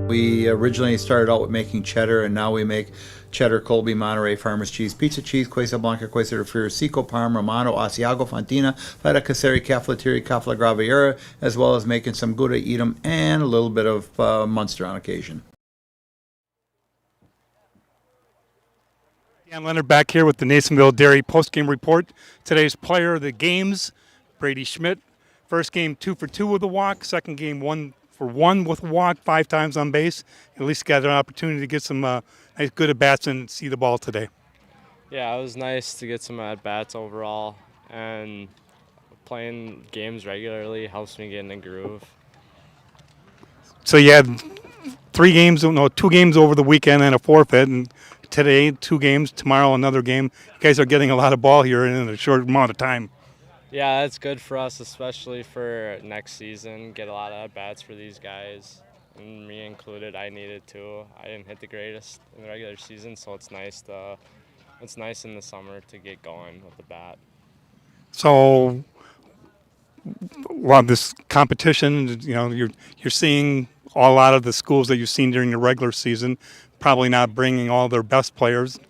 Speaker 7: We originally started out with making cheddar, and now we make cheddar, Colby, Monterey, Farmers Cheese, Pizza Cheese, Quesa Blanca, Quesa de Friar, Seco, Parm, Romano, Asiago, Fontina, Feta Caseri, Caflateri, Cafla Graviera, as well as making some Gouda Edam and a little bit of Munster on occasion.
Speaker 1: Dan Leonard back here with the Nasonville Dairy postgame report. Today's player of the games, Brady Schmidt. First game 2 for 2 with a walk. Second game 1 for 1 with a walk, 5 times on base. At least got an opportunity to get some nice good at-bats and see the ball today.
Speaker 13: Yeah, it was nice to get some at-bats overall and playing games regularly helps me get in the groove.
Speaker 1: So you had 2 games over the weekend and a forfeit, and today 2 games, tomorrow another game. You guys are getting a lot of ball here in a short amount of time.
Speaker 13: Yeah, that's good for us, especially for next season. Get a lot of at-bats for these guys, and me included. I needed to. I didn't hit the greatest in the regular season, so it's nice in the summer to get going with the bat.
Speaker 1: So a lot of this competition, you're seeing a lot of the schools that you've seen during the regular season, probably not bringing all their best players,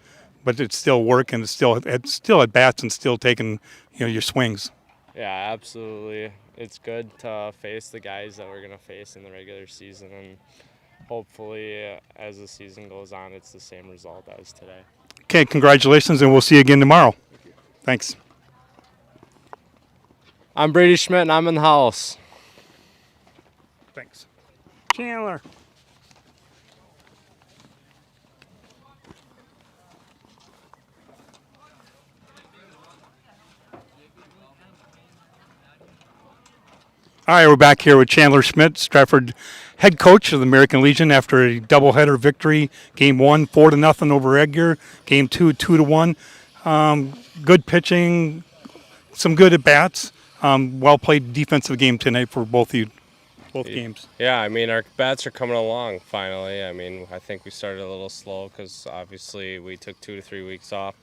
Speaker 1: but it's still working. It's still at bats and still taking your swings.
Speaker 13: Yeah, absolutely. It's good to face the guys that we're going to face in the regular season, and hopefully as the season goes on, it's the same result as today.
Speaker 1: Okay, congratulations, and we'll see you again tomorrow. Thanks.
Speaker 13: I'm Brady Schmidt, and I'm in the house.
Speaker 1: Thanks. Chandler. All right, we're back here with Chandler Schmidt, Stratford head coach of the American Legion after a doubleheader victory. Game 1, 4-0 over Edgar. Game 2, 2-1. Good pitching, some good at bats. Well played defensive game tonight for both games.
Speaker 13: Yeah, I mean, our bats are coming along finally. I mean, I think we started a little slow because obviously we took 2 to 3 weeks off.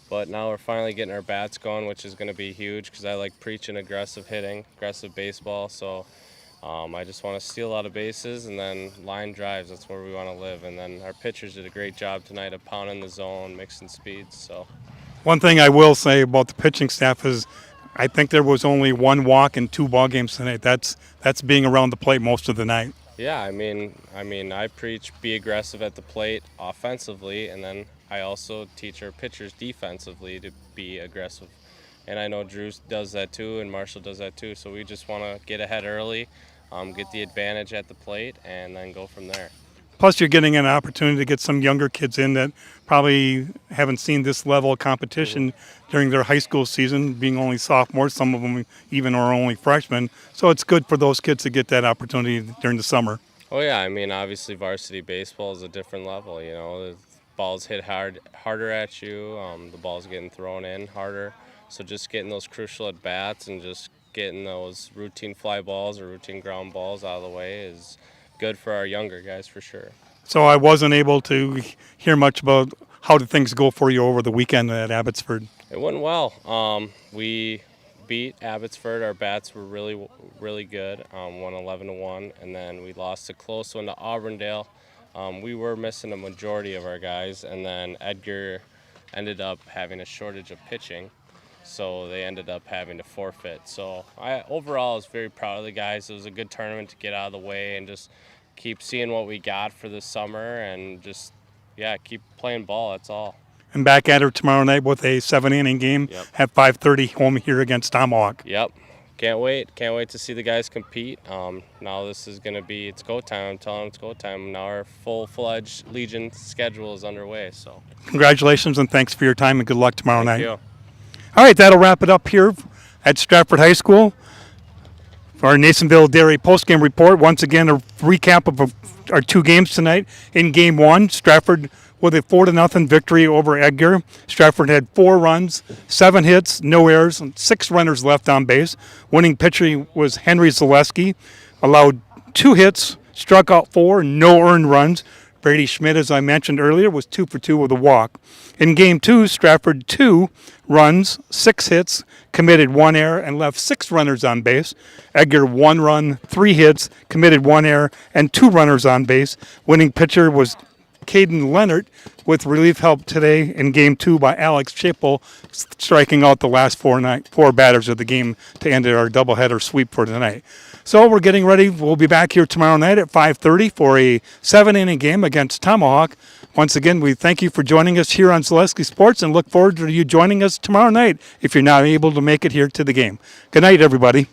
Speaker 13: But now we're finally getting our bats going, which is going to be huge because I like preaching aggressive hitting, aggressive baseball. So I just want to steal a lot of bases and then line drives. That's where we want to live. And then our pitchers did a great job tonight of pounding the zone, mixing speeds. So
Speaker 1: one thing I will say about the pitching staff is I think there was only 1 walk in 2 ball games tonight. That's being around the plate most of the night.
Speaker 13: Yeah, I mean, I preach be aggressive at the plate offensively, and then I also teach our pitchers defensively to be aggressive. And I know Drew does that too, and Marshall does that too. So we just want to get ahead early, get the advantage at the plate, and then go from there.
Speaker 1: Plus, you're getting an opportunity to get some younger kids in that probably haven't seen this level of competition during their high school season, being only sophomores. Some of them even are only freshmen. So it's good for those kids to get that opportunity during the summer.
Speaker 13: Oh, yeah. I mean, obviously, varsity baseball is a different level. The balls hit harder at you. The ball's getting thrown in harder. So just getting those crucial at-bats and just getting those routine fly balls or routine ground balls out of the way is good for our younger guys for sure.
Speaker 1: So I wasn't able to hear much about how did things go for you over the weekend at Abbotsford.
Speaker 13: It went well. We beat Abbotsford. Our bats were really, really good. Won 11-1, and then we lost a close one to Auburndale. We were missing a majority of our guys, and then Edgar ended up having a shortage of pitching, so they ended up having to forfeit. So overall, I was very proud of the guys. It was a good tournament to get out of the way and just keep seeing what we got for the summer and just, keep playing ball. That's all.
Speaker 1: And back at her tomorrow night with a 7-inning game at 5:30 home here against Tomahawk.
Speaker 13: Yep. Can't wait. Can't wait to see the guys compete. Now this is going to be, it's go time. I'm telling them it's go time. Now our full-fledged Legion schedule is underway. So
Speaker 1: Congratulations and thanks for your time and good luck tomorrow night.
Speaker 13: Thank you.
Speaker 1: All right, that'll wrap it up here at Stratford High School. For our Nasonville Dairy postgame report, once again, a recap of our 2 games tonight. In Game 1, Stratford with a 4-0 victory over Edgar. Stratford had 4 runs, 7 hits, no errors, and 6 runners left on base. Winning pitcher was Henry Zaleski, allowed 2 hits, struck out 4, no earned runs. Brady Schmidt, as I mentioned earlier, was 2 for 2 with a walk. In Game 2, Stratford 2 runs, 6 hits, committed 1 error, and left 6 runners on base. Edgar 1 run, 3 hits, committed 1 error, and 2 runners on base. Winning pitcher was Caden Leonard with relief help today in Game 2 by Alex Chapel, striking out the last 4 batters of the game to end our doubleheader sweep for tonight. So we're getting ready. We'll be back here tomorrow night at 5:30 for a 7-inning game against Tomahawk. Once again, we thank you for joining us here on Zaleski Sports and look forward to you joining us tomorrow night if you're not able to make it here to the game. Good night, everybody.